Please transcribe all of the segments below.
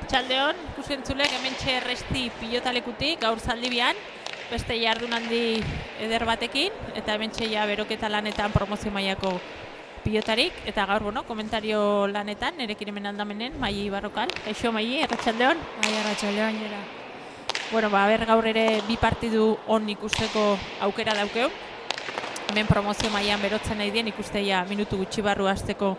Arratsaldeon, ikusentzulek hementxe Erresti pilotalekutik gaur Zaldibian, beste jardun handi eder batekin, eta hementxe ja beroketa lanetan promozio mailako pilotarik, eta gaur, komentario lanetan, nerekin hemen aldamenen, Maili Barrokal. Kaixo, Maili, arratsaldeon? Bai, arratsaldeon, jera. Ber gaur ere bi partidu on ikusteko aukera daukeu. Hemen promozio mailan berotzen nahi dien, ikusteia minutu gutxi barru hasteko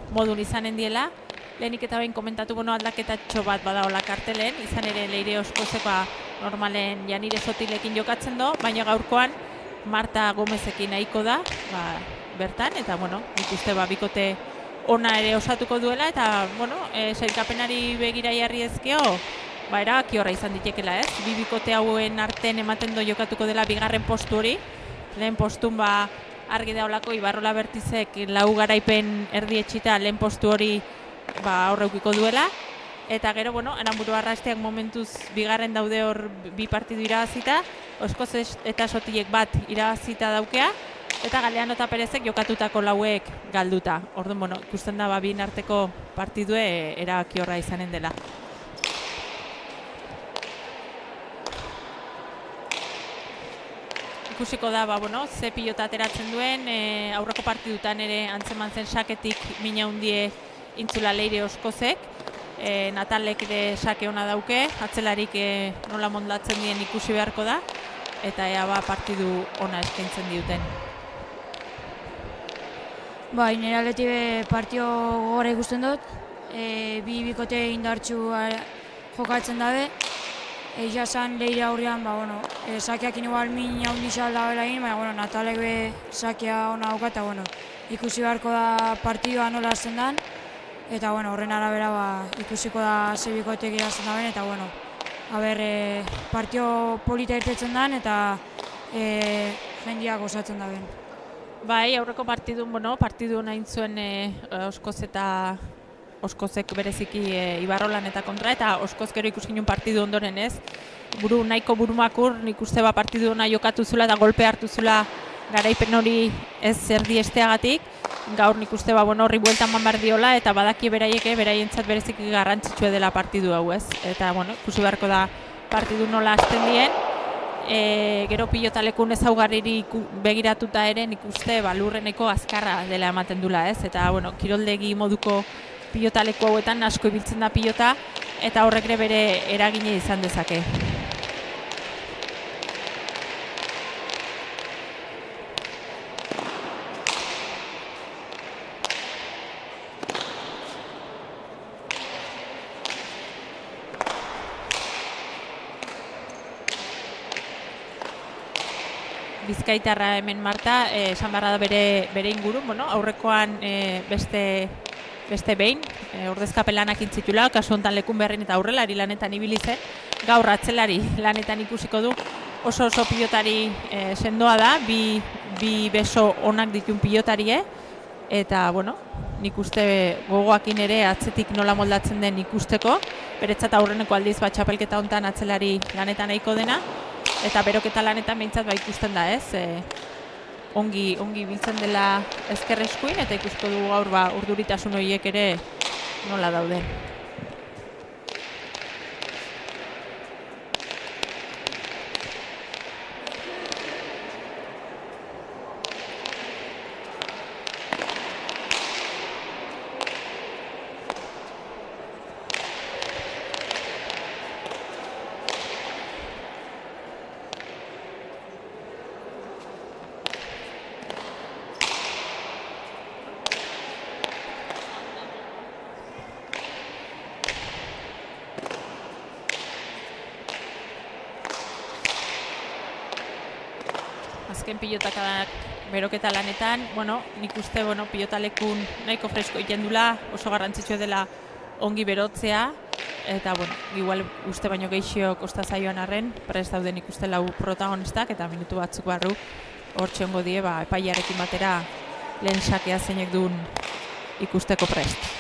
modun izanen diela. Lehenik eta behin komentatu aldaketatxo bat badaola kartelen, izan ere Leire Oskozekoa normalen Janire Sotilekin jokatzen do, baina gaurkoan Marta Gomezekin nahiko da, bertan, eta nik uste bikote ona ere osatuko duela, eta sailkapenari begira jarri ezkeo, erabaki horra izan ditekela, ez? Bi bikote hauen arten ematen do jokatuko dela bigarren postu hori, lehen postun argi daolako Ibarrola Bertizek 4 garaipen erdietxita lehen postu hori aurreukiko duela, eta gero, Aranburu Arrastiak momentuz bigarren daude hor bi partidu irabazita, Oskozez eta Sotilek bat irabazita daukea, eta Galeano eta Perezek jokatutako 4 galduta. Orduan, ikusten da bien arteko partidue erabaki horra izanen dela. Ikusiko da, ze pilota ateratzen duen, aurreko partidutan ere antzeman zen saketik mina hundie intzula Leire Oskozek, Natalek ere sake ona dauke, atzelarik nola mondatzen dien ikusi beharko da, eta ea partidu ona eskaintzen diuten. Bai, nire aldetik partio gogorra ikusten dut, bi bikote indartsu jokatzen dabe, egia zan Leire aurrean, sakeak igual min haundixal da bela egin, baina Natalek be sakea ona dauka, eta ikusi beharko da partidua nola hasten den, eta horren arabera ikusiko da ze bikotek irazten da ben, eta partio polita irtetzen den, eta jendiak osatzen da ben. Bai, aurreko partidu nahin zuen Oskozek bereziki Ibarrolan eta kontra, eta Oskoz gero ikusi ginen partidu ondoren, ez? Nahiko burumakur, nik uste partidu ona jokatu zula eta golpe hartu zula garaipen hori ez erdiesteagatik. Gaur nik uste horri bueltan man bardiola, eta badaki beraientzat bereziki garrantzitsua dela partidu hau, ez? Eta, ikusi beharko da partidu nola hasten dien. Gero pilotalekun ezaugarriri begiratuta ere nik uste lurreneko azkarra dela ematen dula, ez? Eta, kiroldegi moduko pilotaleku hauetan asko ibiltzen da pilota, eta horrek ere bere eragine izan dezake. Bizkaitarra hemen Marta, esan barra da bere inguru, aurrekoan beste behin, ordezkapen lanak intzitula, kasu honetan lekun beharren eta aurrelari lanetan ibili zen, gaur atzelari lanetan ikusiko du, oso pilotari sendoa da, bi beso onak ditun pilotarie, eta, nik uste gogoakin ere atzetik nola moldatzen den ikusteko, beretzat aurreneko aldiz txapelketa honetan atzelari lanetan nahiko dena, eta beroketa lanetan behintzat ikusten da, ez? Ongi biltzen dela ezker eskuin, eta ikusko dugu gaur urduritasun horiek ere nola daude. Azken pilotakadak beroketa lanetan, nik uste pilotalekun nahiko fresko egiten dula, oso garrantzitsua dela ongi berotzea, eta igual uste baino gehiago kosta zaioan arren, prest dauden ikuste 4 protagonistak, eta minutu batzuk barru hor txongo die, epaiarekin batera lehen sakea zeinek duen ikusteko prest.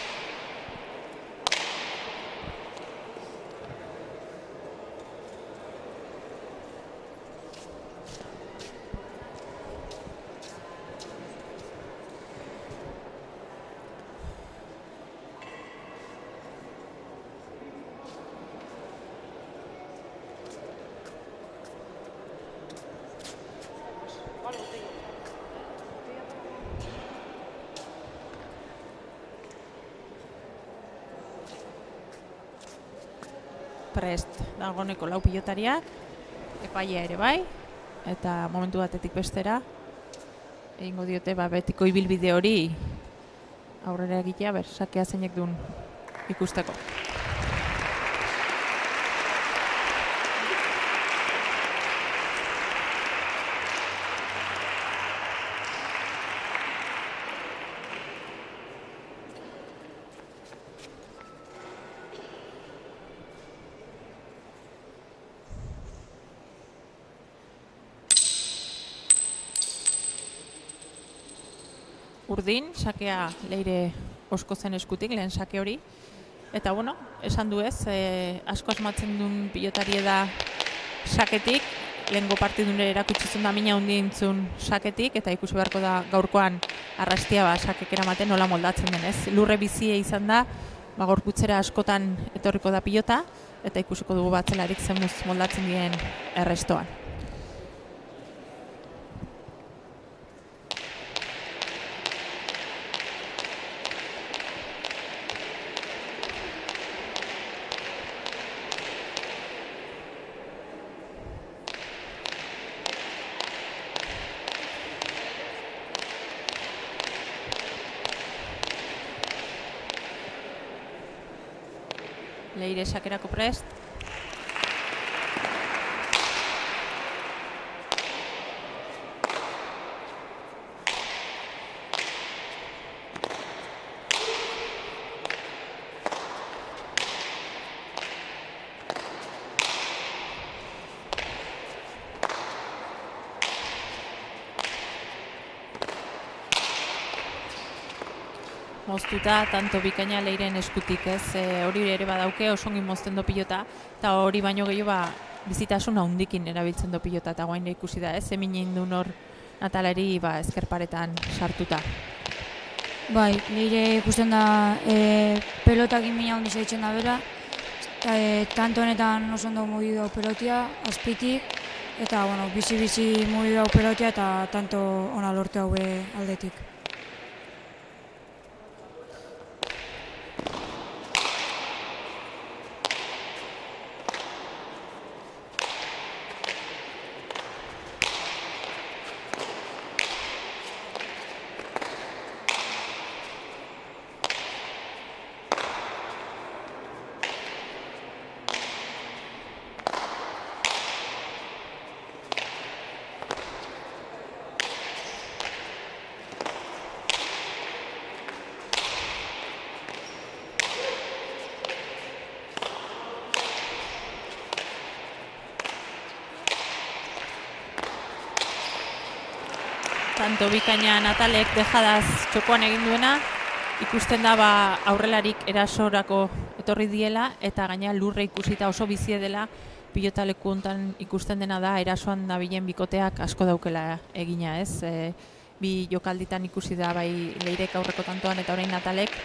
prest dagoneko 4 pilotariak, epaia ere bai, eta momentu batetik bestera egingo diote betiko ibilbide hori aurrera egitea, sakea zeinek duen ikusteko. Urdin, sakea Leire Oskozen eskutik, lehen sake hori. Eta bueno, esan du ez, asko asmatzen duen pilotarie da saketik, lehengo partidun erakutsitzen da mina hundientzun saketik, eta ikusi beharko da gaurkoan arrastia sakek eramaten nola moldatzen denez. Lurre bizie izan da, gorputzera askotan etorriko da pilota, eta ikusiko dugu batzelarik zemuz moldatzen dien errestoan. Leire sakerako prest. Moztuta, tanto bikaina Leiren eskutik, ez, hori ere badauke, osongin mozten do pilota, eta hori baino gehiago bizitasun handikin erabiltzen do pilota, eta guain ikusi da, ez, eminen duen hor Nataleri ezkerparetan sartuta. Bai, Leire ikusten da pelotakin mina handi zaitzen da bera, tanto honetan oso ondo mugidu dau pelotia, azpitik, eta bizi-bizi mugidu dau pelotia, eta tanto ona lortu hau aldetik. Tanto bikaina Natalek dejadaz txokoan egin duena, ikusten da aurrelarik erasorako etorri diela, eta gaina lurre ikusita oso bizie dela, pilotaleku hontan ikusten dena da, erasoan dabilen bikoteak asko daukela egina, ez? Bi jokalditan ikusi da bai Leirek aurreko tantoan eta orain Natalek,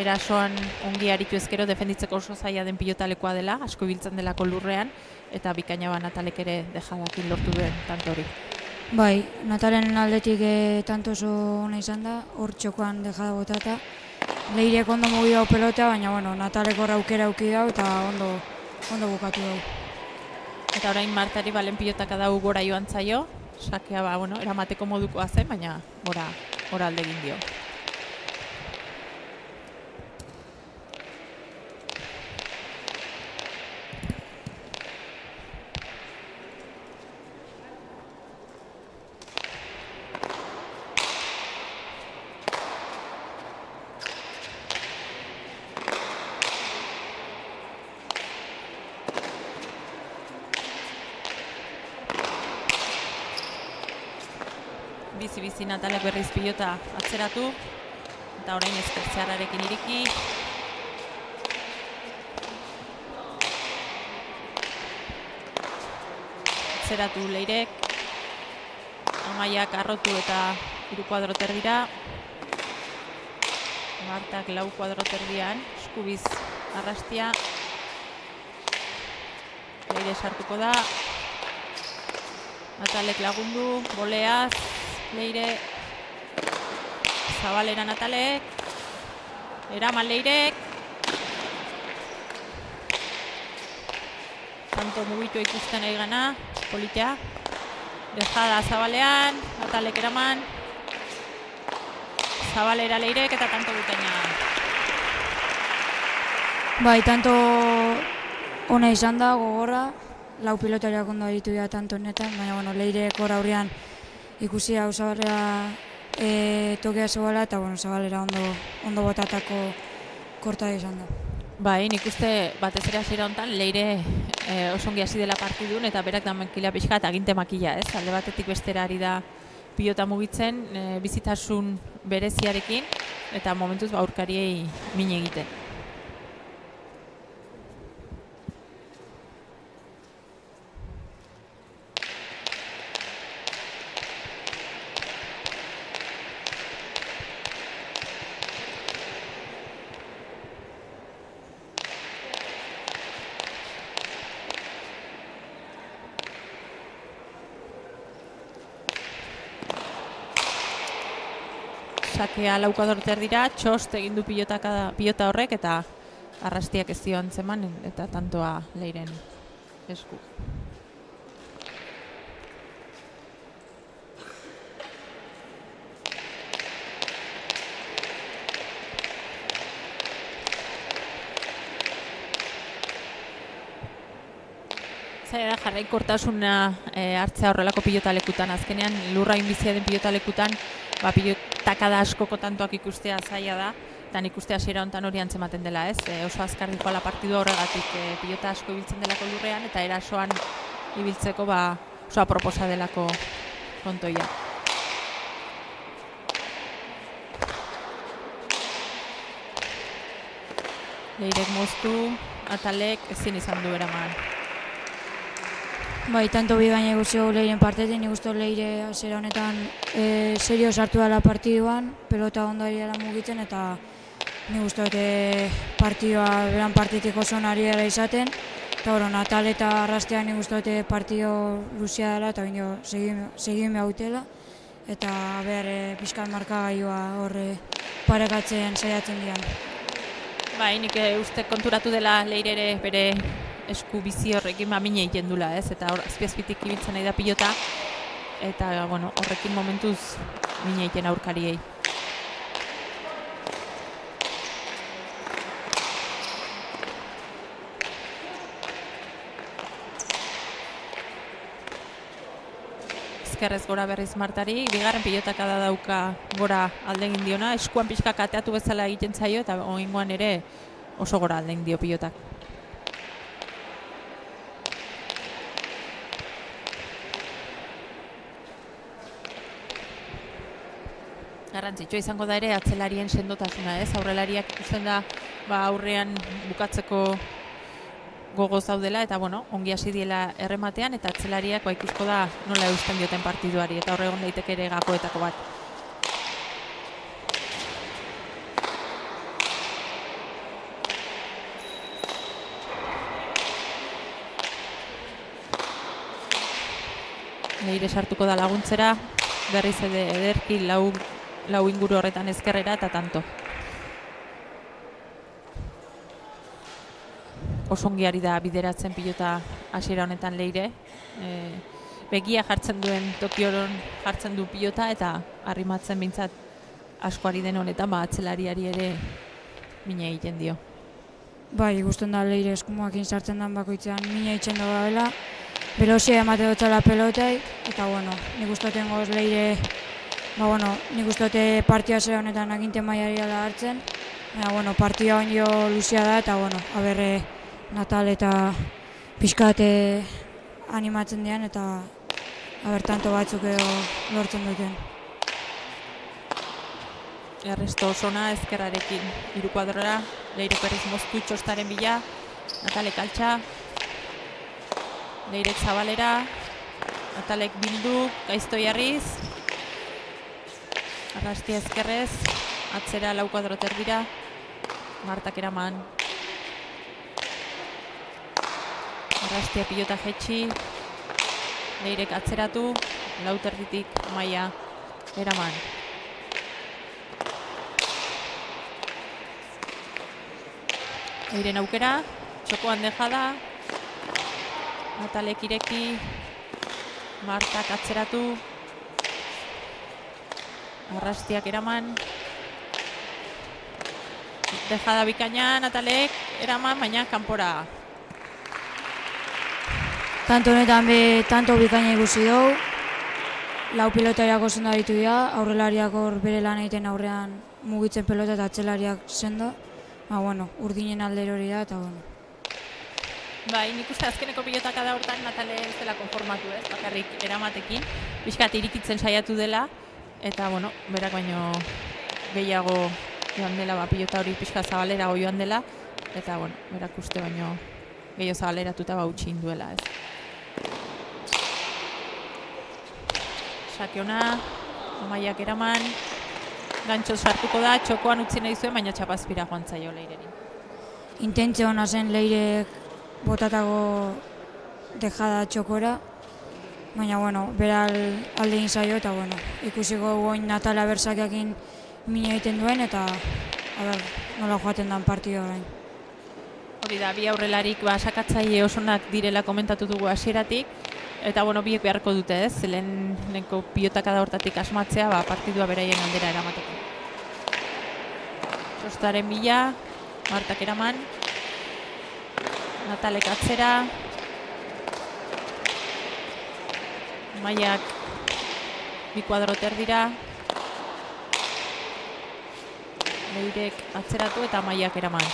erasoan ongi aritu ezkero defenditzeko oso zaila den pilotalekoa dela, asko ibiltzen delako lurrean, eta bikaina Natalek ere dejadakin lortu duen tanto hori. Bai, Natalen aldetik tanto oso ona izan da, hor txokoan dejada botata. Leirek ondo mugi dau pelotea, baina Natalek hor aukera auki dau eta ondo bukatu dau. Eta orain Martari balen pilotaka dau gora joan zaio, sakea eramateko modukoa zen, baina gora alde egin dio. Bizi Natalek berriz pilota atzeratu, eta orain ezkertzeararekin iriki. Atzeratu Leirek, Amaiak arrotu eta 3 kuadroter dira. Martak 4 kuadroterdian, eskubiz arrastia. Leire sartuko da. Natalek lagundu, boleaz. Leire, zabalera Natalek, eraman Leirek, nahiko mugitu ikusten nahi gana, politia. Dejada Zabalean, Atalek eraman. Zabalera Leirek eta tanto Butaina. Bai, tanto ona izan da, gogorra. Lau pilotariak ondo ditu dira tanto honetan, baina bueno, Leirek hor aurrean ikusi hau Zabalera tokea zegoela eta bueno, Zabalera ondo botatako korta izan da. Bai, nik uste batez ere hasiera honetan Leire oso ongi hasi dela partidun eta berak da makila pixka eta aginte makila, ez? Alde batetik bestera ari da pilota mugitzen, bizitasun bereziarekin eta momentuz aurkariei min egiten. Sakea laukodorter dira, txost egin du pilota horrek eta arrastiak ez dio antzeman eta tantoa Leiren esku. Zaila da jarraikortasuna hartzea horrelako pilotalekutan. Azkenean lurra inbizia den pilotalekutan pilotakada askoko tantoak ikustea zaila da. Eta nik uste hasiera honetan hori antzematen dela, ez? Oso azkar dikoala partidua horregatik pilota asko ibiltzen delako lurrean eta erasoan ibiltzeko oso aproposa delako kontoia. Leirek moztu, Atalek ezin izan du eraman. Bai, tanto bi baina eguzio Leiren partetik, nik uste Leire hasiera honetan serio sartu dela partiduan, pelota ondo ari dela mugitzen eta nik uste partidua beran partetik oso nariera izaten. Eta Natal eta Arrastean nik uste partido luzia dela eta bineo segin behautela. Eta behar pixkan markagailua horre parekatzen saiatzen dian. Bai, nik uste konturatu dela Leire ere bere esku bizi horrekin mine egiten dula, ez? Eta azpiazpitik ibiltzen nahi da pilota eta bueno, horrekin momentuz mine egiten aurkariei. Ezkerrez gora berriz Martari, bigarren pilotaka da dauka gora aldegin diona, eskuan pixka kateatu bezala egiten zaio eta oingoan ere oso gora aldegin dio pilotak. Garrantzitsua izango da ere atzelarien sendotasuna, ez? Aurrelariak ikusten da aurrean bukatzeko gogoz daudela eta bueno, ongi hasi diela errematean eta atzelariak ikusko da nola eusten dioten partiduari eta horre egon daiteke ere gakoetako bat. Leire sartuko da laguntzera, berriz ederki lau inguru horretan ezkerrera eta tanto. Osongi ari da bideratzen pilota hasiera honetan Leire. Begia jartzen duen Tokioron jartzen du pilota eta arrimatzen bintzat asko ari den honetan atzelariari ere mina egiten dio. Bai, ikusten da Leire eskumoakin sartzen den bakoitzean mina egiten dago dela. Velozia emate dutzela pelotai eta bueno, nik ustoten goz Leire nik uste partia zera honetan aginte mailari ala hartzen. Baina, partia onjo luzia da eta, haber Natal eta pixkate animatzen dian eta haber tanto batzuk edo lortzen duten. Erresto osona ezkerrarekin hiru kuadrora, Leire berriz moztu txostaren bila, Natalek altxa, Leirek Zabalera, Natalek bildu, gaizto jarriz, Arrastia ezkerrez, atzera lau kuadroter dira, Martak eraman. Arrastia pilota jetxi, Leirek atzeratu, lauterditik maia eraman. Leiren aukera, txokoan dejada, Natalek ireki, Martak atzeratu, Arrastiak eraman, dejada bikaina, Natalek eraman, baina kanpora. Tanto honetan tanto bikaina ikusi dugu. Lau pilotariak oso ondo ditu dira, aurrelariak hor bere lan egiten aurrean mugitzen pelota eta atzelariak sendo. Urdinen aldero hori da eta Bai, nik uste azkeneko pilotaka da hortan Natale ez dela konformatu, ez? Bakarrik eramatekin, pixkat irikitzen saiatu dela, eta berak baino gehiago joan dela, pilota hori pixka zabalerago joan dela, eta berak uste baino gehiago zabaleratuta utzi induela, ez? Sake ona, Amaiak eraman, gantxoz sartuko da, txokoan utzi nahi zuen, baina txapazpira joan zaio Leireri. Intentzio hona zen Leirek botatako dejada txokora, baina bera alde egin zaio eta ikusiko goin Natala bersakeakin mina egiten duen eta nola joaten den partidua orain. Hori da, bi aurrelarik sakatzaile osonak direla komentatu dugu hasieratik, eta biek beharko dute, ez? Lehenengo pilotaka da hortatik asmatzea, partidua beraien aldera eramateko. Sostaren bila, Martak eraman, Natalek atzera, Maiak bi kuadroter dira, Leirek atzeratu eta Maiak eraman.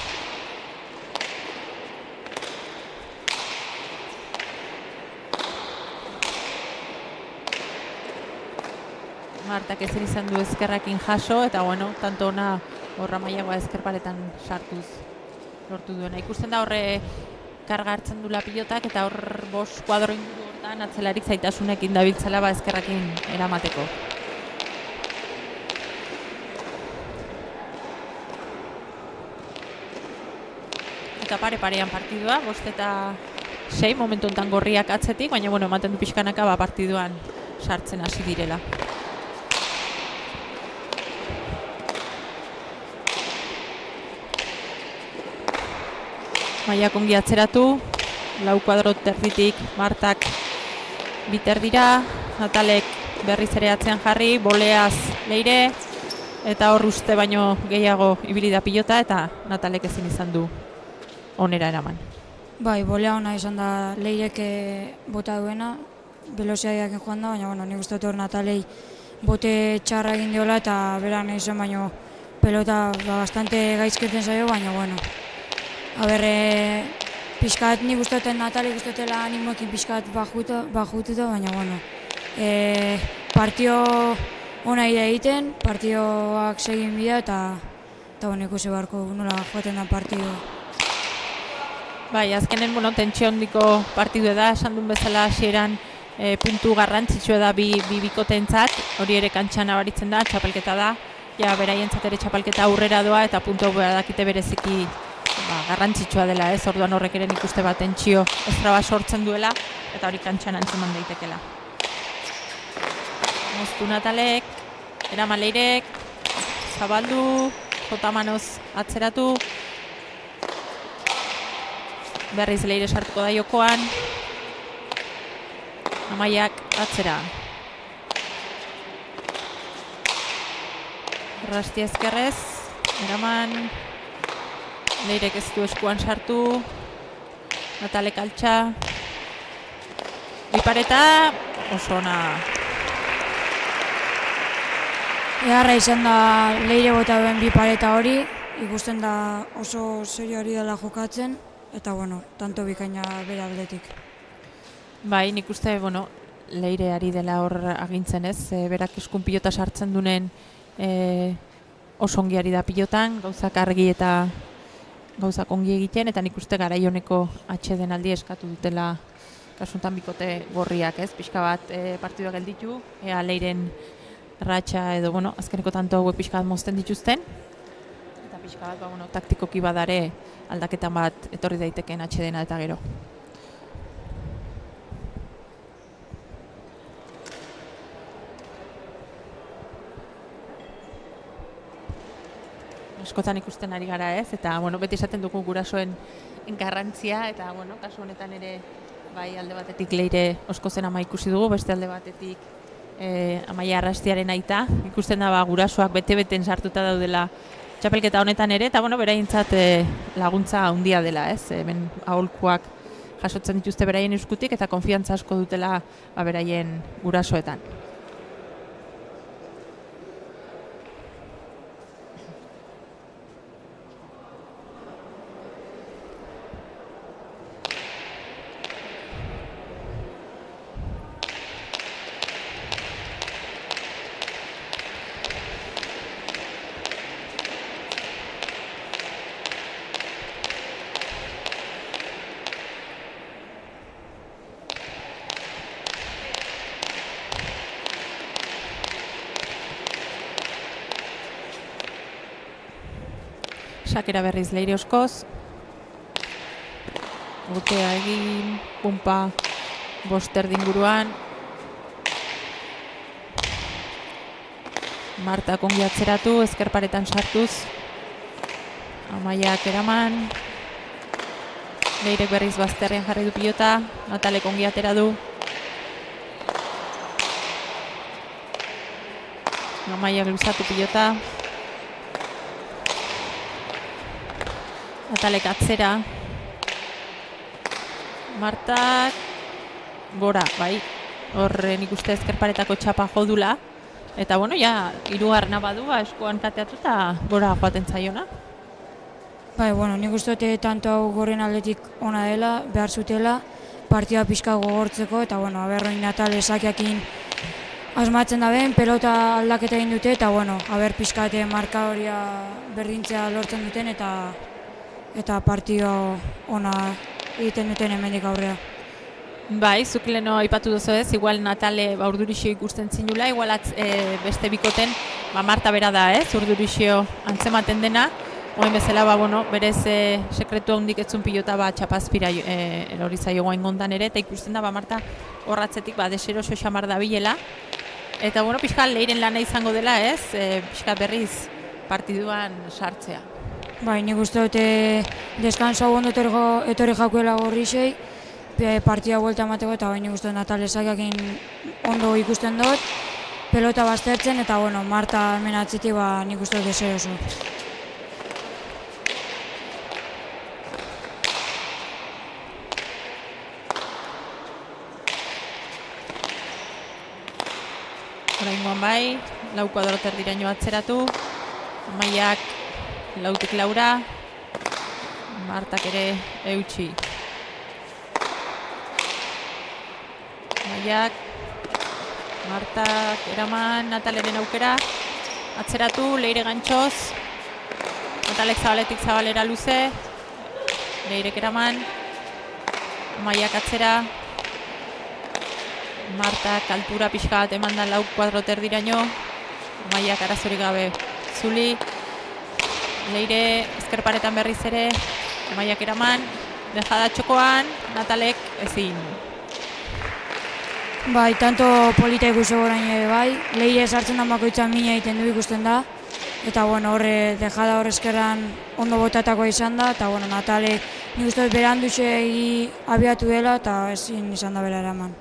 Martak ezin izan du ezkerrakin jaso eta tanto ona horra Maiagoa ezkerpaletan sartuz lortu duena. Ikusten da horre karga hartzen dula pilotak eta hor 5 kuadro inguru hortan atzelarik zaitasunekin dabiltzela ezkerrakin eramateko. Eta pare-parean partidua, 5-6 momentu honetan gorriak atzetik, baina ematen du pixkanaka partiduan sartzen hasi direla. Maiak ongi atzeratu, 4 kuadro terditik Martak biter dira, Natalek berriz ere atzean jarri, boleaz Leire, eta hor uste baino gehiago ibili da pilota eta Natalek ezin izan du onera eraman. Bai, bolea ona izan da Leirek bota duena, veloziadeak joan da, baina nik uste hor Natalei bote txarra egin diola eta beran izan baino pelota bastante gaizketen zaio, baina pixkat nik usteten Natalek usteetela animoekin pixkat bajututa, baina partio ona ida egiten, partioak segin bida eta ikusi beharko nola joaten da partio. Bai, azkenen tentsio handiko partidu da, esan duen bezala hasieran puntu garrantzitsua da bi bikotentzat, hori ere kantxan abaritzen da, txapelketa da, beraientzat ere txapelketa aurrera doa eta puntu dakite bereziki garrantzitsua dela, ez? Orduan horrek ere nik uste tentsio estraba sortzen duela eta hori kantxan antzeman daitekela. Moztu Natalek, eraman Leirek, zabaldu, Jotamanoz atzeratu, berriz Leire sartuko da jokoan, Amaiak atzera. Arrastia ezkerrez, eraman, Leirek ez du eskuan sartu, Natalek altxa, bipareta, oso ona. Eharra izan da Leire bota duen bipareta hori, ikusten da oso serio ari dela jokatzen, eta tanto bikaina bere aldetik. Bai, nik uste, Leire ari dela hor agintzen, ez? Berak eskun pilota sartzen dunen oso ongi ari da pilotan, gauzak argi eta gauzak ongi egiten, eta nik uste garai honeko atxeden aldi eskatu dutela kasuntan bikote gorriak, ez? Pixka bat partidua gelditu, ea Leiren ratxa edo, azkeneko tanto hauek pixka bat mozten dituzten, eta pixka bat, taktikoki badare aldaketan bat etorri daiteken atxedena eta gero. Askotan ikusten ari gara, ez? Eta, beti esaten dugu gurasoen garrantzia, eta, kasu honetan ere Bai, alde batetik Leire Oskozen ama ikusi dugu, beste alde batetik Amaia Arrastiaren aita. Ikusten da gurasoak bete-beten sartuta daudela txapelketa honetan ere, eta beraientzat laguntza handia dela, ez? Hemen aholkuak jasotzen dituzte beraien eskutik eta konfiantza asko dutela beraien gurasoetan. Sakera berriz Leire Oskoz. Gotea egin, pumpa boster dinguruan. Marta kongi atzeratu, ezkerparetan sartuz. Amaiak eraman. Leirek berriz bazterrean jarri du pilota. Natalek ongi atera du. Amaiak luzatu pilota. Natalek atzera. Martak gora, bai. Horren ikuste ezkerparetako txapa jodula. Eta ja, hirugarrena badu, eskuan kateatu eta gora joaten zaiona. Bai, nik uste dut tanto hau gorren aldetik ona dela, behar zutela, partida pixka gogortzeko, eta aberroin Natal esakiakin asmatzen da ben, pelota aldaketa egin dute, eta pixkate marka horia berdintzea lortzen duten, eta partida ona egiten duten hemendik aurrea. Bai, zuk leno aipatu duzu ez, igual Natale Urdurixio ikusten zinula, igual beste bikoten Marta bera da ez, Urdurixio antzematen dena, oin bezala berez sekretu handik etzun pilota txapazpira erori zaio guain gontan ere, eta ikusten da Marta horratzetik deseroso xamar da bilela, eta pixka Leiren lana izango dela ez, pixka berriz partiduan sartzea. Bai, nik uste dute deskanso ondo etorri jakuela Gorrixei, partida buelta emateko, eta nik uste dut Natal esakiakin ondo ikusten dut, pelota baztertzen, eta Marta hemen atzitik nik uste dut deseroso. Oraingoan bai, lau kuadro erdiraino atzeratu, Amaiak lautik laura, Martak ere eutxi. Amaiak, Martak eraman, Nataleren aukera, atzeratu, Leire gantxoz, Natalek zabaletik zabalera luze, Leirek eraman, Amaiak atzera, Martak altura pixka bat eman da lau kuadro erdiraino, Amaiak arazorik gabe zuli, Leire ezkerparetan berriz ere, Amaiak eraman, dejada txokoan, Natalek ezin. Bai, tanto polita ikusi gorain ere bai, Leire sartzen dan bakoitzan mina egiten du ikusten da, eta horre dejada hor eskerran ondo botatakoa izan da, eta Natale nik uste beranduxe abiatu dela, eta ezin izan da bera eraman.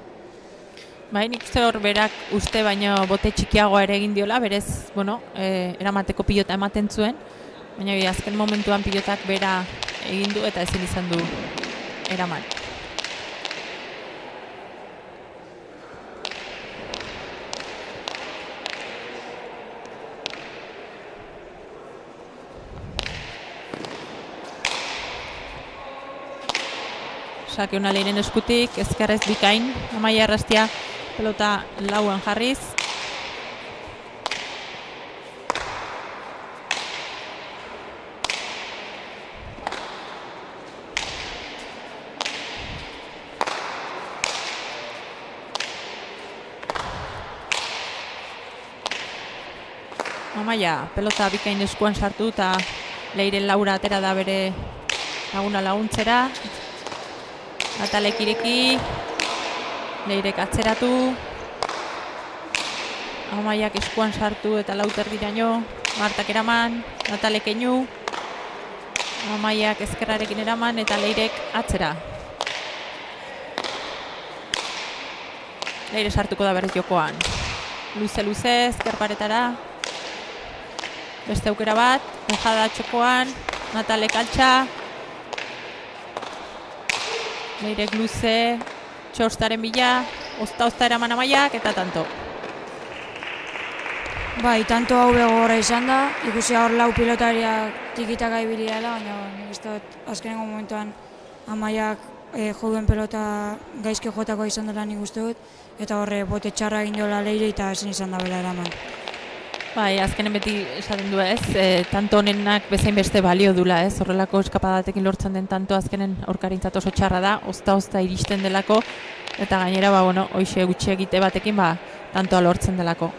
Bai, nik uste hor berak uste baino bote txikiagoa ere egin diola, berez, eramateko pilota ematen zuen, baina azken momentuan pilotak bera egin du eta ezin izan du eraman. Sake ona Leiren eskutik, ezkerrez bikain, Amaia Arrastia pelota lauan jarriz. Amaia pelota bikain eskuan sartu eta Leiren laura atera da bere laguna laguntzera. Natalek ireki, Leirek atzeratu, Amaiak eskuan sartu eta lauter diraino, Martak eraman, Natalek einu, Amaiak ezkerrarekin eraman eta Leirek atzera. Leire sartuko da berriz jokoan. Luze, ezker paretara. Beste aukera bat, Tejada txokoan, Natalek altxa. Leirek luze, txostaren bila, ozta eraman Amaiak eta tanto. Bai, tanto hau begorra izan da, ikusi hor lau pilotariak tikitaka ibili dela, baina nik uste dut azkenengo momentuan Amaiak joduen pelota gaizki jotako izan dela nik uste dut, eta horre bote txarra egin diola Leire eta ezin izan da bela eraman. Bai, azkenen beti esaten du ez, tanto honenak bezain beste balio dula ez, horrelako eskapadatekin lortzen den tanto azkenen aurkarintzat oso txarra da, ozta iristen delako, eta gainera, hoxe gutxi egite batekin, tantoa lortzen delako.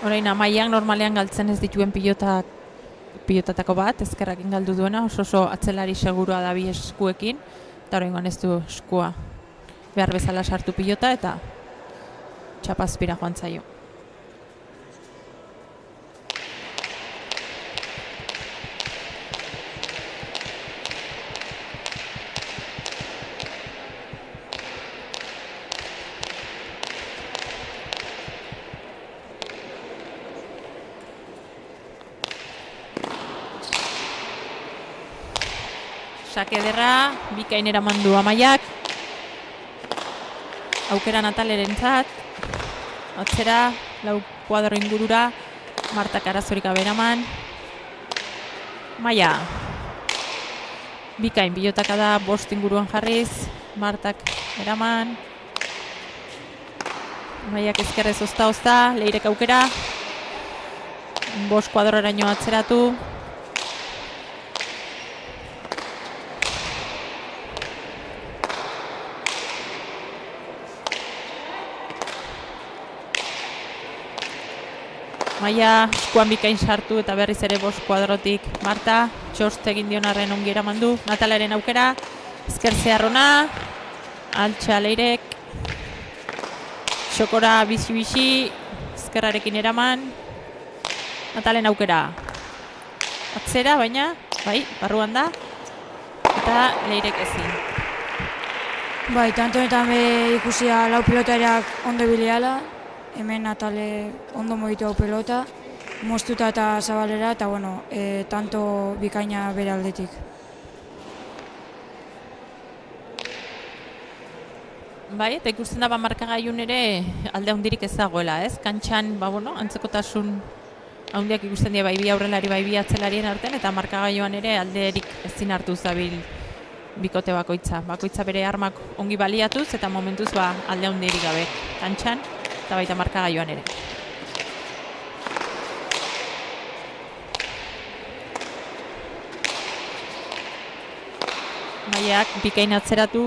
Orain Amaiak normalean galtzen ez dituen pilotatako bat, ezkerrakin galdu duena, oso atzelari segurua da bi eskuekin, eta oraingoan ez du eskua behar bezala sartu pilota eta txapazpira joan zaio. Sake ederra, bikain eraman du Amaiak. Aukera Natalerentzat. Atzera, lau kuadro ingurura. Martak arazorik gabe eraman. Maia. Bikain, pilotaka da bost inguruan jarriz. Martak eraman. Amaiak ezkerrez ozta, Leirek aukera. Bost kuadroraino atzeratu. Maia eskuan bikain sartu eta berriz ere bost kuadrotik Marta. Txost egin dionarren ongi eraman du. Natalaren aukera. Ezker zeharrona. Altxa Leirek. Txokora bizi. Ezkerrarekin eraman. Natalen aukera. Atzera baina, bai, barruan da. Eta Leirek ezin. Bai, tanto honetan ikusia lau pilotariak ondo biliala. Hemen Natale ondo mogitu hau pelota, moztuta eta zabalera, eta tanto bikaina bere aldetik. Bai, eta ikusten da markagailun ere alde handirik ez dagoela, ez? Kantxan, antzekotasun handiak ikusten dira bai bi aurrelari, bai bi atzelarien artean, eta markagailuan ere alderik ezin hartu zabil bikote bakoitza. Bakoitza bere armak ongi baliatuz, eta momentuz alde handirik gabe. Kantxan, eta baita markagailuan ere. Maiak bikain atzeratu.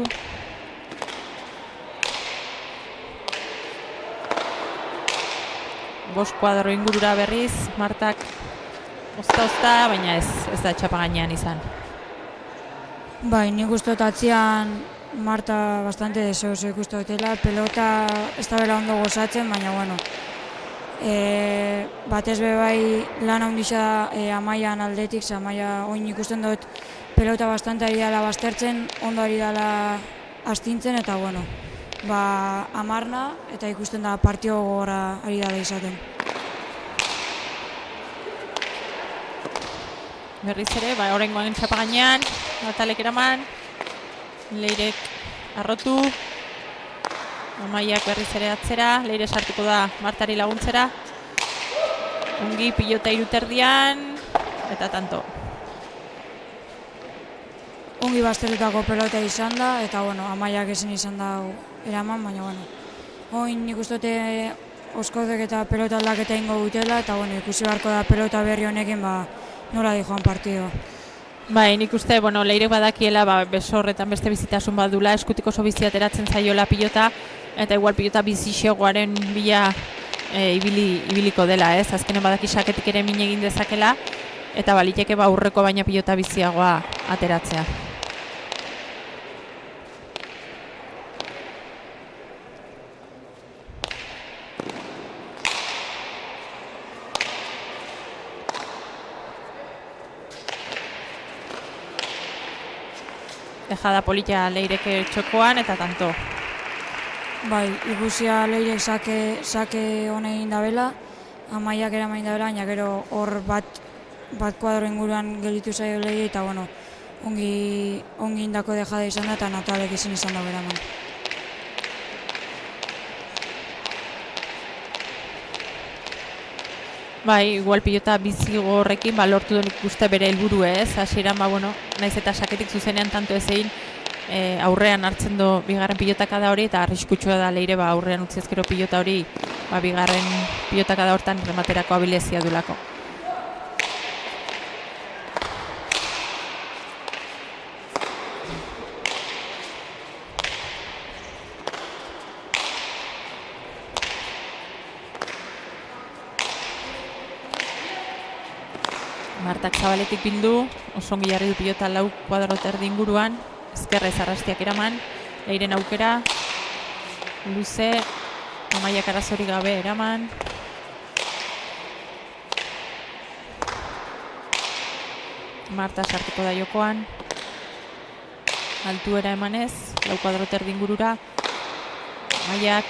Bost kuadro ingurura berriz, Martak ozta, baina ez da txapa gainean izan. Bai, nik uste dut atzian Marta bastante deseoso ikustu dutela, pelota ez da bela ondo gozatzen, baina batez be bai lan handia Amaian aldetik, Amaia oin ikusten dut pelota bastante ari dela baztertzen, ondo ari dela astintzen, eta amarna, eta ikusten da partio gogorra ari dela izaten. Berriz ere, oraingoan txapa gainean, Natalek eraman, Leirek arrotu, Amaiak berriz ere atzera, Leire sartuko da Martari laguntzera, ongi pilota iruterdian, eta tanto. Ongi bazterutako pelota izan da, eta Amaiak ezin izan da eraman, baina oin nik uste dute Oskodek eta pelota aldaketa ingo dutela, eta ikusi beharko da pelota berri honekin nola di joan partidoa. Bai, nik uste, Leirek badakiela beso horretan beste bizitasun badula, eskutik oso bizi ateratzen zaiola pilota, eta igual pilota bizixegoaren bila ibiliko dela, ez? Azkenen badaki saketik ere min egin dezakela, eta baliteke aurreko baina pilota biziagoa ateratzea. dejada polita Leireke txokoan eta tanto. Bai, ikusia Leirek sake hone egin dabela, Amaiak eraman egin dabela, baina gero hor bat kuadro inguruan gelditu zaio Leire eta bueno, ongi indako dejada izan da eta Natalek ezin izan da beraman. Bai, igual pilota bizi gorrekin lortu duen ikuste bere helburu ez, hasieran naiz eta saketik zuzenean tanto ez egin aurrean hartzen du bigarren pilotakada hori eta arriskutsua da Leire aurrean utzi ezkero pilota hori bigarren pilotakada hortan rematerako abilezia dulako. Martak zabaletik bildu, oso ongi jarri du pilota 4 kuadro eta erdi inguruan, ezkerrez arrastiak eraman, Leiren aukera, luze, Amaiak arazorik gabe eraman. Marta sartuko da jokoan, altuera emanez, 4 kuadro eta erdi ingurura, Amaiak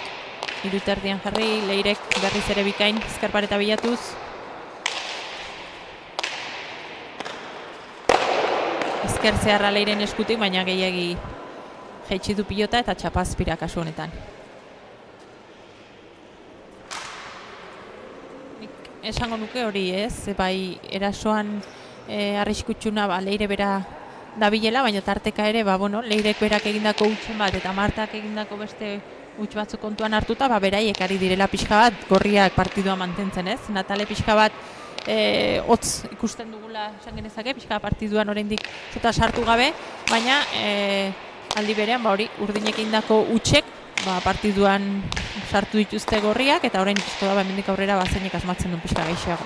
3 erdian jarri, Leirek berriz ere bikain, ezkerpareta bilatuz, ezker zeharra Leiren eskutik, baina gehiagi jaitsi du pilota eta txapazpira kasu honetan. Nik esango nuke hori ez, bai erasoan arriskutsuna Leire bera dabilela, baina tarteka ere Leirek berak egindako hutsen bat eta Martak egindako beste huts batzuk kontuan hartuta, beraiek ari direla pixka bat gorriak partidua mantentzen ez. Natale pixka bat hotz ikusten dugula esan genezake, pixka partiduan oraindik zuta sartu gabe, baina aldi berean urdinek egindako hutsek partiduan sartu dituzte gorriak eta orain ikusko da hemendik aurrera zeinek asmatzen duen pixka gaixiago.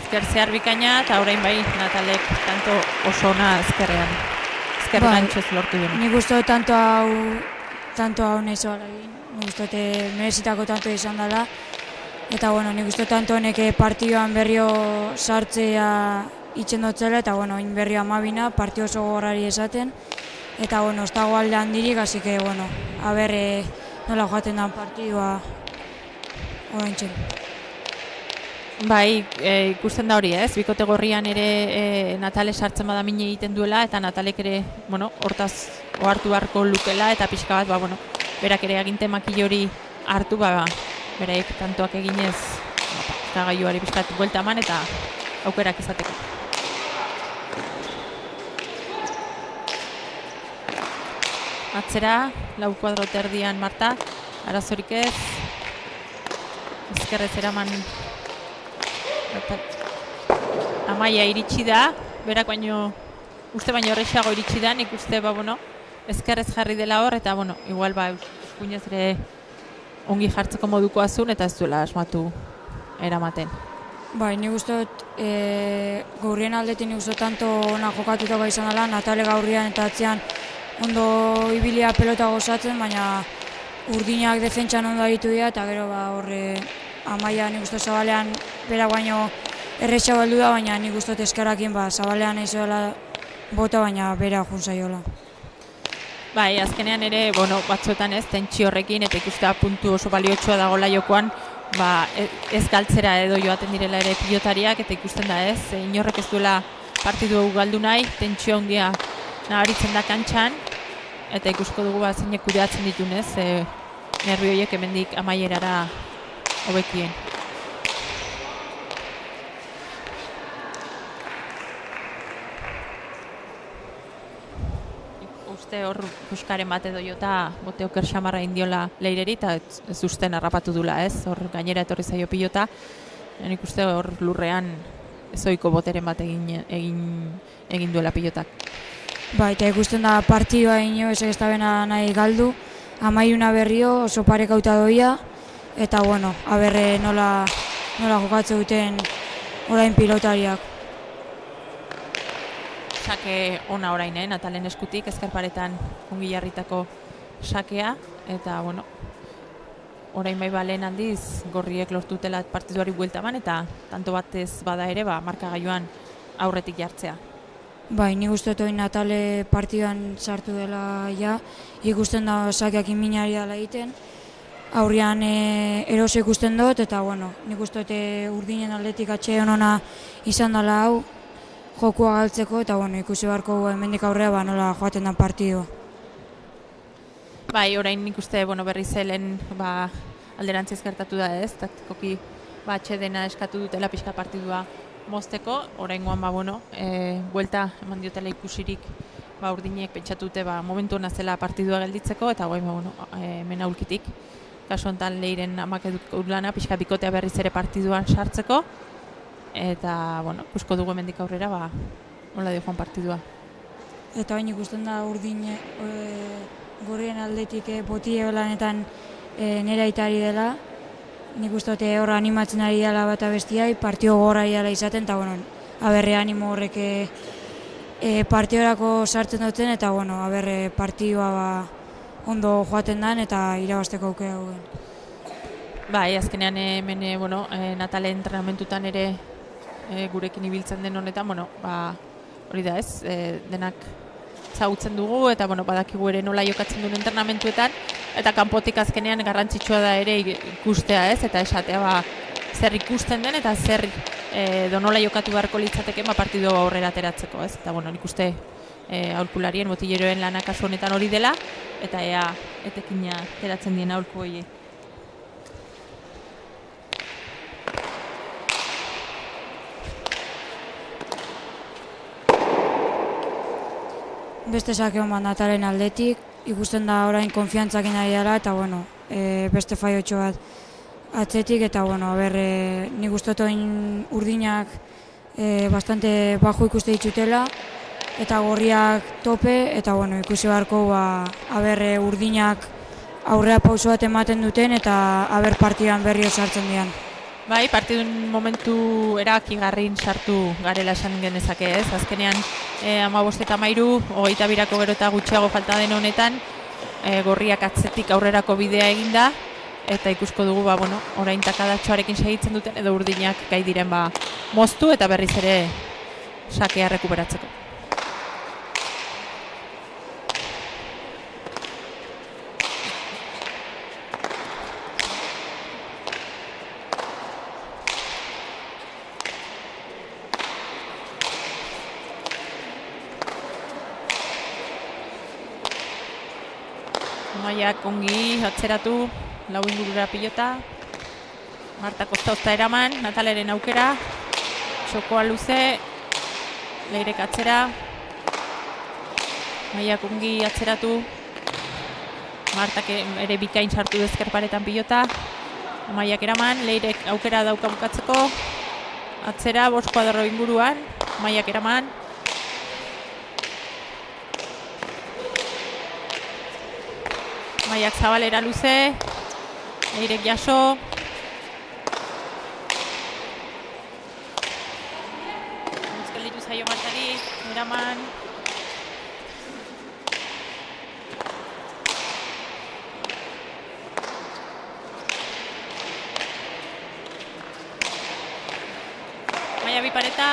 Ezker zehar bikaina eta orain Natalek tanto oso ona ezkerrean. Gantxez lortu duen. Nik uste dut tanto hau nahi zoala egin. Nik uste dut merezitako tanto izan dela. Eta nik uste dut tanto honek partioan berrio sartzea itxen dutzela. Eta berrio 12 partio oso gogorrari esaten. Eta ez dago alde handirik, así que aber nola joaten da partidua oraintxe. Bai, ikusten da hori ez, bikote gorrian ere Natale sartzen bada mine egiten duela eta Natalek ere, hortaz ohartu beharko lukela eta pixka bat, berak ere aginte makil hori hartu, beraik tantoak eginez gailuari pixkat buelta eman eta aukerak izateko. Atzera, 4 kuadro eta erdian Marta, arazorik ez, ezkerrez eraman Amaia iritsi da, berak uste baino horrexago iritsi da, nik uste ezkerrez jarri dela hor, eta igual eskuinez ere ongi jartzeko moduko azun, eta ez duela asmatu eramaten. Bai, nik uste dut gaurrien aldetik nik uste dut tanto ona jokatutako izan dela, Natale gaurrian eta atzean ondo ibilia pelota gozatzen, baina urdinak defentsan ondo aritu dira, eta gero horre Amaia nik uste zabalean berak baino erretxa baldu da, baina nik uste ezkerrakin zabalean nahi zoela bota, baina bera jun zaiola. Bai, azkenean ere, batzuetan ez, tentsio horrekin, eta ikustea puntu oso baliotsua dagoela jokoan, ez galtzera edo joaten direla ere pilotariak, eta ikusten da ez, inorrek ez duela partidu galdu nahi, tentsio ongia nabaritzen da kantxan, eta ikusko dugu zeinek kudeatzen ditun ez, nervi horiek hemendik amaierara hobekien. Uste hor puskaren bat edo jota bote oker xamarra indiola Leireri eta ez usten harrapatu dula ez, hor gainera etorri zaio pilota, nik uste hor lurrean ezoiko boteren bat egin duela pilotak. Bai, eta ikusten da partidua ino ezek ez da bena nahi galdu, Amaiuna berrio oso parekauta doia, eta aber nola jokatze duten orain pilotariak. Sake ona orain, Natalen eskutik, ezkerparetan ongi jarritako sakea, eta orain bai lehen aldiz gorriek lortutela partiduari buelta eman eta tanto batez bada ere markagailuan aurretik jartzea. Bai, nik uste dut Natale partiduan sartu dela ja, ikusten da sakeak minari dela egiten. Aurrian eroso ikusten dut eta nik uste dut urdinen aldetik atxe honona izan dela hau jokua galtzeko eta ikusi beharko hemendik aurrea nola joaten da partidua. Bai, orain nik uste berriz zelen alderantziz gertatu da ez, taktikoki atxedena eskatu dutela pixka partidua mozteko, oraingoan buelta eman diotela ikusirik urdinek pentsatu dute momentu hona zela partidua gelditzeko eta hemen aulkitik kasu honetan Leiren amak eduk lana pixka bikotea berriz ere partiduan sartzeko eta ikusko dugu hemendik aurrera nola dio joan partidua. Eta bain ikusten da urdine gorrien aldetik botie lanetan nera itari dela. Nik uste dut horra animatzen ari dela bat abestiai, partio gogorra ari dela izaten, eta aberre animo horrek partiorako sartzen duten, eta aberre partioa ondo joaten den eta irabazteko aukera duen. Bai, azkenean hemen Natale entrenamentutan ere gurekin ibiltzen den honetan, hori da ez, denak zagutzen dugu eta badakigu ere nola jokatzen duen entrenamentuetan eta kanpotik azkenean garrantzitsua da ere ikustea ez eta esatea zer ikusten den eta zer nola jokatu beharko litzateke partidua aurrera ateratzeko ez eta nik uste aholkularien botilleroen lanak kasu honetan hori dela eta ea etekina ateratzen dien aholku horiek. Beste sake hon Natalen aldetik, ikusten da orain konfiantzakin ari dela eta beste faiotxo bat atzetik eta nik uste dut urdinak bastante bajo ikuste ditutela eta gorriak tope eta ikusi beharko urdinak aurrea pauso bat ematen duten eta partidan berri sartzen dian. Bai, partidun momentu erabakigarrin sartu garela esan genezake ez. Azkenean 15 eta 13, 22 gero eta gutxiago falta den honetan, gorriak atzetik aurrerako bidea eginda eta ikusko dugu orain takadatxoarekin segitzen duten edo urdinak gai diren moztu eta berriz ere sakea rekuperatzeko. Maiak ongi atzeratu, lau ingurura pilota. Marta Kosta eraman, Nataleren aukera. Txokoa luze, Leirek atzera. Maiak ongi atzeratu. Martak ere bikain sartu dezkerparetan pilota. Maiak eraman, Leirek aukera dauka bukatzeko. Atzera, 5 kuadro inguruan. Maiak eraman. Maiak zabalera luze, Leirek jaso. Muzkelitu zaio Martari, eraman. Maia bipareta,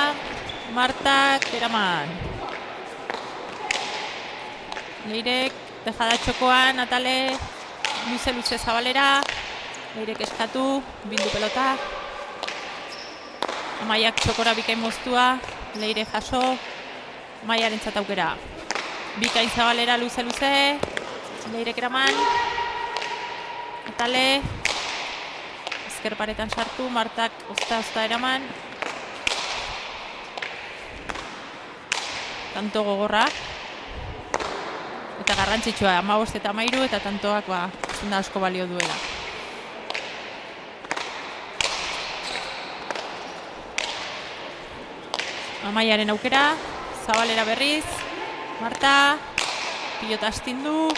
Martak, eraman. Leirek dejada txokoan, Natale, luze zabalera, Leirek eskatu, bildu pelota. Maiak txokora bikain moztua, Leirek jaso, Maiaren aukera. Bikain zabalera luze, Leirek eraman. Natale, ezker paretan sartu, Martak osta eraman. Tanto gogorra. Eta garrantzitsua, 15 eta 13 eta tantoak da asko balio duela. Maiaren aukera, zabalera berriz, Marta, pilota astindu,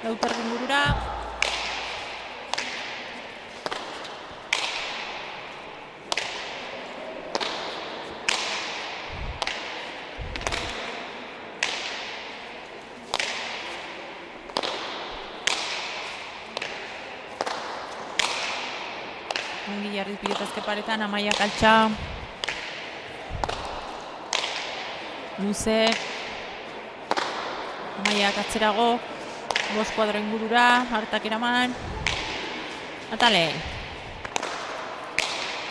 lauter ingurura. Ongi jarriz pilotazke paretan, Amaiak altxa. Luze. Amaiak atzerago. 5 kuadro ingurura, hartak eraman. Atale.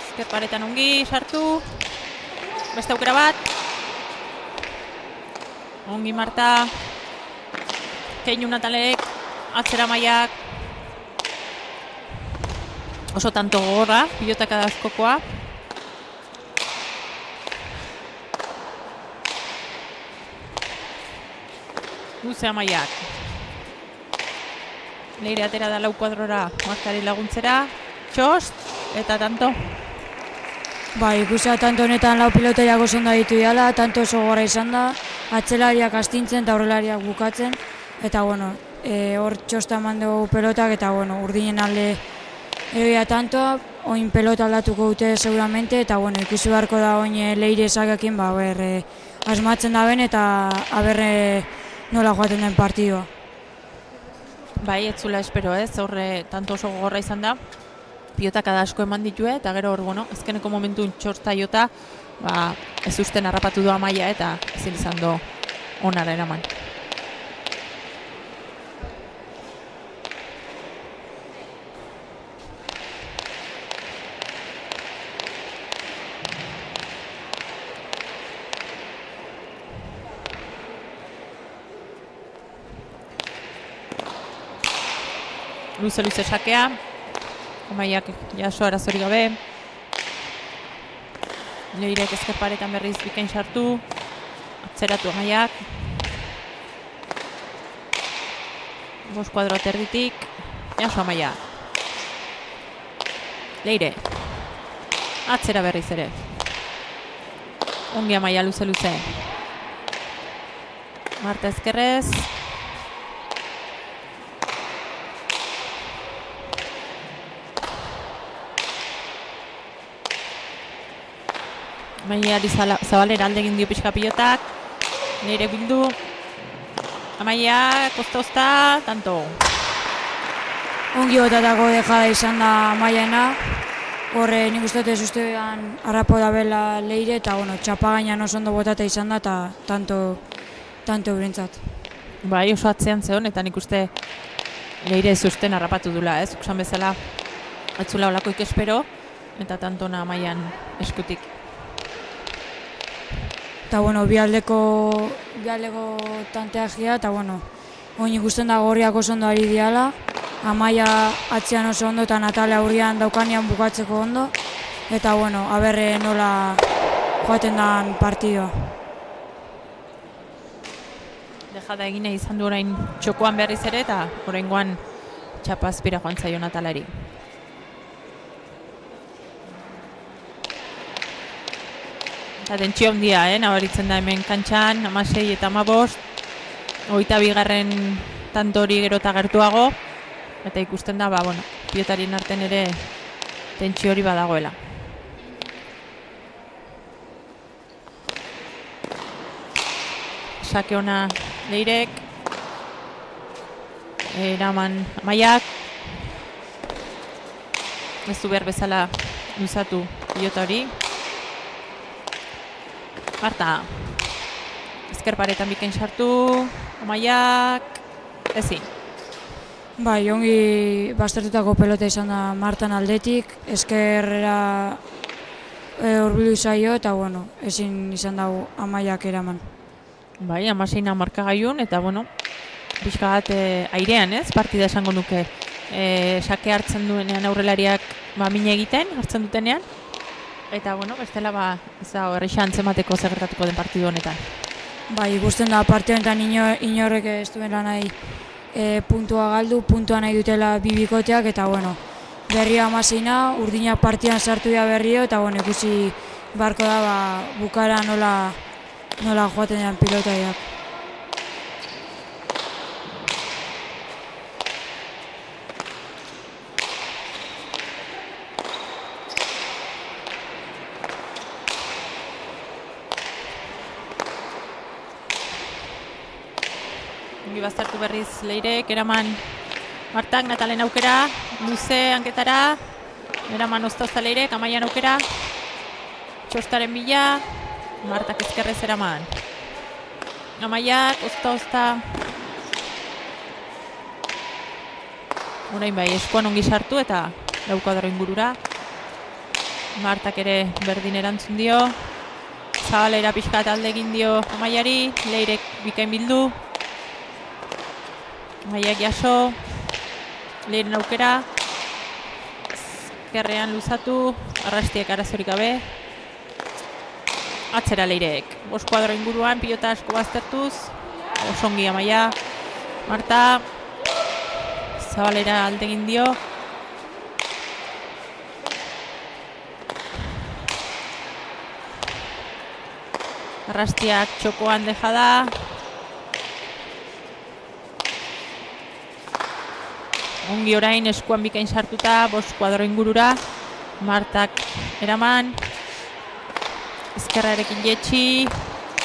Ezker paretan ongi, sartu. Beste aukera bat. Ongi Marta. Keinu Natalek. Atzera Amaiak. Oso tanto gogorra, pilotaka da askokoa. Luze Amaiak. Leire atera da 4 kuadrora Martari laguntzera. Txost, eta tanto. Ikusia tanto honetan 4 pilotariak oso ondo ditu diala, tanto oso gogorra izan da, atzelariak astintzen eta aurrelariak bukatzen. Eta hor txosta eman dugu pelotak eta urdinen alde egia tantoa, oin pelota aldatuko dute seguramente, eta ikusi beharko da oin Leire esakekin, asmatzen da ben eta nola joaten den partidua. Bai, ez zula espero ez, horre tanto oso gogorra izan da, pilotaka da asko eman ditue, eta gero hor, ezkeneko momentun txosta jota, ez usten harrapatu du Amaia eta ezin izan do onara eraman. Luze sakea. Amaiak jaso arazorik gabe. Leirek ezker paretan berriz bikain sartu. Atzeratu Amaiak. 5 kuadro aterditik. Jaso Amaia. Leire. Atzera berriz ere. Ongi Amaia luze. Marta ezkerrez. Amaiari Zabalera alde egin dio pixka pilotak. Leire bildu. Amaia, kosta, tanto. Ongi botatako dejada izan da Amaiaena. Horre nik uste ez ustean harrapo da bela Leire eta txapagainan oso ondo botata izan da eta tanto eurentzat. Bai, oso atzean zeon eta nik uste Leire ez usten harrapatu dula, ez? Uksan bezala atzula olako ikespero eta tantona Amaian eskutik. Eta bialdeko tanteagia eta oin ikusten da gorriak oso ondo ari diala. Amaia atzean oso ondo eta Natale aurrian daukanean bukatzeko ondo. Eta aberre nola joaten dan partidua. Dejada egine izan du orain txokoan berriz ere eta oraingoan txapa azpira joan zaio Natalari. Eta tentsio handia, nabaritzen da hemen kantxan, 16 eta 15, 22. Tanto hori gero eta gertuago, eta ikusten da, pilotarien arten ere tentsio hori badagoela. Sake ona Leirek, eraman Amaiak, ez du behar bezala luzatu pilota hori. Marta, ezker paretan bikain sartu, Amaiak, ezin. Ongi baztertutako pelota izan da Martan aldetik, ezkerrera hurbildu zaio eta ezin izan dago Amaiak eraman. 16 markagaiun eta pixka bat airean, ez? Partida esango nuke sake hartzen duenean aurrelariak min egiten, hartzen dutenean. Eta, bestela, ez da, horreixa antzemateko zer gertatuko den partidu honetan. Ikusten da, partio honetan inorrek ez duela nahi puntua galdu, puntua nahi dutela bibikoteak, eta, berria 16, urdina partian sartu da berrio, eta, ikusi barko da, bukara nola joaten den pilotaiak. Baztertu berriz Leirek, eraman Martak, Natalen aukera, luze hanketara, Eraman ozta leirek, Amaian aukera. Txostaren bila, Martak ezkerrez eraman. Amaiak, ozta. Orain bai, eskuan ongi sartu eta lau kuadro ingurura. Martak ere berdin erantzun dio. Zabalera pixkat alde egin dio Amaiari, leirek bikain bildu. Amaiak jaso, leiren aukera. Ezkerrean luzatu, Arrastiek arazorik gabe. Atzera leirek, 5 kuadro inguruan, pilota asko baztertuz. Osongi Amaia, Marta. Zabalera alde egin dio. Arrastiak txokoan dejada. Ongi orain eskuan bikain sartuta, 5 kuadro ingurura. Martak eraman. Ezkerrarekin jetxi.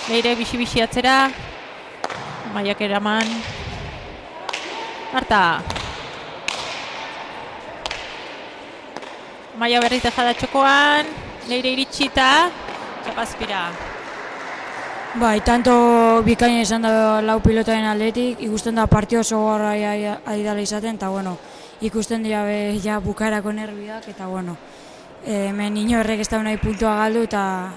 Leire bixi atzera. Amaiak eraman. Marta. Amaia berriz dejada txokoan. Leire iritsita. Txapazpira. Bai, tanto bikain izan da lau pilotaren aldetik, ikusten da partio oso gorra ari dela izaten, eta bueno, ikusten dira ja bukaerako nerviak, eta bueno, hemen inorrek ez da nahi puntua galdu, eta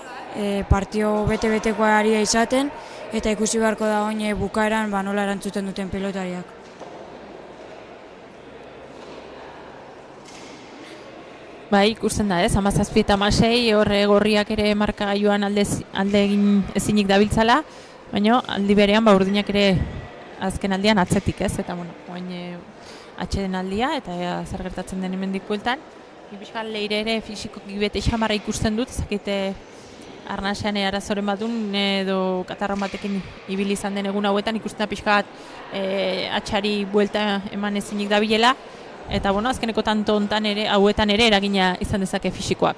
partio bete-betekoa ari izaten, eta ikusi beharko da oin bukaeran nola erantzuten duten pilotariak. Bai, ikusten da, 17 eta 16, horre gorriak ere markagailuan alde egin ezinik dabiltzala, baina aldi berean urdinak ere azken aldian atzetik, eta bueno, oin atxeden aldia, eta zer gertatzen den hemendik bueltan. Ipixkal leire ere fisikoki bete xamarra ikusten dut, zakite arnasean arazoren badun edo katarron batekin ibili izan den egun hauetan, ikusten da pixkat atxari buelta eman ezinik dabilela. Eta bueno, azkeneko tanto hontan ere, hauetan ere eragina izan dezake fisikoak.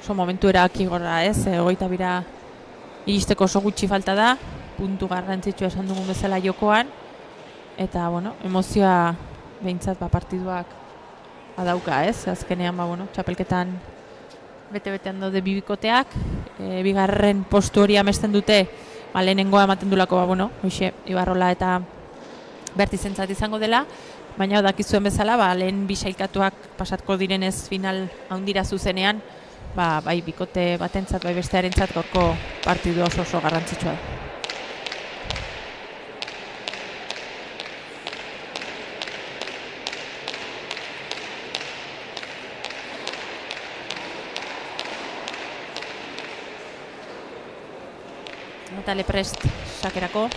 Oso momentu erakigorra ez, 22 iristeko oso gutxi falta da, puntu garrantzitsua esan dugun bezala jokoan. Eta bueno, emozioa behintzat partiduak badauka ez, azkenean txapelketan bete-betean daude bibikoteak, bigarren postu hori amesten dute, lehenengoa ematen dulako, hoxe, Ibarrola eta Bertizentzat izango dela, baina dakizuen bezala, lehen bisailkatuak pasatko direnez final handira zuzenean, bai bikote batentzat, bai bestearentzat gorko partidu oso garrantzitsua da. Natale prest sakerako.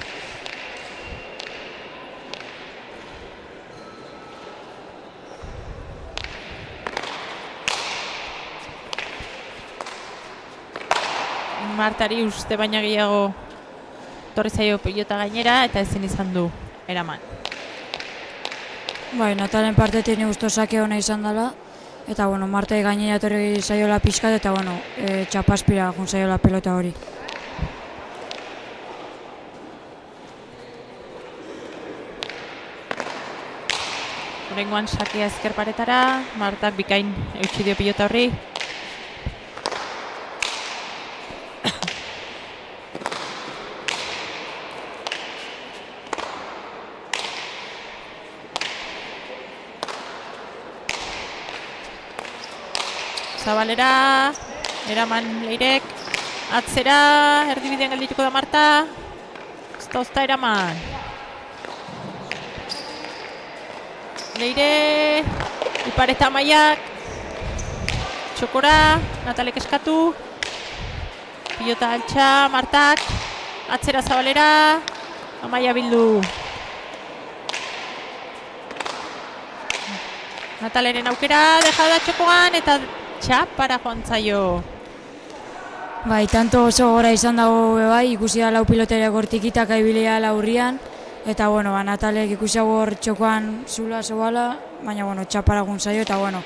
Martari uste baina gehiago torri zaio pilota gainera eta ezin izan du eraman. Bai, Natalen partetik ni gustu sake ona izan dela. Eta bueno, Martai gainera torri zaiola pixkat eta bueno, txapazpira jun zaiola pelota hori. Horengoan sakea ezker paretara, Martak bikain eutsi dio pilota horri. Zabalera, eraman leirek, atzera, erdibidean geldituko da Marta, ozta eraman. Leire, Ipareta Amaiak, txokora, Natalek eskatu, pilota altxa, Martak, atzera Zabalera, Amaia bildu. Nataleren aukera, dejada txokoan eta txapara joan zaio. Bai, tanto oso gora izan dago bai, ikusi da lau piloteriak hortikitak aibilea laurrian. Eta bueno, Natalek ikusi hor txokoan zula zoala, baina bueno, txapara gun zaio eta bueno,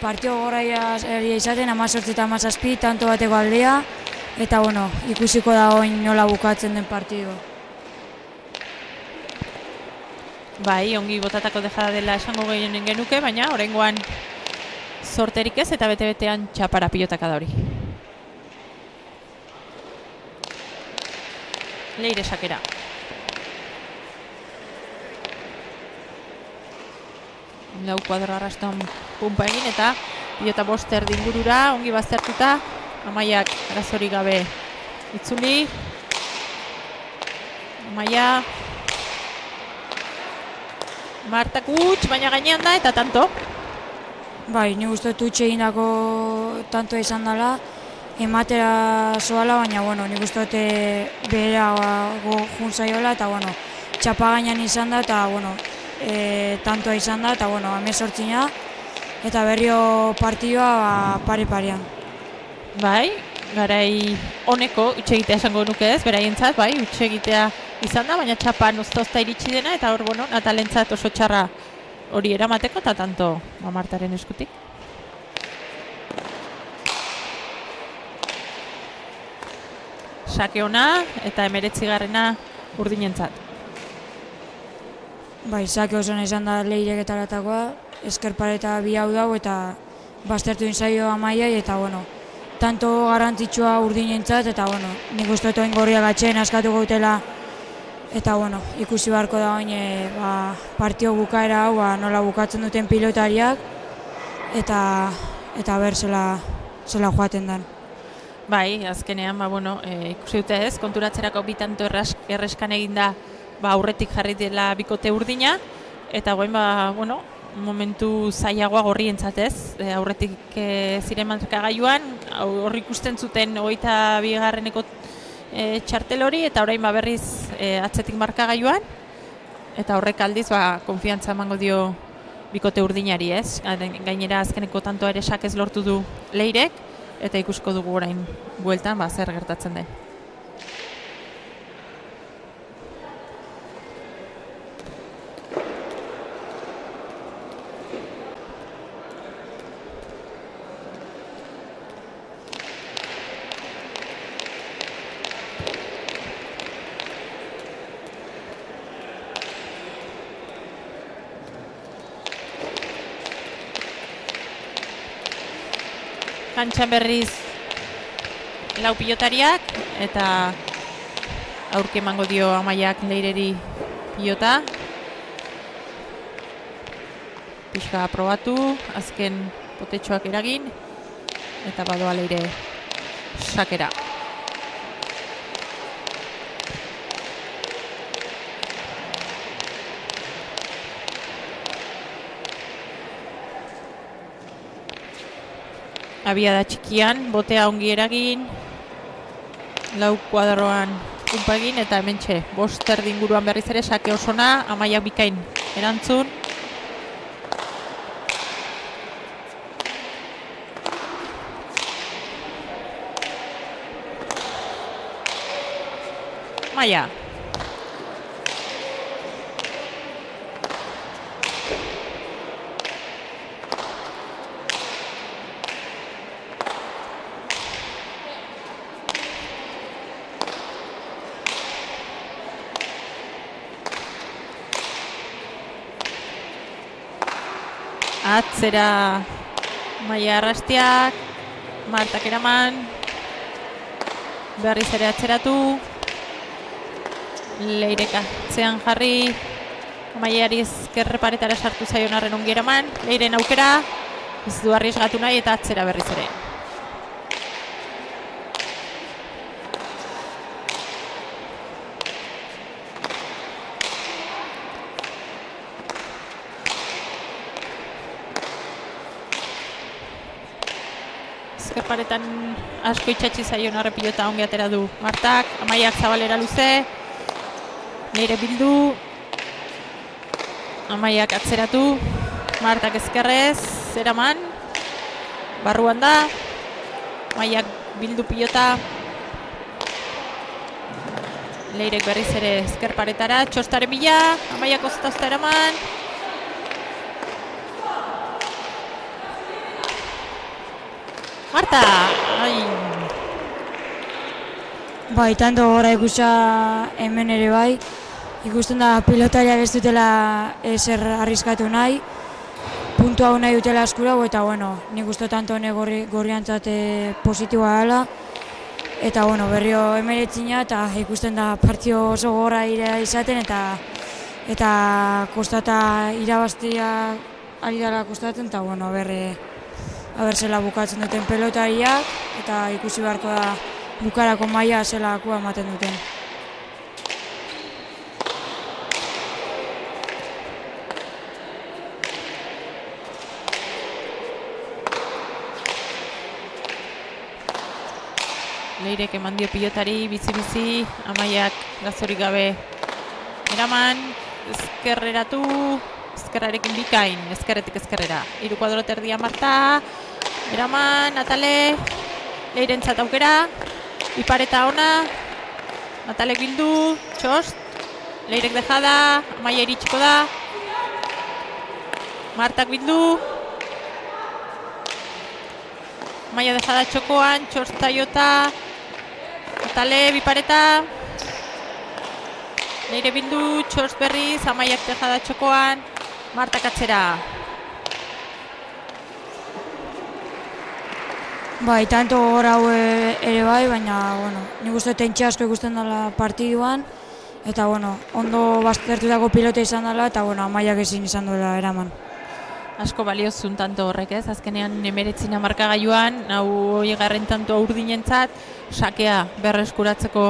partio gorraia izaten 18 eta 17, tanto bateko aldea, eta bueno, ikusiko da oin nola bukatzen den partidua. Bai, ongi botatako dejada dela esango gehienen genuke, baina oraingoan sorterik ez eta bete-betean txapara pilotaka da hori. Leire sakera. Lau kuadro arraston pumpa egin eta pilota boster dingurura, ongi baztertuta, Amaiak arazorik gabe itzuli. Amaia. Martak utx, baina gainean da eta tanto. Bai, ni uste dut utxe egindako tanto izan dela, ematera zoala, baina, bueno, nik uste dut beherago juntzaiola, eta, bueno, txapa gainean izan da, eta, bueno, tantoa izan da, eta, bueno, 18 eta berrio partidua pare-parean. Bai, garai honeko utxegitea esango nuke ez, beraientzat, bai, utxegitea izan da, baina txapa noztozta iritsi dena, eta hor, bueno, Natalentzat oso txarra hori eramateko, eta tanto Martaren eskutik. Sake ona eta 19garrena urdinentzat. Bai, sake oso izan da Leirek eta Latakoa, eskerpareta bi hau dago eta baztertu inzaio Amaiai eta, bueno, tanto garrantzitsua urdinentzat eta, bueno, nik uste dut gorria gatxen askatu gautela eta, bueno, ikusi beharko da oin partio bukaera hau nola bukatzen duten pilotariak eta ber zela joaten den. Bai, azkenean, bueno, ikusi dute ez, konturatzerako bi tanto erreskan eginda aurretik jarri dela bikote urdina, eta goen, bueno, momentu zailagoa gorrientzat ez, aurretik ziren markagailuan, hor ikusten zuten 22garreneko txartel hori, eta orain berriz atzetik markagailuan, eta horrek aldiz konfiantza emango dio bikote urdinari ez, gainera azkeneko tantoa ere sakez lortu du Leirek, eta ikusko dugu orain bueltan zer gertatzen den. Kantxan berriz lau pilotariak eta aurki emango dio Amaiak Leireri pilota. Pixka probatu, azken potetxoak eragin eta badoa Leire sakera. Abiada txikian, botea ongi eragin, lau kuadroan pumpa egin, eta hementxe, boster dinguruan berriz ere sake osona, Amaiak bikain erantzun. Amaia. Atzera Amaia arrastiak, Martak eraman, berriz ere atzeratu, Leirek atzean jarri, Amaiari ezkerreparetara sartu zaion arren ongi eraman, Leiren aukera, ez du arriesgatu nahi eta atzera berriz ere. Ezkerparetan asko itxatzi zaion arre pilota ongi atera du Martak, Amaiak zabalera luze, Leire bildu, Amaiak atzeratu, Martak ezkerrez, zeraman, barruan da, Amaiak bildu pilota, Leirek berriz ere ezkerparetara, txostaren bila, Amaiak oztazta eraman, Marta! Ai. Bai, tanto gora ikusa hemen ere bai, ikusten da pilotariak ez dutela ezer arriskatu nahi, puntu hau nahi dutela eskura, eta bueno, nik uste tanto honek gorriantzat positiboa dela, eta bueno, berrio emeretzina, eta ikusten da partio oso gorra izaten, eta kostata irabaztia ari dela kostatzen, eta bueno, aber zela bukatzen duten pelotariak, eta ikusi beharko da bukarako maila zelakua ematen duten. Leirek eman dio pilotari, bizi-bizi, Amaiak gazorik gabe eraman, ezkerreratu, ezkerrarekin bikain, ezkerretik ezkerrera. 3 kuadro terdia Marta, eraman, Natale, Leirentzat aukera, Ipareta ona, Natalek bildu, Txost, Leirek dejada, Amaia iritsiko da, Martak bildu, Amaia dejada txokoan, Txost Taiota, Natale, Bipareta, Leire bildu, Txost berriz, Amaiak dejada txokoan, Martak atzera. Bai, tanto gora hau ere bai, baina, bueno, nik uste tentxe asko ikusten dela partiduan, eta, bueno, ondo baztertutako pilota izan dela, eta, bueno, Amaiak ezin izan duela eraman. Asko baliozun tanto horrek ez, azkenean 19 markagailuan, hau 20. tanto urdinentzat, sakea berreskuratzeko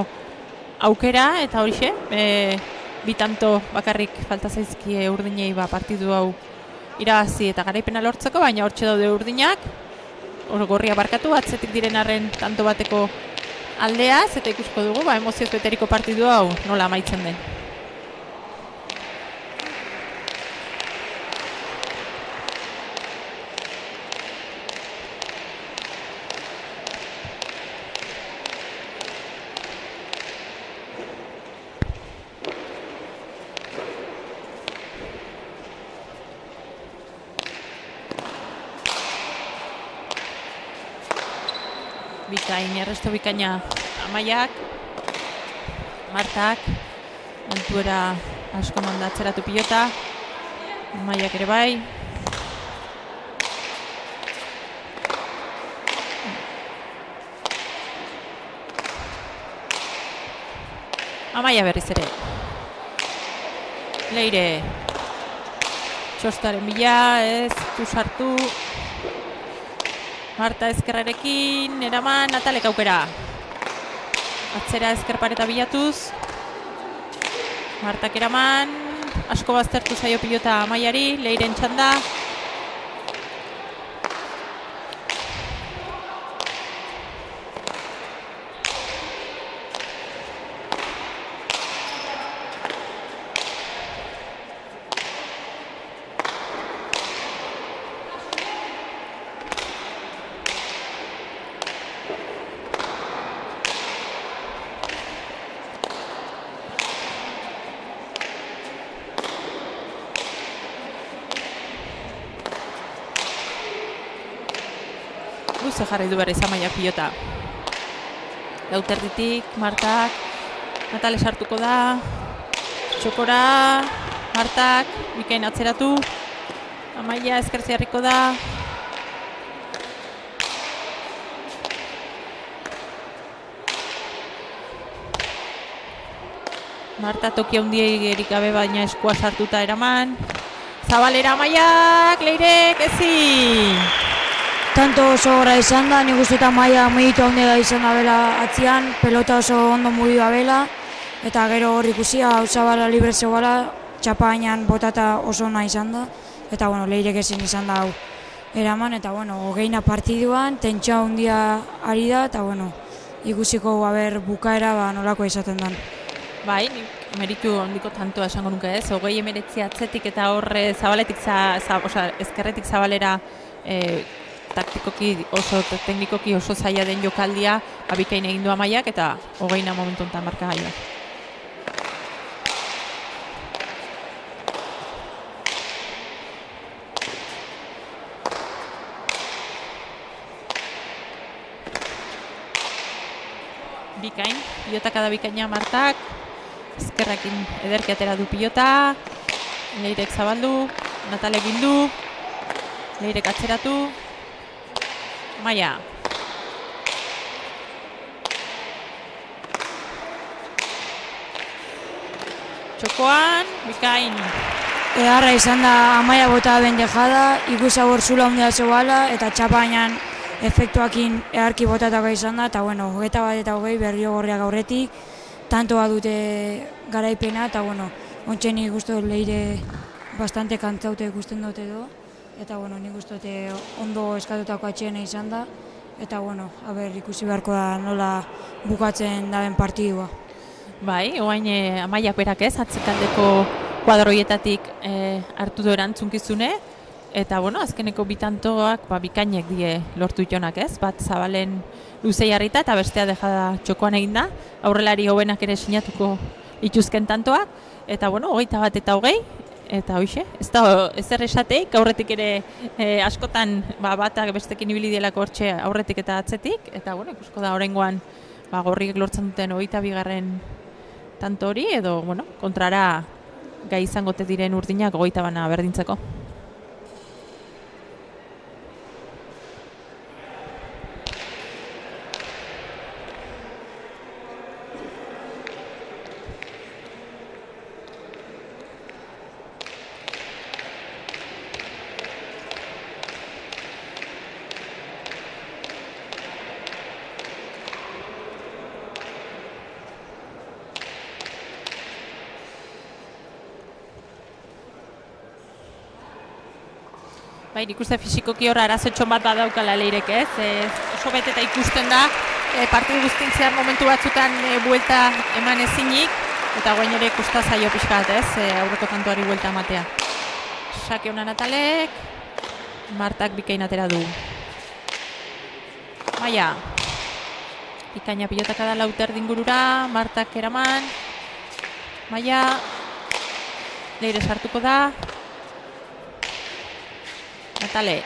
aukera, eta horixe, bi tanto bakarrik falta zaizkie urdinei partidu hau irabazi eta garaipena lortzeko, baina hortxe daude urdinak, gorria barkatu, atzetik diren arren tanto bateko aldeaz, eta ikusko dugu, emozioz beteriko partidu hau nola amaitzen den. Bikain, erresto bikaina Amaiak, Martak, altuera asko mandatzeratu pilota, Amaiak ere bai. Amaia berriz ere. Leire, Txostaren bila, ez du sartu. Marta ezkerrarekin, eraman, Natalek aukera. Atzera ezker pareta bilatuz. Martak eraman, asko baztertu zaio pilota Amaiari, Leiren txanda. Luze jarri du berriz Amaiak pilota. Lauterditik, Martak, Natale sartuko da, txokora, Martak, bikain atzeratu, Amaia ezkertziarriko da. Marta toki handierik gabe baina eskua sartuta eraman. Zabalera Amaiak, Leirek ezin. Tanto oso gora izan da, nik uste eta Amaia mugitu handia izan da bela atzian, pelota oso ondo mugitu da bela, eta gero hor ikusia, hau Zabala libre zegoela, txapa gainean botata oso ona izan da, eta bueno, Leirek ezin izan da hau eraman, eta bueno, 20 partiduan, tentsa handia ari da, eta bueno, ikusiko bukaera nolako izaten den. Bai, meritu handiko tantoa esango nuke ez, 20 atzetik eta horre Zabaletik, ezkerretik Zabalera taktikoki oso, teknikoki oso zaila den jokaldia abikain egin du Amaiak eta 20 momentu enten markagailua. Bikain, pilotakada bikaina Martak, ezkerrakin ederki atera du pilota, Leirek zabaldu, Natalek bildu, Leirek atzeratu, Maia. Txokoan, bikain. Eharra izan da Amaia bota bendejada, ikusa borzula ondea zegoala, eta txapainan efektuakin eharki botatako izan da, eta bueno, 21 eta 20 Berriogorriak aurretik, tanto badute garaipena, eta bueno, ontsen nik uste Leire bastante kantzaute ikusten dute edo, eta bueno, nik uste ondo eskatutako atxeena izan da, eta bueno, ikusi beharko da nola bukatzen daben partidua. Bai, oain Amaiak berak ez, atzekaldeko kuadroietatik hartu du erantzunkizune, eta bueno, azkeneko bitantoak bikainek die lortu jonak ez, bat Zabalen luzei harrita eta bestea dejada Txokoan eginda, aurrelari hobenak ere sinatuko ituzken tantoak, eta bueno, 21 eta 20, eta hoxe, ez da ezer esateik, aurretik ere askotan batak bestekin ibili dielako hortxe aurretik eta atzetik, eta bueno, ikusko da oraingoan Gorriek lortzen duten 22. Tanto hori, edo bueno, kontrara gai izangote diren urdinak 21 berdintzeko. Bai, nik uste fisikoki hor arazotxon bat badaukala Leirek ez, oso beteta ikusten da, partidu guztin zehar momentu batzutan buelta eman ezinik, eta guain ere ikusta zaio pixka bat ez, aurreko tantuari buelta ematea. Sake hona Natalek, Martak bikain atera du. Maia, bikaina pilotaka da lauter dingurura, Martak eraman, Maia, Leire sartuko da, Natale,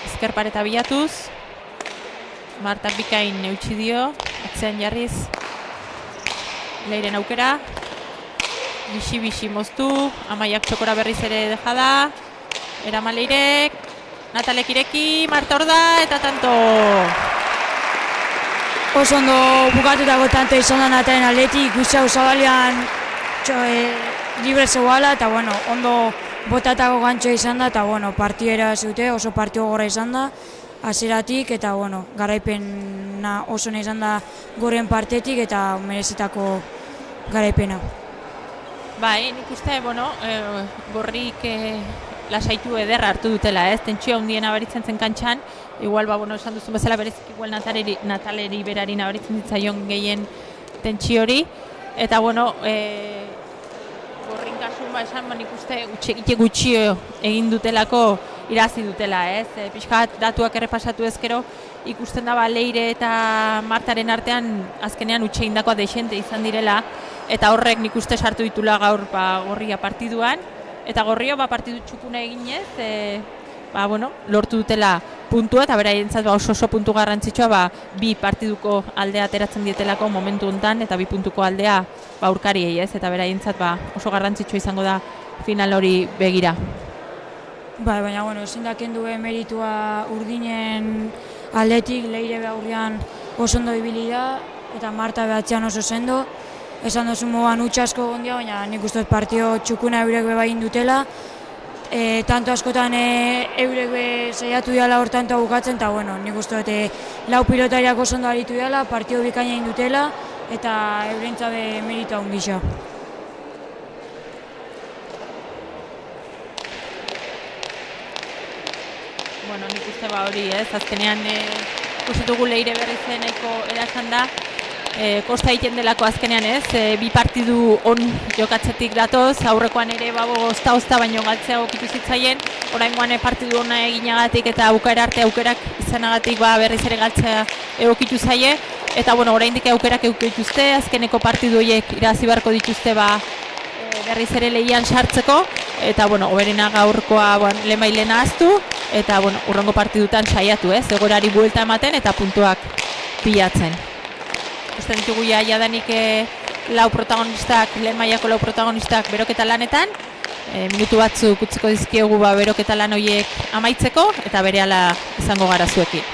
ezker pareta bilatuz, Martak bikain eutxi dio, atzean jarriz, Leiren aukera, bixi moztu, Amaiak Txokora berriz ere dejada, eraman Leirek, Natalek ireki, Marta hor da, eta tanto! Oso ondo bukatutako tanto izan da Natalen aldetik, ikusi hau Zabalean libre zegoala, eta bueno, ondo botatako gantxo izan da, eta bueno, partiera zute, oso partio gora izan da, hasieratik eta bueno, garaipena oso nahi izan da Gorrien partetik, eta merezitako garaipena. Bai, nik uste, bueno, Gorrik lasaitu ederra hartu dutela, ez? Tentsio handien abaritzen zen kantxan, igual, bueno, esan duzun bezala berezik, igual Nataleri berari nabaritzen zitzaion gehien tentsio hori, eta bueno, Gorrin kasun esan, nik uste gutxi egin dutelako irazi dutela, ez? Pixkat datuak errepasatu ezkero, ikusten da Leire eta Martaren artean azkenean utxe indakoa deixente izan direla, eta horrek nik uste sartu ditula gaur Gorria partiduan, eta Gorrio partidu txukuna eginez, bueno, lortu dutela puntua, eta beraientzat oso puntu garrantzitsua bi partiduko aldea ateratzen dietelako momentu hontan, eta bi puntuko aldea aurkariei, ez? Eta beraientzat oso garrantzitsua izango da final hori begira. Baina, bueno, ezin da kendu meritua Urdinen aldetik, Leire aurrean oso ondo ibili da, eta Marta behatzean oso sendo. Esan duzu moan utxe asko gondia, baina nik uste partio txukuna eurek bebain dutela. Tanto askotan eurek saiatu dela hor tantoa bukatzen, eta bueno, nik uste lau pilotariak oso ondo aritu dela, partio bikaina egin dutela, eta eurentzabe meritua ondisa. Bueno, nik uste hori, ez? Azkenean ikusetugu Leire berriz nahiko erasan da, kosta egiten delako azkenean, ez? Bi partidu on jokatzetik datoz, aurrekoan ere ozta baino galtzea okitu zitzaien, oraingoan partidu ona eginagatik eta bukaera arte aukerak izanagatik berriz ere galtzea egokitu zaie, eta bueno, oraindik aukerak eukituzte, azkeneko partidu horiek irazi beharko dituzte berriz ere lehian sartzeko, eta bueno, oberena gaurkoa lehenbailen ahaztu, eta bueno, urrengo partidutan saiatu, ez? Egoerari buelta ematen eta puntuak pilatzen. Usten ditugu jadanik lehen mailako lau protagonistak beroketa lanetan, minutu batzuk utziko dizkiegu beroketa lan horiek amaitzeko, eta berehala izango gara zuekin.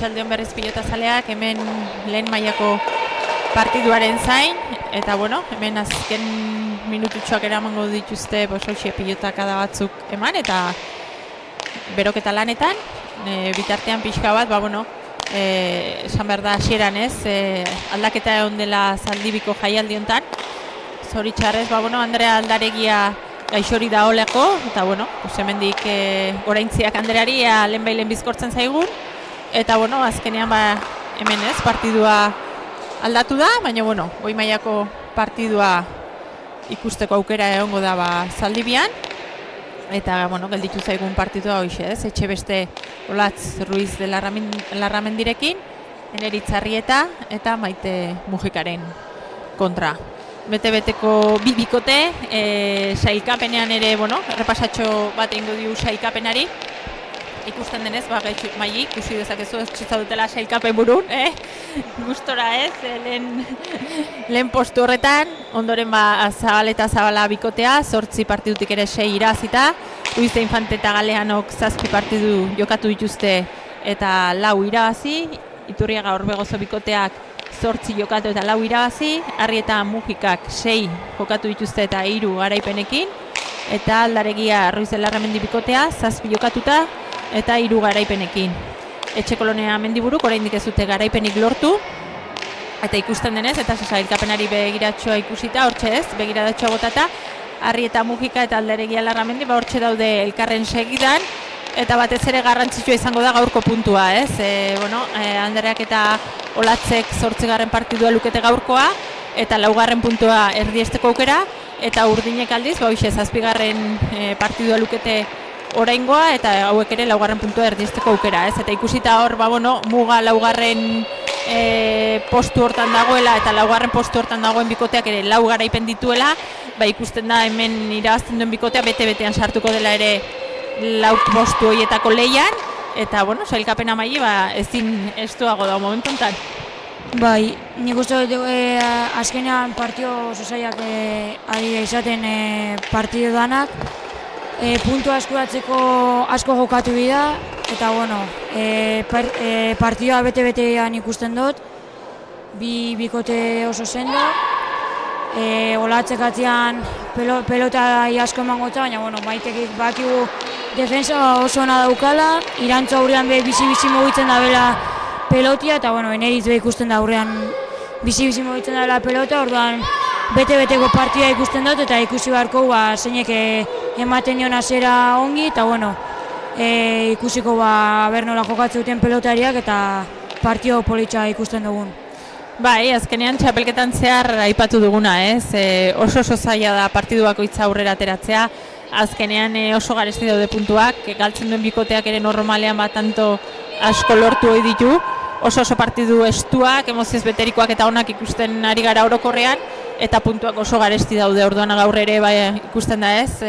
Arratsaldeon berriz pilotazaleak hemen lehen mailako partiduaren zain, eta bueno, hemen azken minututxoak eramango dituzte hoxe pilotakada batzuk eman, eta beroketa lanetan, bitartean pixka bat, esan behar da hasieran ez, aldaketa egon dela Zaldibiko jaialdi hontan, zoritxarrez, Andrea Aldaregia gaixori da oleko, eta hemendik oraintziak Andreari lehen bizkortzen zaigun, eta azkenean hemen ez, partidua aldatu da, baina goi mailako partidua ikusteko aukera egongo da Zaldibian, eta gelditu zaigun partidua hoxe ez, Etxebeste Olatz Ruiz de Larramendirekin, Eneritz-Arrieta eta Maite Mujikaren kontra. Bete-beteko bikote, sailkapenean ere, errepasatxo bat egingo diu sailkapenari, ikusten denez, maili, ikusi dezakezu ez dutela sailkapen burun, gustora ez, lehen postu horretan, ondoren Zabal eta Zabala bikotea, 8 partidutik ere 6 irazita, Luis de Infante eta Galeanok 7 partidu jokatu dituzte eta 4 irabazi, Iturriaga Orbegozo bikoteak 8 jokatu eta 4 irabazi, Arrieta Mujikak 6 jokatu dituzte eta 3 garaipenekin, eta Aldaregia Ruiz de Larramendi bikotea 7 jokatuta eta 3 garaipenekin. Etxekolonea Mendiburuk oraindik ez dute garaipenik lortu, eta ikusten denez, eta sailkapenari begiratxoa ikusita, hortxe ez, begiratxoa botata, Arrieta Mujika eta Aldaregia Larramendi hortxe daude elkarren segidan, eta batez ere garrantzitsua izango da gaurko puntua, ez? Andreak eta Olatzek 8. partidua lukete gaurkoa, eta 4. puntua erdiesteko aukera, eta Urdinek aldiz, 7. partidua lukete oraingoa, eta hauek ere 4. puntua erdiesteko aukera, ez? Eta ikusita hor, muga 4. postu hortan dagoela, eta 4. postu hortan dagoen bikoteak ere 4 garaipen dituela, ikusten da hemen irabazten duen bikotea bete-betean sartuko dela ere 4 postu horietako lehian, eta sailkapena maili ezin estuago da momentu honetan. Bai, nik uste dut azkenean partio oso zailak ari izaten partido danak, puntua eskuratzeko asko jokatu bida, eta partioa bete-betean ikusten dut, bikote oso sendo, Olatzek atzian pelota asko emango eta, baina Maitekik bakigu defensa oso ona daukala, irantzu aurrean bizi-bizi mugitzen da bela pelotia, eta Eneritz ikusten da aurrean bizi-bizi mugitzen da bela pelota, orduan bete-beteko partida ikusten dut, eta ikusi beharko zeinek ematen dion hasiera ongi, eta ikusiko ber nola jokatzen duten pelotariak, eta partio politxa ikusten dugun. Bai, azkenean txapelketan zehar aipatu duguna, ez? Oso zaila da partiduako hitza aurrera ateratzea, azkenean oso garesti daude puntuak, galtzen duen bikoteak ere normalean tanto asko lortu ohi ditu, oso partidu estuak, emozioz beterikoak eta onak ikusten ari gara orokorrean, eta puntuak oso garesti daude, orduan gaur ere ikusten da ez,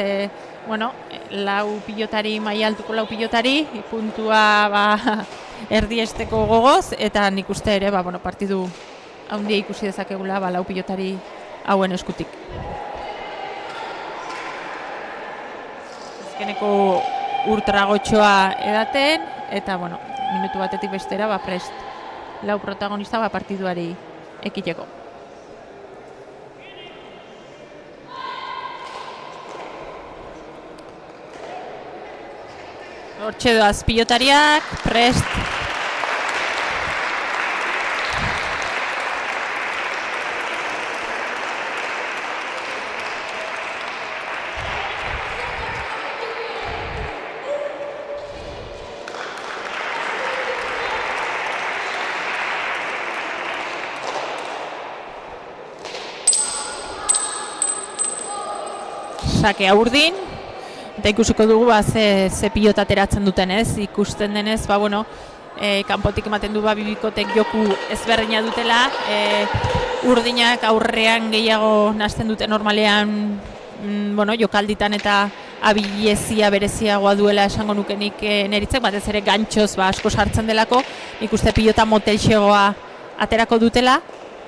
4 pilotari, maila altuko 4 pilotari, puntua erdiesteko gogoz, eta nik uste ere partidu handia ikusi dezakegula 4 pilotari hauen eskutik. Azkeneko urtragotxoa edaten, eta minutu batetik bestera prest 4 protagonista partiduari ekiteko. Hortxe doaz pilotariak, prest. Sakea Urdin, eta ikusiko dugu ze pilota ateratzen duten ez, ikusten denez, kanpotik ematen du bikotek joku ezberdina dutela, Urdinak aurrean gehiago nahasten dute normalean, jokalditan eta abilezia bereziagoa duela esango nukenik Neritzek, batez ere gantxoz asko sartzen delako, ikuste pilota motelxegoa aterako dutela,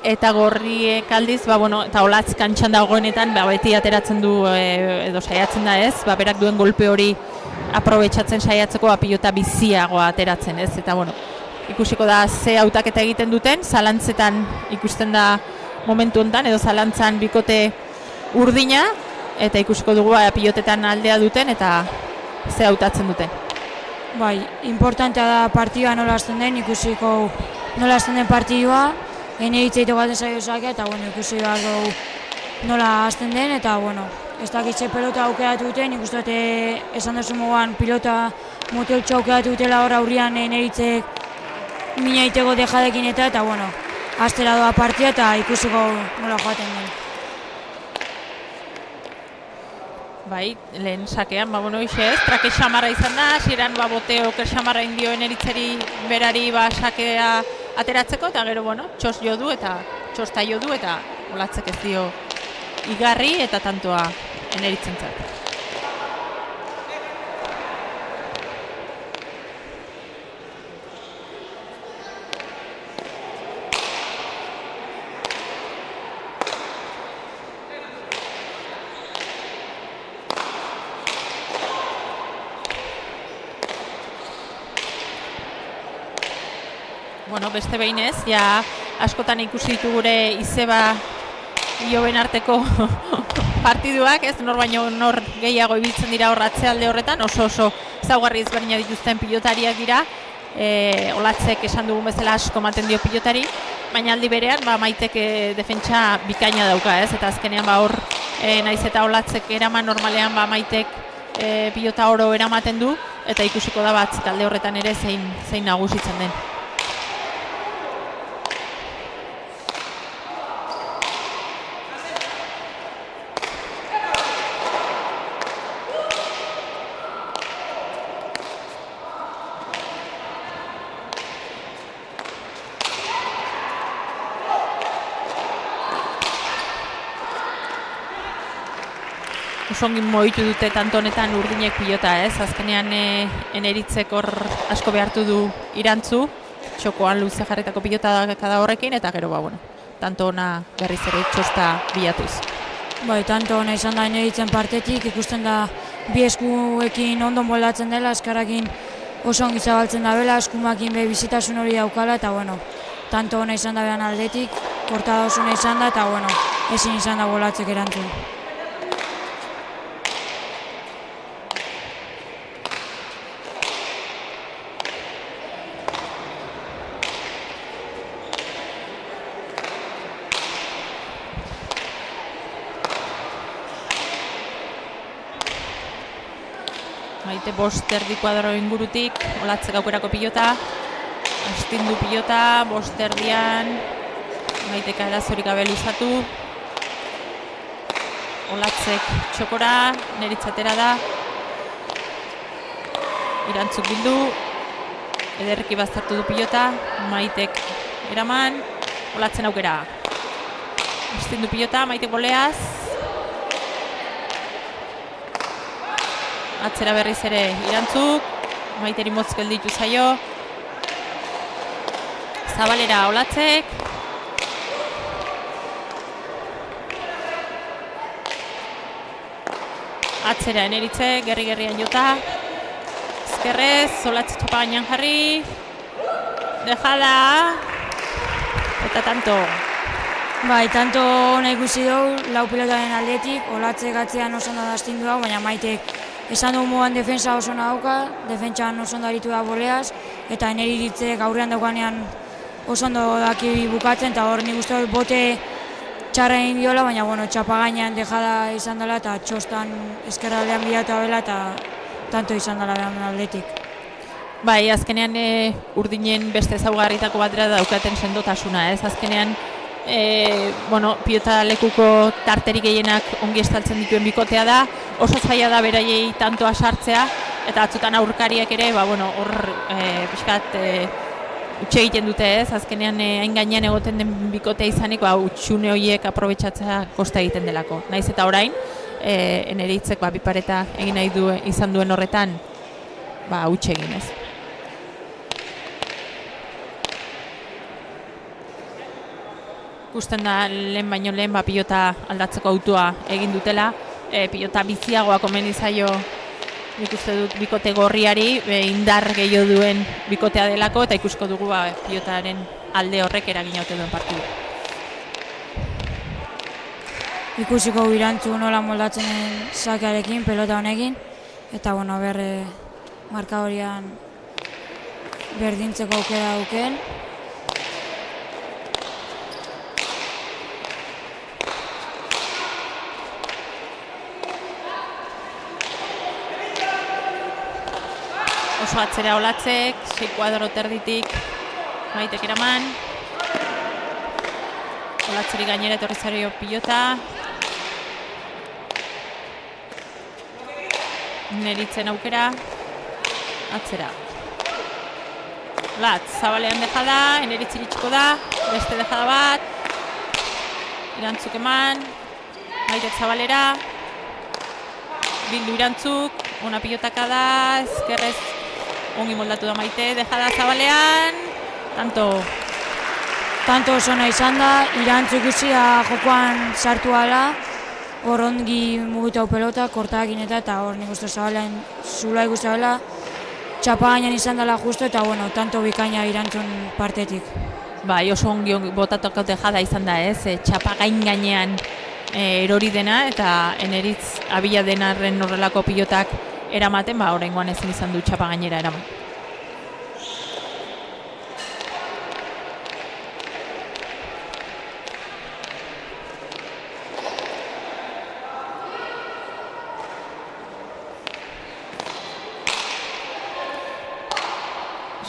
eta Gorriek aldiz, eta Olatz kantxan dagoenetan, beti ateratzen du, edo saiatzen da ez, berak duen golpe hori aprobetxatzen saiatzeko pilota biziagoa ateratzen ez, eta ikusiko da ze hautaketa egiten duten, zalantzetan ikusten da momentu honetan, edo zalantzan bikote urdina, eta ikusiko dugu pilotetan aldea duten eta ze hautatzen duten. Bai, importantea da partidua nola hasten den, ikusiko nola hasten den partidua, eneritzeito gaten zaio zakea, eta ikusi behar dugu nola hasten den, eta ez dakitze pelota aukeratu duten, ikustu dute esan duzu moguan pilota moteltxo aukeratu dutela hor aurrian eneritzek mina iteko dejadekin eta hastera doa partida eta ikusiko nola joaten den. Bai, lehen sakean, ez, trake xamarra izan da, hasieran boteo xamarra indio eneritzeri berari sakea ateratzeko, eta gero, txos jo du eta txosta jo du eta olatzek ez dio igarri eta tantoa eneritzentzat. Beste behin ez, askotan ikusi ditu gure Izeba Ioben arteko partiduak, ez, nor baino nor gehiago ibiltzen dira hor atzealde horretan, oso ezaugarri ezberdina dituzten pilotariak dira, Olatzek esan dugun bezala asko ematen dio pilotari, baina aldi berean Maitek defentsa bikaina dauka, ez, eta azkenean hor naiz eta Olatzek eraman normalean Maitek pilota oro eramaten du, eta ikusiko da talde horretan ere zein nagusitzen den. Osongin moitu dute tanto honetan urdinek pilota, ez? Azkenean eneritzek hor asko behartu du irantzu, txokoan luze jarretako pilota da horrekin, eta gero tanto ona berriz ere txosta bilatuz. Bai, tanto ona izan da eneritzen partetik, ikusten da bi eskuekin ondo moldatzen dela, eskarakin oso ongi zabaltzen da bela, eskumakin be bizitasun hori daukala, eta tanto ona izan da behan aldetik, kortada oso ona izan da, eta ezin izan da Olatzek erantzun. Maite bost erdi kuadro ingurutik, Olatzek aukerako pilota, astindu pilota, bost erdian, Maitek arazorik gabe luzatu, Olatzek txokora, neritzatera da, irantzuk bildu, ederreki baztertu du pilota, Maitek eraman, Olatzen aukera. Astindu pilota, Maitek boleaz, atzera berriz ere irantzuk, Maiteri motz gelditu zaio, zabalera Olatzek, atzera eneritzek, gerri-gerrian jota, ezkerrez, Olatzek txapa gainean jarri, dejada, eta tanto. Bai, tanto ona ikusi dugu, lau pilotaren aldetik, Olatzek atzean oso ondo astindu dago, baina Maitek esan dugu moduan defensa oso dauka, defentsan oso ondo aritu da boleaz, eta eneritzek aurrean daukanean oso ondo daki bukatzen, eta hor nik uste bote txarra egin diola, baina txapa gainean dejada izan dela, eta txostan ezkerraldean bilatu dela, eta tanto izan dela behan aldetik. Bai, azkenean urdinen beste ezaugarritako batera daukaten sendotasuna, ez? Azkenean pilota lekuko tarterik gehienak ongi estaltzen dituen bikotea da, oso zaila da beraiei tantoa sartzea, eta atzutan aurkariak ere, hor pixkat utxe egiten dute, ez? Azkenean hain gainean egoten den bikotea izanik, utxune horiek aprobetxatzea kosta egiten delako. Naiz eta orain, eneritzek bipareta egin nahi izan duen horretan, utxe egin, ez? Ikusten da lehen baino lehen pilota aldatzeko autua egin dutela, pilota biziagoa komeni zaio nik uste dut bikote gorriari indar gehiago duen bikotea delako, eta ikusko dugu pilotaren alde horrek eragina ote duen partidu. Ikusiko Irantzu nola moldatzen den sakearekin, pelota honekin, eta bueno, marka horian berdintzeko aukera dauken. Oso atzera Olatzek, 6 kuadro terditik Maitek eraman. Olatzeri gainera etorri zaio pilota. Neritzen aukera. Atzera. Latz, zabalean dejada, Eneritz iritsiko da, beste dejada bat. Irantzuk eman. Maitek zabalera. Bildu Irantzuk, ona pilotaka da, ezkerrez ongi moldatu da Maite, dejada zabalean, Tanto oso nahi izan da, Irantzu ikusi da jokoan sartu ala, hor ongi mugitau pelota, kortakin eta hor nik uste zabalean zula ikusi dela, txapa gainean izan dela justo eta bueno, tanto bikaina Irantzun partetik. Bai, oso ongi botatuko dejada izan da ez, txapa gainean erori dena eta Eneritz abila denarren horrelako pilotak eramaten, oraingoan ezin izan du txapa gainera eraman.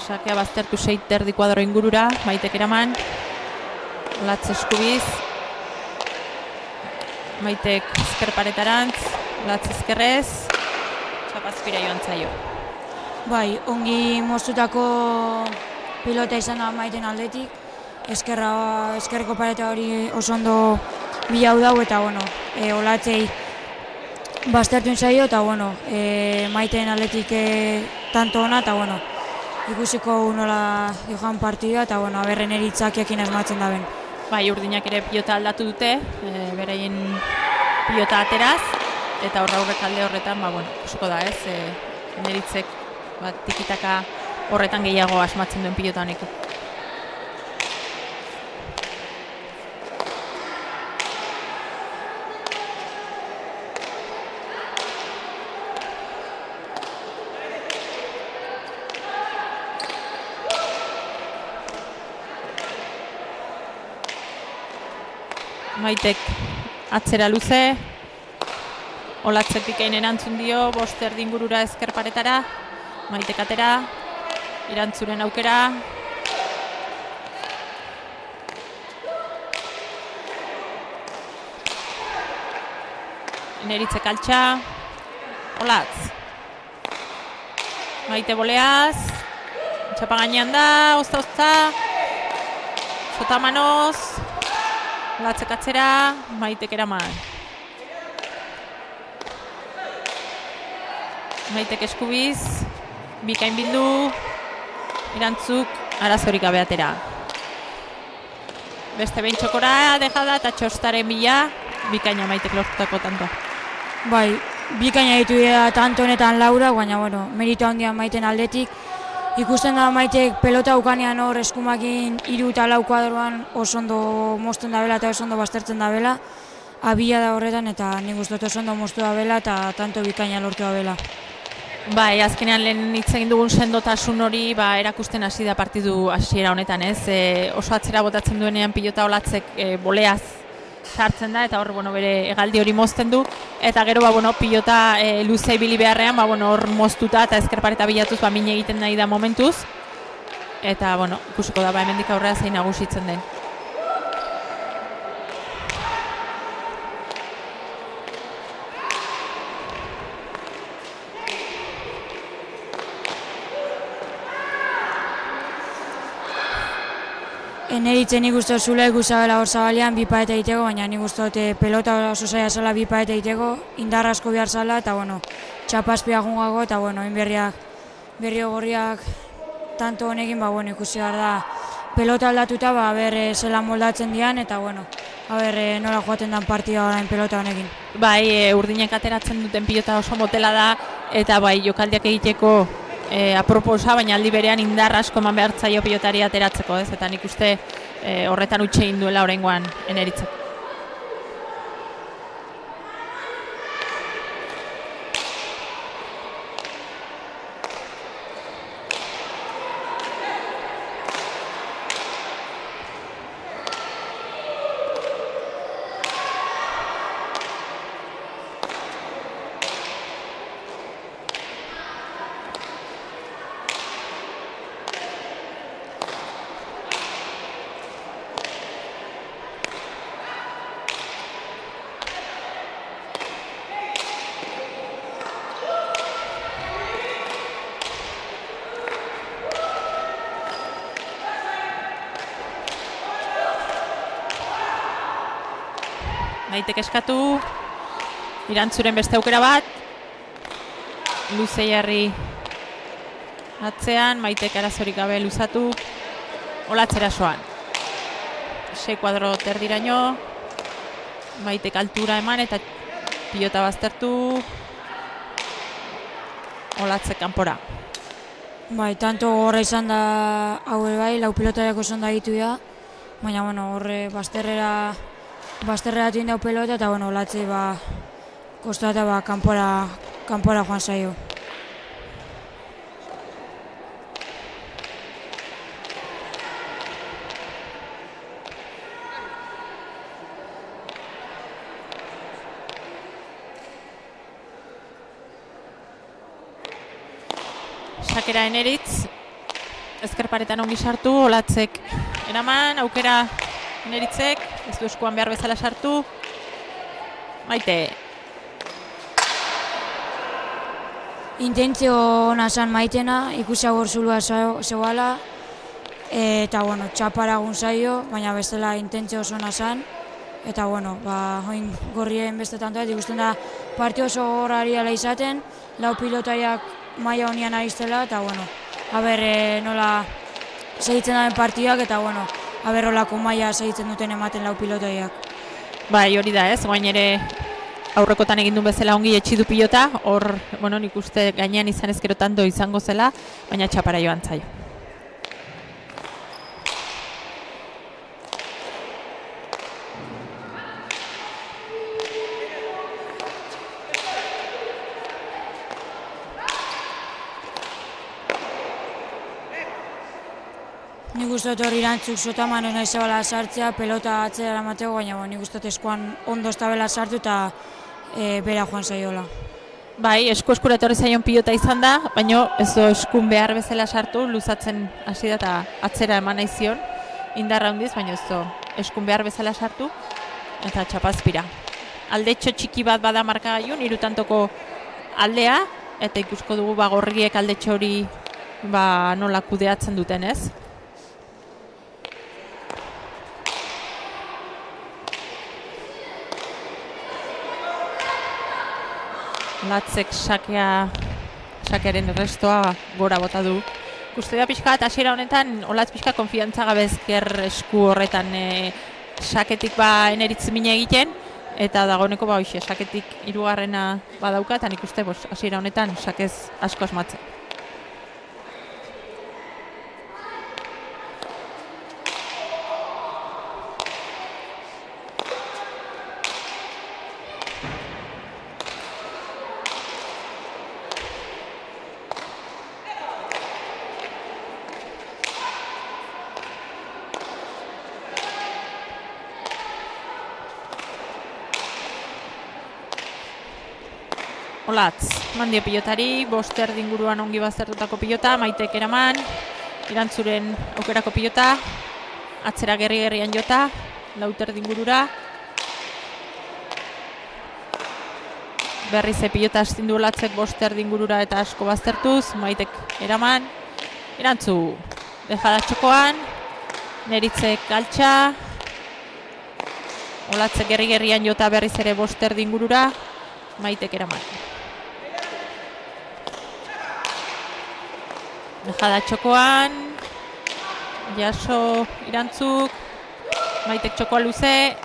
Sakea baztertu 6 terdi kuadro ingurura, Maitek eraman. Latz eskubiz. Maitek ezker paretarantz, Latz ezkerrez. Txapazpira joan zaio. Bai, ongi moztutako pilota izan da Maiten aldetik. Ezkerreko pareta hori oso ondo bilau dau eta bueno, Olatzei baztertuen zaio eta bueno, Maiten aldetik tanto ona eta bueno, ikusiko nola joan partida eta bueno, aberren eritzakiakin asmatzen da ben. Bai, urdinak ere pilota aldatu dute, beraien pilota ateraz, eta aurrek alde horretan, ikusiko da ez, Neritzek tikitaka horretan gehiago asmatzen duen pilota honeko. Maitek atzera luze, Olatzek bikain erantzun dio, 5 erdi ingurura ezker paretara, Maitek atera, Irantzuren aukera. Neritzek altxa, Olatz. Maite boleaz, txapa gainean da, ozta, Sotamanoz. Olatzek atzera, Maitek eraman. Maitek eskubiz, bikain bildu, Irantzuk arazorik gabe atera. Beste behin txokora dejada eta txostaren bila, bikaina Maitek lortutako tanto. Bai, bikaina ditu dira tanto honetan Laura, baina bueno, meritu handian Maiten aldetik. Ikusten da Maitek pelota ukanean hor eskumakin 3 eta 4 kuadroan oso ondo mozten da bela eta oso ondo baztertzen da bela. Abila da horretan eta nik uste oso ondo moztu da bela eta tanto bikaina lortu da bela. Bai, azkenean lehen hitz egin dugun sendotasun hori erakusten hasi da partidu hasiera honetan, ez? Oso atzera botatzen duenean pilota Olatzek boleaz sartzen da eta hor bere hegaldi hori mozten du eta gero pilota luze ibili beharrean hor moztuta eta ezker pareta bilatuz min egiten nahi da momentuz eta ikusiko da hemendik aurrera zein nagusitzen den. Neritzen nik uste zula ikusabela hor zabalean bi paeta egiteko, baina nik uste pelota oso zaila zela bi paeta egiteko, indar asko behar zela eta txapazpia jungago eta berrio gorriak tanto honekin ikusi behar da pelota aldatuta zela moldatzen dian eta nola joaten den partida orain pelota honekin. Bai, urdinek ateratzen duten pilota oso motela da eta bai jokaldiak egiteko aproposa, baina aldi berean indar asko eman behar zaio pilotari ateratzeko, ez? Eta nik uste horretan utxe egin duela oraingoan Eneritzek. Maitek eskatu, Irantzuren beste aukera bat, Luze jarri atzean, Maitek arazorik gabe luzatu, Olatzera soan. 6 kuadro terdiraino, Maitek altura eman eta pilota baztertu, Olatze kanpora. Bai, tanto horre izan da hau bai, lau pilotariak oso ondo egitu da, baina bueno, horre bazterrera egin dau pelota eta bueno, Olatze kostata kanpora joan zaio. Sakera Eneritz, ezkerparetan ongi sartu, Olatzek eraman, aukera Eneritzek, ez du eskuan behar bezala sartu, Maite. Intentzio ona zan Maitena, ikusi agor zulua zegoala, eta bueno, txaparagun zaio, baina bestela intentzio oso ona zan, eta bueno, hoin gorrien beste tantoet, ikusten da partio oso horari ala izaten, lau pilotariak maila honian ariztela, eta bueno, nola segitzen daren partioak, eta bueno, olako maila segitzen duten ematen lau pilotariak. Bai, hori da ez, guain ere aurrekotan egin duen bezala ongi etxidu pilota, hor, bueno, nik uste gainean izan ezkerotan do izango zela, baina txapara joan zaio. Nik uste dut hori Irantzuk sotaman ez nahi zebala sartzea, pelota atzera eramateko, baina nik uste dut eskuan ondo ez tabela sartu eta bera joan zaiola. Bai, eskura etorri zaion pilota izan da, baina ez du eskun behar bezala sartu, luzatzen hasi da eta atzera eman nahi zion, indarra handiz, baina ez du eskun behar bezala sartu eta txapazpira. Aldetxo txiki bat bada markagaiun, 3 tantoko aldea, eta ikusko dugu gorriek aldetxo hori nola kudeatzen duten ez. Olatzek sakearen restoa gora bota du. Ikuste da pixka eta hasiera honetan Olatz pixka konfiantza gabe ezker esku horretan saketik Eneritz mine egiten eta dagoeneko hoxe saketik 3. badauka eta nik uste hasiera honetan sakez asko asmatzen. Olatz, mandio pilotari, 5 erdi inguruan ongi baztertutako pilota, Maitek eraman, Irantzuren aukerako pilota, atzera gerri-gerrian jota, 4 erdi ingurura. Berriz pilota astindu Olatzek 5 erdi ingurura eta asko baztertuz, Maitek eraman, Irantzu, dejada txokoan, Eneritzek altxa, Olatzek gerri-gerrian jota berriz ere 5 erdi ingurura, Maitek eraman. Dejada txokoan, jaso Irantzuk, Maitek txokoa luze.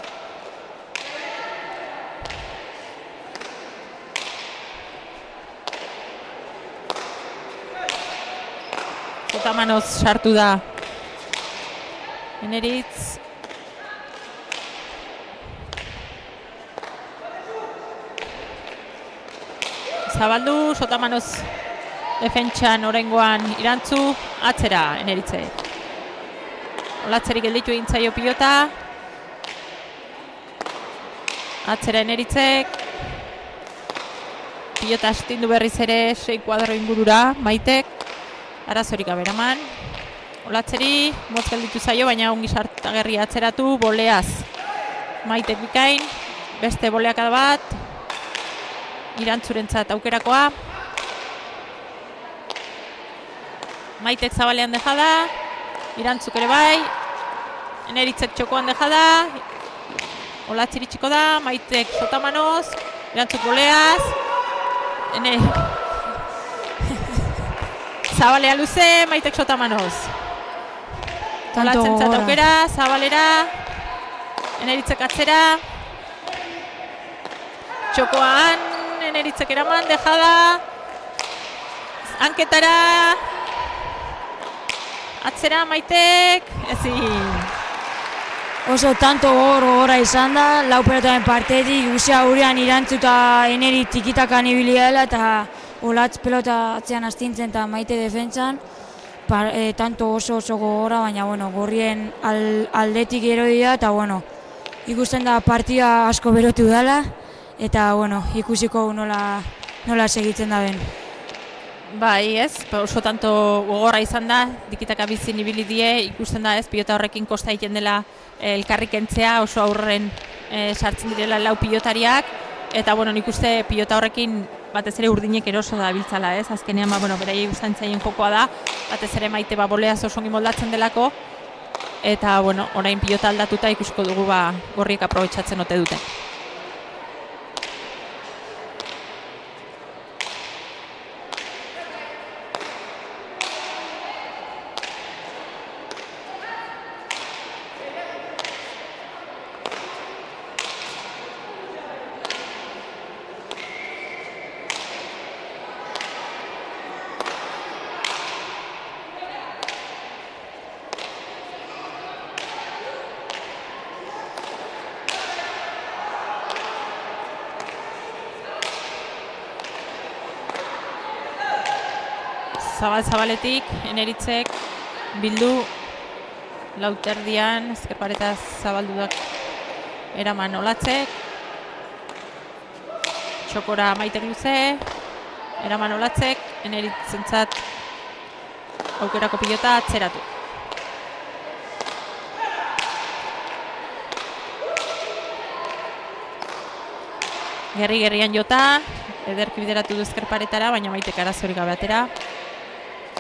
Sotamanoz sartu da Eneritz. Zabaldu, Sotamanoz defentsan oraingoan Irantzu, atzera Eneritze. Olatzeri gelditu egin zaio pilota. Atzera Eneritzek. Pilota astindu berriz ere 6 kuadro ingurura Maitek. Arazorik gabe eraman. Olatzeri motz gelditu zaio, baina ongi sartagerri atzeratu, boleaz. Maitek bikain, beste boleakada bat. Irantzurentzat aukerakoa. Maitek zabalean dejada. Irantzuk ere bai. Eneritzek txokoan dejada. Olatzeri txiko da. Maitek Sotamanoz. Irantzuk boleaz. Zabalea luze. Maitek Sotamanoz. Olatzentzat aukera. Zabalera. Eneritzek atzera. Txokoan. Eneritzek eraman, dejada. Hanketara. Atzera Maitek. Ezin. Oso tanto gogorra izan da, lau pelotaren partetik, guzia hurrean Irantzuta Eneritz tikitakan ibilia dela, eta Olatz pelota atzean astintzen eta Maite defentsan. Tanto oso gogorra, baina gorrien aldetik erodia, eta ikusten da partida asko berotu dela, eta ikusiko nola segitzen da ben. Bai, ez, oso tanto gogorra izan da, dikitaka bizin ibili die, ikusten da ez, pilota horrekin kosta egiten dela elkarri kentzea, oso aurren sartzen direla lau pilotariak, eta nik uste pilota horrekin batez ere urdinek eroso da biltzala, ez, azkenean beraiei gustatzen zaien jokoa da, batez ere Maite boleaz oso ongi moldatzen delako, eta orain pilota aldatuta ikusiko dugu gorriek aprobetxatzen ote duten. Zabaletik, Eneritzek bildu lauterdian, ezker paretaz zabaldudak eraman Olatzek. Txokora Maitek luze, eraman Olatzek, Eneritzentzat aukerako pilota atzeratu. Gerri-gerrian jota, ederki bideratu du ezker paretara, baina Maitek arazorik gabe atera.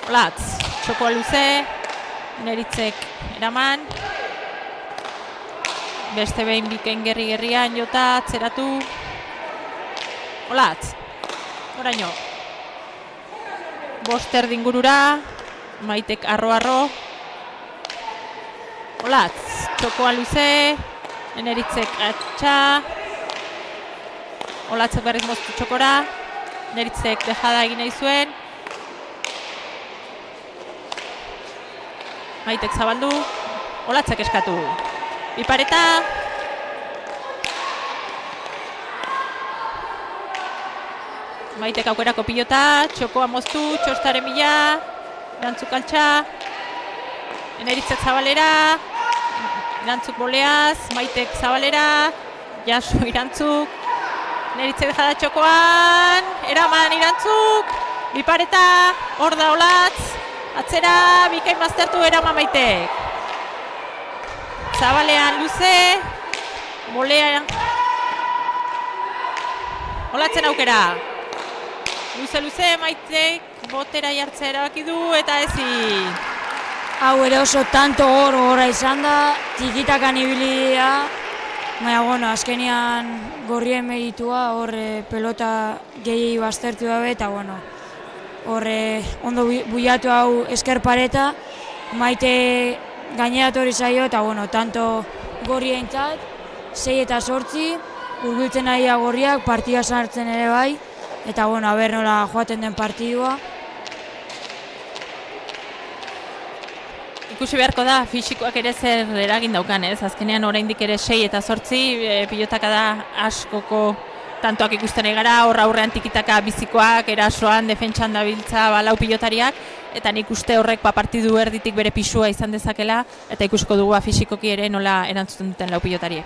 Olatz, txokoa luze, Eneritzek eraman. Beste behin bikain gerri-gerrian jota, atzeratu. Olatz, oraino. Boster dingurura, Maitek arro-arro. Olatz, txokoa luze, Eneritzek atxa. Olatzek berriz moztu txokora, Eneritzek dejada egin nahi zuen. Maitek zabaldu, Olatzek eskatu. Bipareta. Maitek aukerako pilota, txokoa moztu, txostaren bila, Irantzuk altxa. Eneritzek zabalera, Irantzuk boleaz, Maitek zabalera, jaso Irantzuk. Eneritzek dejada txokoan, eraman Irantzuk. Bipareta, hor da Olatz. Atzera, bikain baztertu eraman Maitek. Zabalean luze, bolean. Olatzen aukera. Luze, Maitek botera jartzea erabaki du eta ezin. Hau ere oso tanto gogorra izan da, tikitakan ibilia. Baina, azkenian gorrien meritua, pelota gehiagi baztertu dabe eta, ondo buiatu hau esker pareta, Maite gaineratu hori zaio eta tanto gorrientzat 6 eta 8 urbiltzen ari gorriak, partida sartzen ere bai, eta aber nola joaten den partidua. ikusi beharko da fisikoak ere zer eragin daukan, ez? Azkenean oraindik ere 6 eta 8 pilotaka da askoko tantoak ikusten ari gara, hor aurrean tikitaka bizikoak, erasoan, defentsan dabiltza lau pilotariak, eta nik uste horrek partidu erditik bere pisua izan dezakela, eta ikusiko dugu fisikoki ere nola erantzuten duten lau pilotariek.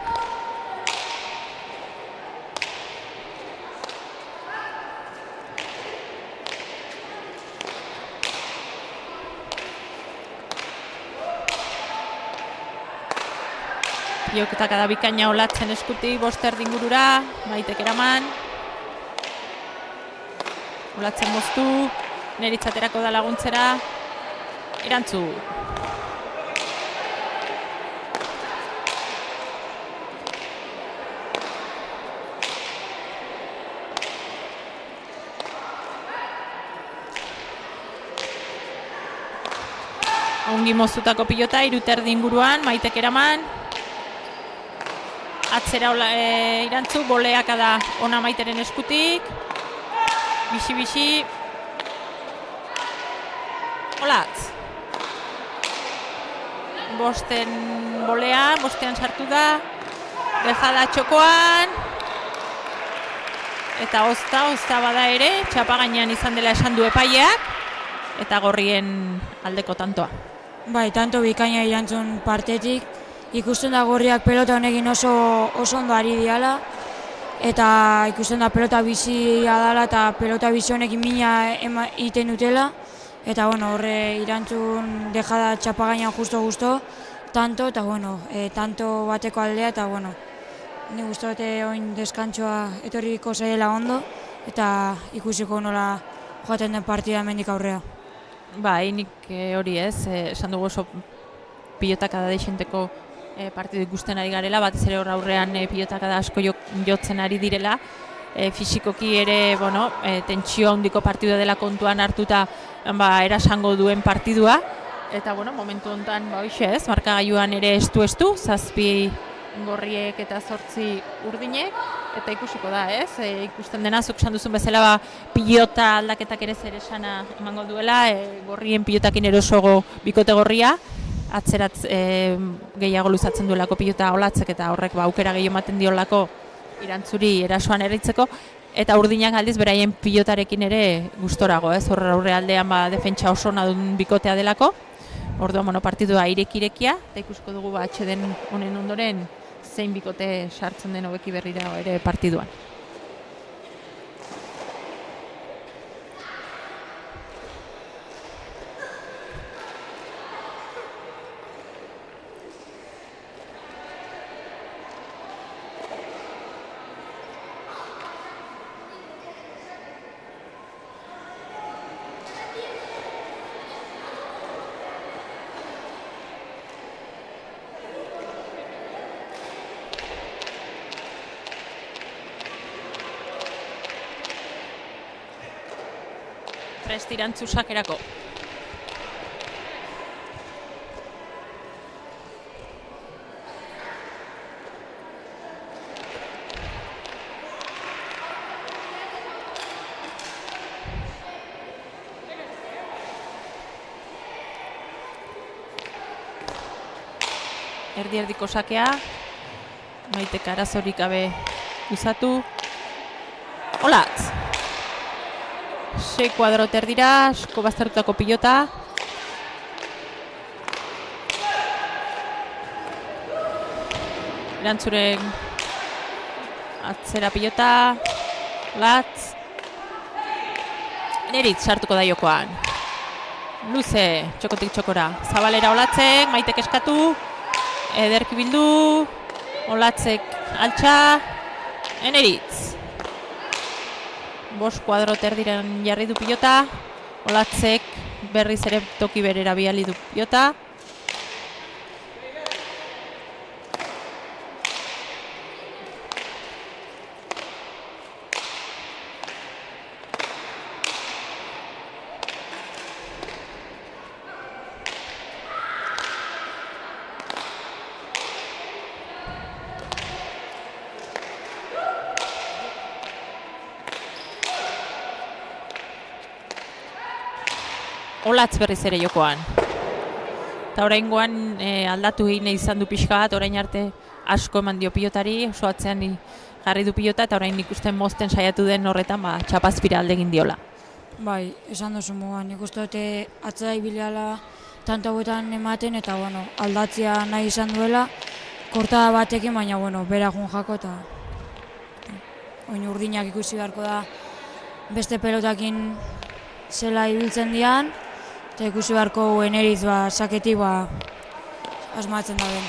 Pilotaka da bikaina Olatzen eskutik, 5 erdi ingurura, Maitek eraman. Olatzen moztu, Neritzaterako da laguntzera, erantzu. Ongi moztutako pilota, 3 erdi inguruan, Maitek eraman. Atzera irantzu, boleaka da ona Maiteren eskutik. Bixi-bixi. Olatz. Bosten bolea, bostean sartu da. Dejada txokoan. Eta ozta bada ere, txapa gainean izan dela esan du epaileak. Eta gorrien aldeko tantoa. Bai, tanto bikaina irantzun partetik. Ikusten da gorriak pelota honekin oso ondo ari diala, eta ikusten da pelota bizia dela eta pelota bizi honekin mina egiten dutela, eta horre irantzun dejada txapa gainean justo, tanto, eta tanto bateko aldea, eta ni guztote oin deskantsoa etorriko zaiela ondo, eta ikusiko nola joaten den partida hemendik aurrea. Bai, nik hori ez, esan dugu oso pilotaka da deixenteko partidu ikusten ari garela, batez ere hor aurrean pilotaka da asko jotzen ari direla, fisikoki ere, tentsio handiko partidua dela kontuan hartuta erasango duen partidua, eta momentu honetan hoxe ez, markagailuan ere estu, 7 gorriek eta 8 urdinek, eta ikusiko da ez, ikusten dena, zuk esan duzun bezala pilota aldaketak ere zer esana emango duela, gorrien pilotakin erosogo bikote gorria, atzeratz gehiago luzatzen duelako pilota Olatzek, eta horrek aukera gehiago ematen diolako irantzuri erasoan erritzeko, eta urdinak aldiz beraien pilotarekin ere gustorago, ez? Horre aurrealdean defentsa oso nadun bikotea delako, orduan partidua irekirekia, eta ikusko dugu atxeden honen ondoren zein bikote sartzen den hobeki berrira ere partiduan. Prest irantzu sakerako. Erdi-erdiko sakea, Maitek arazorik gabe uzatu. Olatz! 6 kuadroter dira, asko baztertutako pilota. Erantzuren atzera pilota. Latz. Neritz sartuko da jokoan. Luze, txokotik txokora. Zabalera Olatzek, Maitek eskatu. Ederki bildu. Olatzek altxa. Neritz. 5 kuadroter diren jarri du pilota, Olatzek berriz ere toki berera biali du pilota. Olatz berriz ere jokoan. Eta oraingoan aldatu egin izan du pixka bat, orain arte asko eman dio pilotari, oso atzean jarri du pilota, eta orain ikusten mozten saiatu den horretan, txapazpira alde egin diola. Bai, esan duzu mugan, nik uste dute atzera ibiliala tanto hauetan ematen, eta aldatzea nahi izan duela, kortada batekin, baina bera jun jako, eta oin urdinak ikusi beharko da beste pelotakin zela ibiltzen dian, eta ikusi beharko Eneriz saketik asmatzen da den.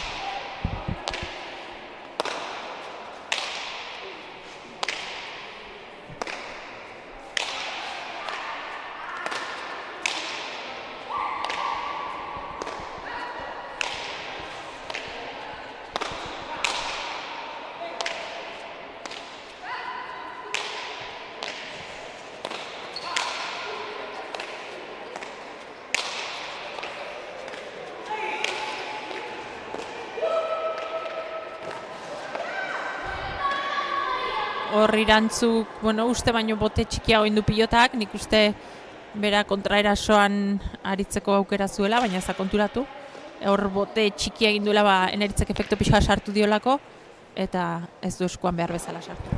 Hor Irantzuk, uste baino bote txikia du pilotak, nik uste bera kontraerasoan aritzeko aukera zuela, baina ez da konturatu. Hor bote txikia egin duela Eneritzek efektu pixka sartu diolako, eta ez du eskuan behar bezala sartu.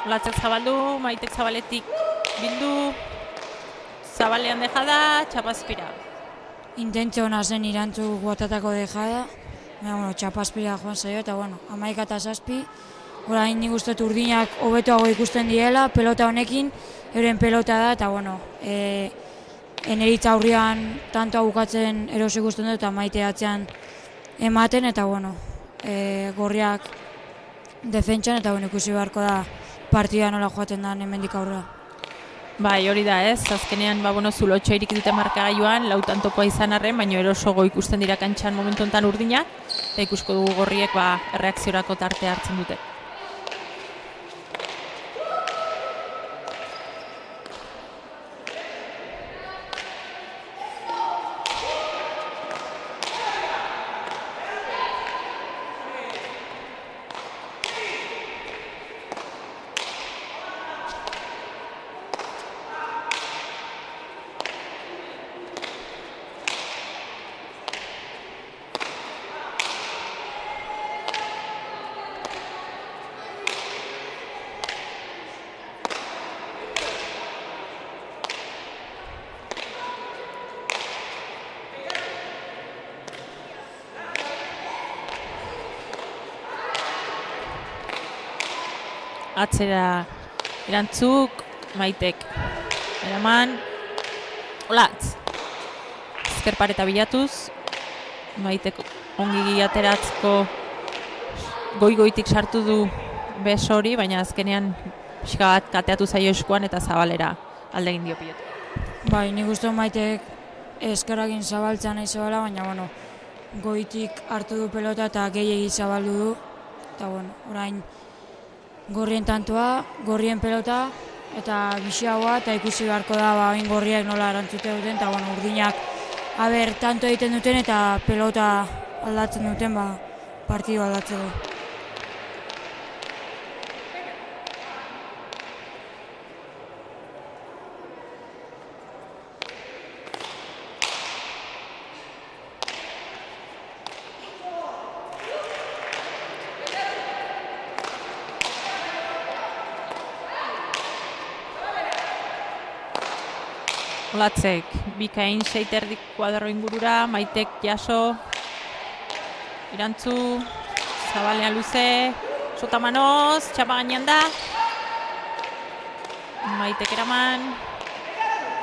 Olatzek zabaldu, Maitek zabaletik bildu, zabalean dejada, txapazpira. Intentzio hona zen Irantzuk botatako dejada, txapazpira joan zaio, eta 11-7. Orain nik uste urdinak hobetoago ikusten diela, pelota honekin, euren pelota da, eta Eneritz aurrian tantoa bukatzen eros ikusten dut, eta Maite atzean ematen, eta gorriak defentsan, eta ikusi beharko da partida nola joaten da hemendik aurrera. Bai, hori da ez, azkenean zulotxo irik dute markagailuan, lautan topoa izan arren, baina erosogo ikusten dira kantxan momentu honetan urdina, eta ikusko dugu gorriek erreakziorako tartea hartzen dute. Atzera Irantzuk, Maitek eraman, Olatz ezker pareta bilatuz, Maitek ongi ateratzko goitik sartu du beso hori, baina azkenean pixka bat kateatu zaio eskuan eta zabalera alde egin dio pilota. Bai, nik uste Maitek ezkerrakin zabaltzea nahi zebala, baina goitik hartu du pelota eta gehiegi zabaldu du, eta orain gorrien tantoa, gorrien pelota, eta bixiagoa, eta ikusi beharko da oin gorriak nola erantzute duten, eta urdinak tanto egiten duten eta pelota aldatzen duten, partidu aldatzen du. Olatzek, bikain seiterdik kuadro ingurura, Maitek jaso, Irantzu, zabalean luze, Sotamanoz, txapa gainean da. Maitek eraman.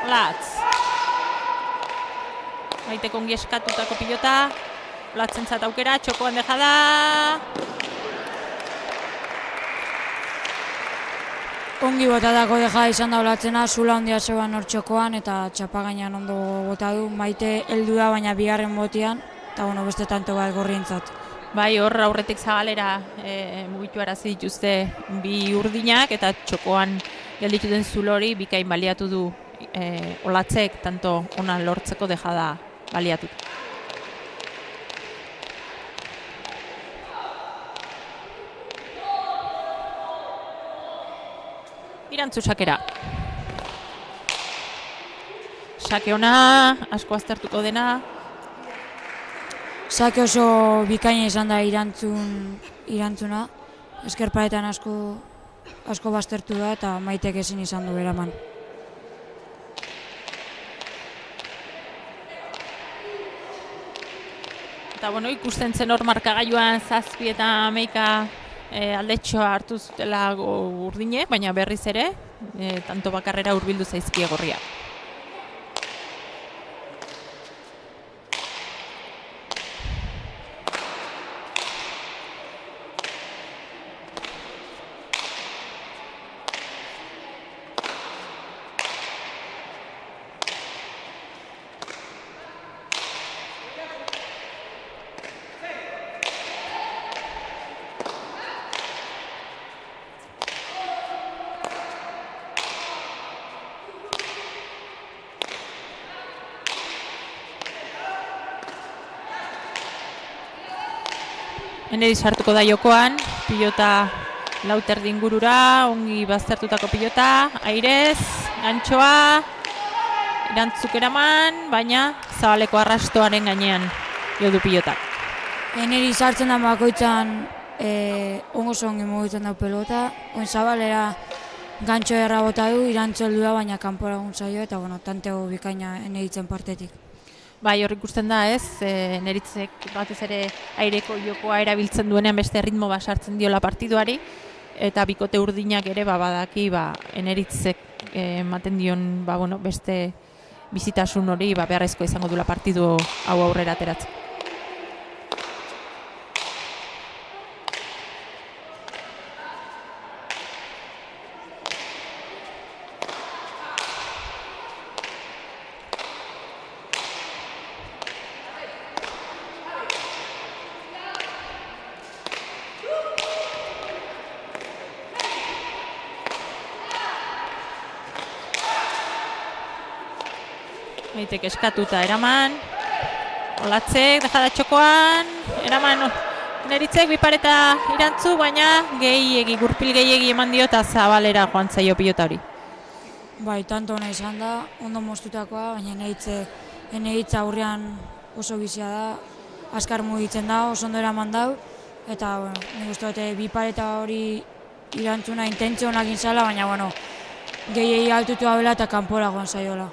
Latz. Maitek ongi eskatutako pilota. Latzentzat aukera, txokoan deja da. Ongi botatako deja izan da Latzena, zula handia zegoen hor txokoan eta txapagainan ondo bota du. Maite heldu da, baina bigarren botian, eta beste tanto bat gorrientzat. Bai, hor aurretik zabalera mugitu arazi dituzte bi urdinak eta txokoan geldituten zulo hori bikain baliatu du Olatzek, tanto ona lortzeko dejada baliatut. Irantzu sakera. Sake ona, asko aztertuko dena. Sake oso bikaina izan da irantzuna. Eskerparetan asko baztertu da eta Maitek ezin izan du eraman. Eta ikusten zen hor markagailuan 7 eta 11 aldetxoa hartu zutela urdinek, baina berriz ere, tanto bakarrera hurbildu zaizkie gorriak. Eneri sartuko da jokoan, pilota lauterdi ingurura, ongi baztertutako pilota, airez, gantxoa, irantzuk eraman, baina zabaleko arrastoaren gainean jo du pilotak. Eneri sartzen da bakoitzan ongo zongi mugitzen da pelota, oin zabalera gantxo erra bota du, irantzu heldu da, baina kanpora zaio eta tanteo bikaina eneritzen partetik. Bai, hor ikusten da ez, Neritzek batez ere aireko jokoa erabiltzen duenean beste ritmo bat sartzen diola partiduari, eta bikote urdinak ere badaki Neritzek ematen dion beste bizitasun hori beharrezko izango dula partidu hau aurrera ateratzen. Maitek eskatuta eraman, Olatzek, dejada txokoan, eraman Neritzek bipareta irantzu, baina gurpil gehiegi eman dio eta zabalera joan zaio pilota hori. Bai, tanto ona izan da, ondo moztutakoa, baina Neritza aurrean oso bizia da, azkar mugitzen da, oso ondo eraman dau, eta nik uste dute bipareta hori irantzuna intentzio honak inzala, baina gehiegi altutu abela eta kanpora joan zaiola.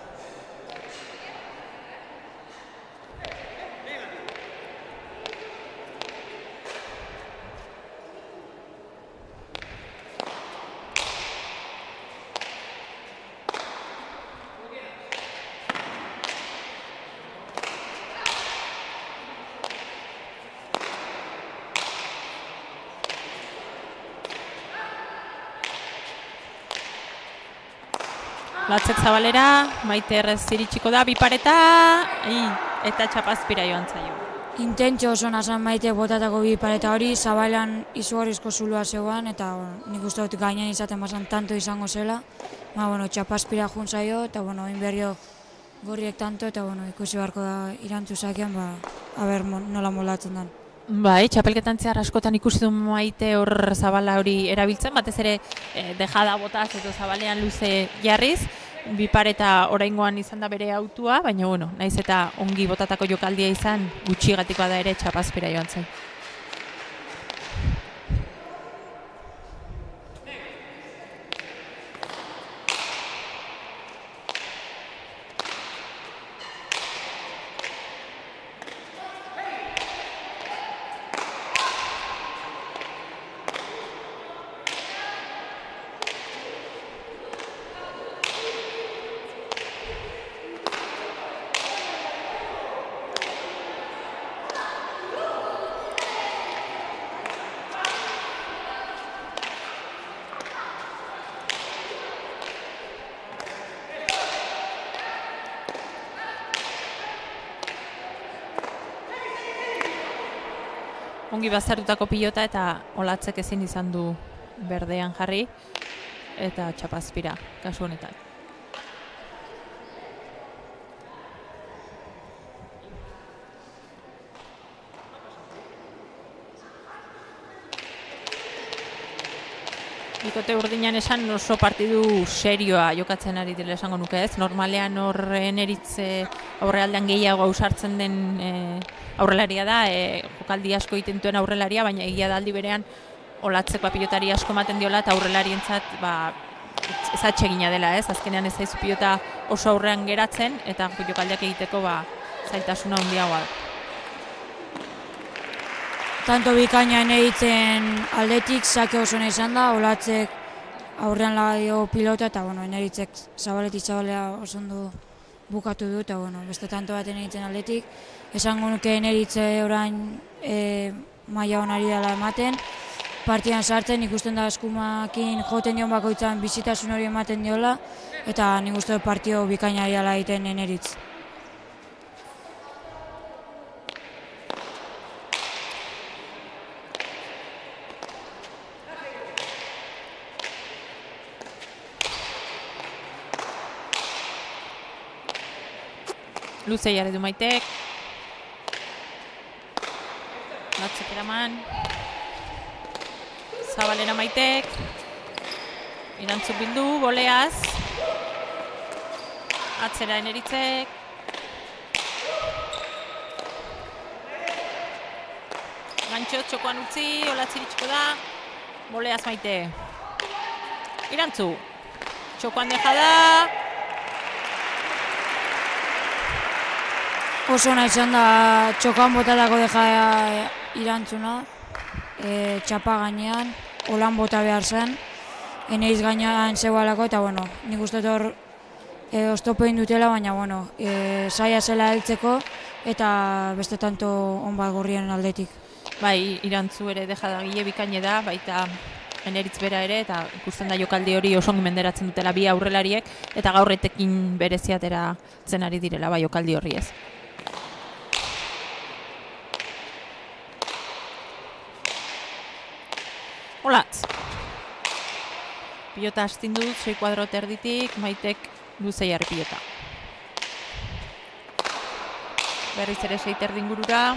Latzek zabalera, Maite errez iritsiko da, bipareta, eta txapazpira joan zaio. Intentzio oso nazan Maite botatako bipareta hori, zabailan izugarrizko zulua zegoan, eta nik uste dut gainean izaten bazan tanto izango zela. Txapazpira joan zaio, eta inberrio gorriek tanto, eta ikusi beharko da irantzu zakean, nola moldatzen den. Bai, txapelketan zehar askotan ikusi du Maite hor zabala hori erabiltzen, batez ere dejada botaz edo zabalean luze jarriz, bipareta oraingoan izan da bere autua, baina naiz eta ongi botatako jokaldia izan, gutxigatikoa da ere txapazpira joan zen. ongi baztertutako pilota eta Olatzek ezin izan du berdean jarri eta txapazpira kasu honetan. Bikote urdinan esan oso partidu serioa jokatzen ari dira esango nuke ez. Normalean horren eritze aurrealdean gehiago ausartzen den aurrelaria da, jokaldi asko egiten duen aurrelaria, baina egia da aldi berean Olatzeko pilotari asko ematen diola eta aurrelarientzat ez atsegina dela ez. Azkenean ez zaizu pilota oso aurrean geratzen eta jokaldiak egiteko zailtasuna handiagoa da. Tanto bikainan egiten aldetik sake oso nahi izan da, Olatzek aurrean ladio pilota eta eneritzek zabalea oso ondo bukatu du eta beste tanto baten egiten aldetik. Esango nuke eneritze orain maila onari dela ematen, partidan sartzen ikusten da eskumakin joten dion bakoitzan bizitasun hori ematen diola eta nik uste partio bikainari dela egiten eneritz. Luze jarri du Maitek. Latzek eraman. Zabalera Maitek. Irantzuk bildu, boleaz. Atzera Eneritzek. Gantxo txokoan utzi, Olatz iritsiko da. Boleaz Maite. Irantzu. Txokoan dejada. Oso nahi izan da txokan botatako deja irantzuna, txapa gainean, holan bota behar zen, eneiz gainean zegoalako eta nik uste hor oztopein dutela, baina saia zela heltzeko eta beste tanto on bat gorrien aldetik. Bai, irantzu ere dejada gile bikaine da, baita Eneritz bera ere, eta ikusten da jokaldi hori oso ongi menderatzen dutela bi aurrelariek, eta gaurretekin bereziatera zen ari direla, bai jokaldi horri ez. Olatz. Pilota astindu, 6 kuadro terditik, Maitek luze jarri pilota. Berriz ere 6 terdi ingurura.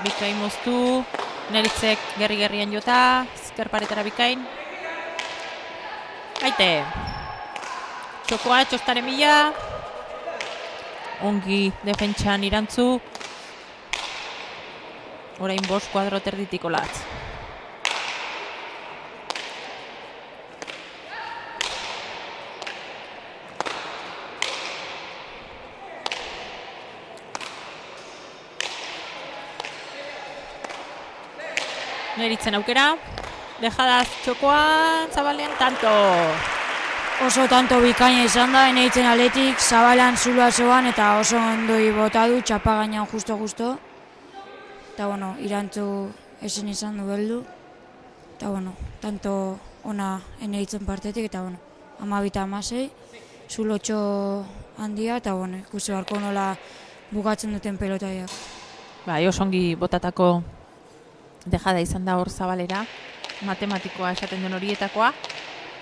Bikain moztu, Neritzek gerri-gerrian jota, ezkerparetara bikain. Aite. Txokoa, txostaren mila. Ongi defentsan irantzu. Orain 5 kuadro terditik Olatz. Neritzen aukera. Dejadaz txokoan, Zabalean, tanto. Oso tanto bikaina izan da, Eneritzen aldetik, Zabalean zulua zegoan eta oso ondoi bota du, txapa gainean justo. Eta irantzu ezin izan du beldu. Eta tanto ona Eneritzen partetik eta 12-16, zulotxo handia eta ikusi beharko nola bukatzen duten pelotaiak. Bai, oso ongi botatako dejada izan da hor Zabalera, matematikoa esaten den horietakoa,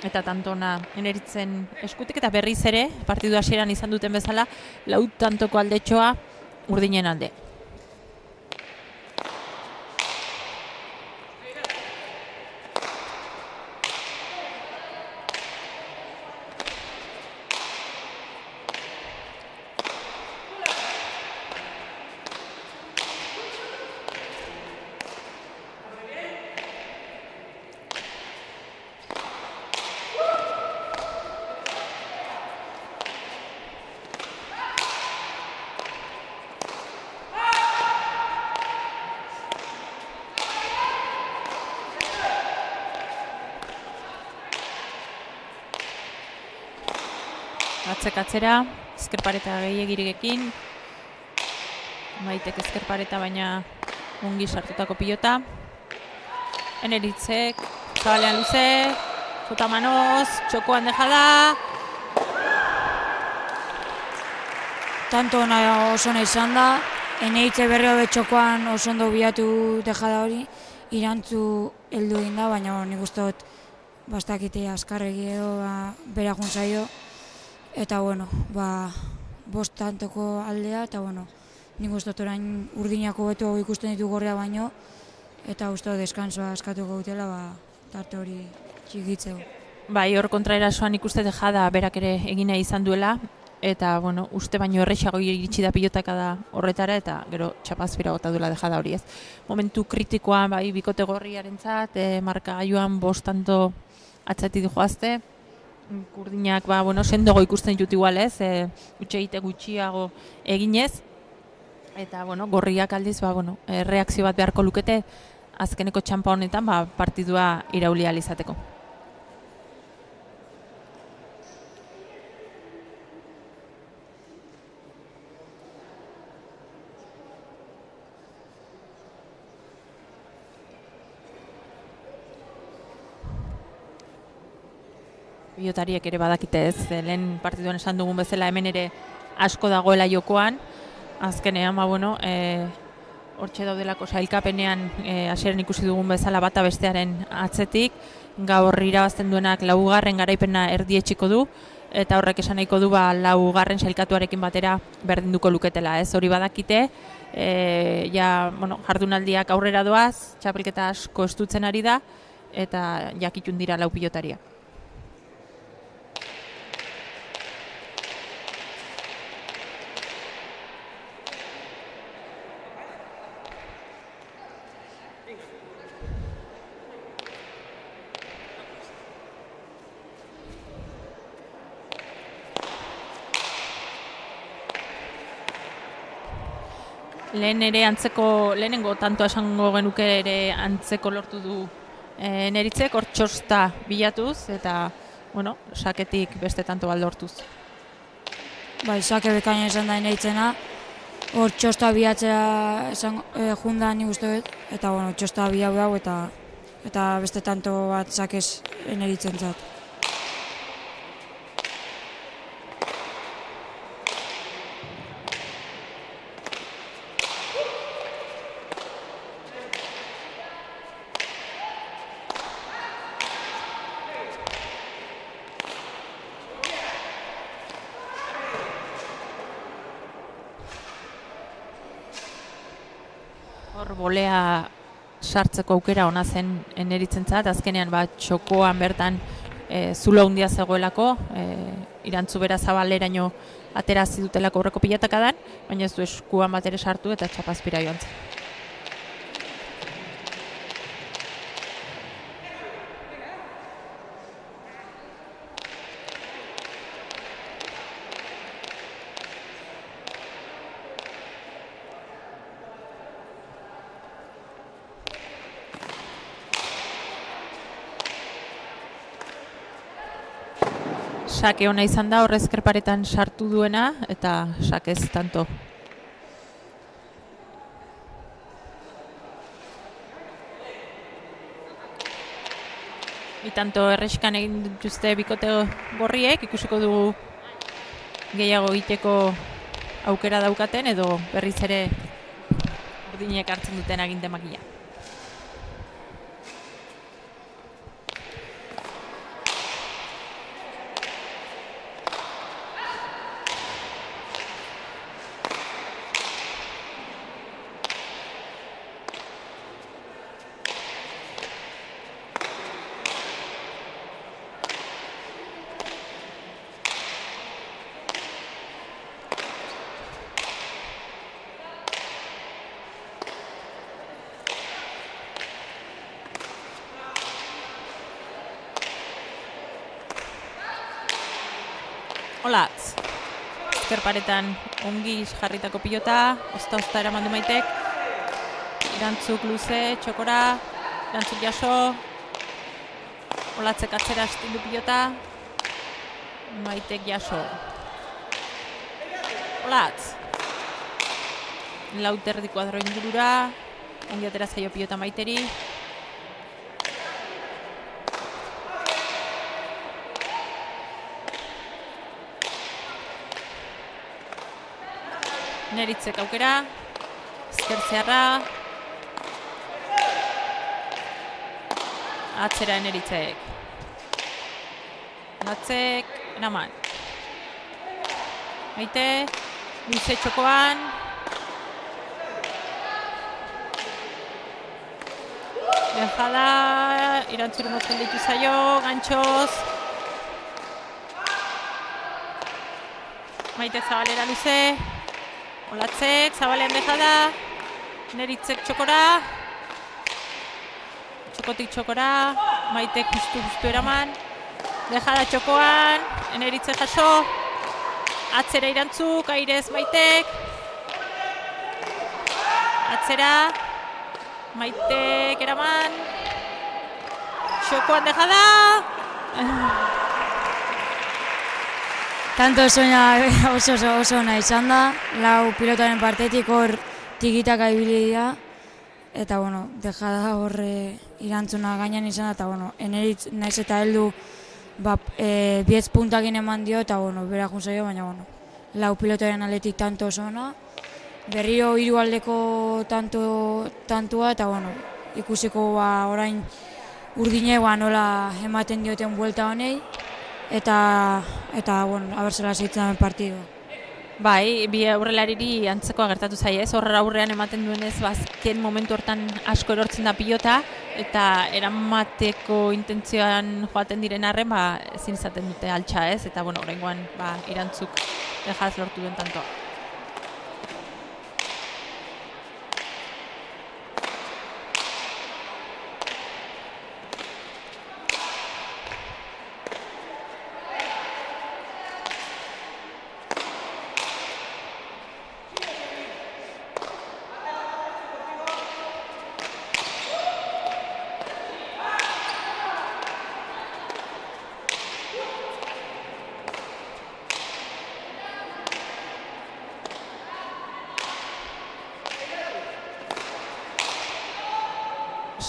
eta tanto ona Eneritzen eskutik eta berriz ere, partidu hasieran izan duten bezala, 4 tantoko aldetxoa urdinen alde. Atzek atzera, ezkerpareta gehiagirigekin. Maitek ezkerpareta baina ongi sartutako pilota. Eneritzek, Zabalean luze, jota manoz, txokoan dejada. tanto oso ona izan da, eneitze berri hobe txokoan oso ondo bilatu dejada hori, irantzu heldu egin da, baina nik uste dut bastakite azkarregi edo bera juntzaio, eta bost tantoko aldea, eta nik uste dut orain urdinako beto ikusten ditu gorrea baino, eta uste dut deskansoa eskatuko dutela, tarte hori txikitzeko. Bai, hor kontraerasoan ikuste dejada berak ere egina izan duela, eta uste baino errexago iritsi da pilotaka da horretara, eta gero txapazpira gota duela dejada hori ez. Momentu kritikoan, bai, bikote gorriarentzat, markagailuan bostanto atzatik joazte, urdinak, sendogo ikusten ditut igual ez, utxeite gutxiago eginez, eta gorriak aldiz, reakzio bat beharko lukete, azkeneko txampa honetan partidua irauli ahal izateko. Pilotariek ere badakite ez, lehen partiduan esan dugun bezala hemen ere asko dagoela jokoan, azkenean, hortxe daudelako sailkapenean hasieran ikusi dugun bezala bata bestearen atzetik, gaur irabazten duenak 4. garaipena erdietsiko du, eta horrek esan nahiko du 4. sailkatuarekin batera berdinduko luketela, ez hori badakite, jardunaldiak aurrera doaz, txapelketa asko estutzen ari da, eta jakitun dira 4 pilotariak. Lehenengo tanto esango genuke ere antzeko lortu du Neritzek, hor txosta bilatuz, eta, saketik beste tanto bat lortuz. Bai, sake bekaina izan da Neritzena, hor txosta bilatzea junda nik uste dut, eta, txosta bilau eta beste tanto bat sakez Neritzentzat. Hor bolea sartzeko aukera ona zen Neritzentzat, azkenean txokoan bertan zulo handia zegoelako, irantzu bera zabaleraino aterazi dutelako aurreko pilatakadan, baina ez du eskuan bat ere sartu eta txapazpira joan zen. Sake ona izan da, horrez ezkerparetan sartu duena, eta sakez tanto. Bitanto erreskan egin dituzte bikote gorriek, ikusiko dugu gehiago egiteko aukera daukaten, edo berriz ere urdinek hartzen duten aginte makila. Olatz, ezkerparetan ongi jarritako pilota, ozta eraman du Maitek, irantzuk luze, txokora, irantzuk jaso, Olatzek atzera hasten du pilota, Maitek jaso. Olatz, lauterdi kuadro ingurura, ongi atera zaio pilota Maiteri, Neritzek aukera, ezkertzearra, atzera Neritzek. Olatzek, eraman. Maite, luze txokoan. Dejada, irantzuru motzen ditu zaio, gantxoz. Maite Zabalera luze. Olatzek, Zabalean dejada. Neritzek txokora. Txokotik txokora. Maitek justu eraman. Dejada txokoan. Neritzek jaso. Atzera irantzuk, airez Maitek. Atzera. Maitek eraman. Txokoan dejada. Tanto oso ona izan da, lau pilotaren partetik hor tikitaka ibili dira, eta dejada horre irantzuna gainean izan da, eta Eneritz naiz eta heldu biez puntakin eman dio, eta bera junzaio, baina lau pilotaren aldetik tanto oso ona, berriro hiru aldeko tantua, eta ikusiko orain urdinegoa nola ematen dioten buelta honei, eta aber zela zeitzen den partidua. Bai, bi aurrelariri antzekoa gertatu zaie, horra aurrean ematen duenez, azken momentu hortan asko erortzen da pilota, eta eramateko intentzioan joaten diren arren, ezin izaten dute altxa ez, eta oraingoan irantzuk dejaz lortu duen tantoa.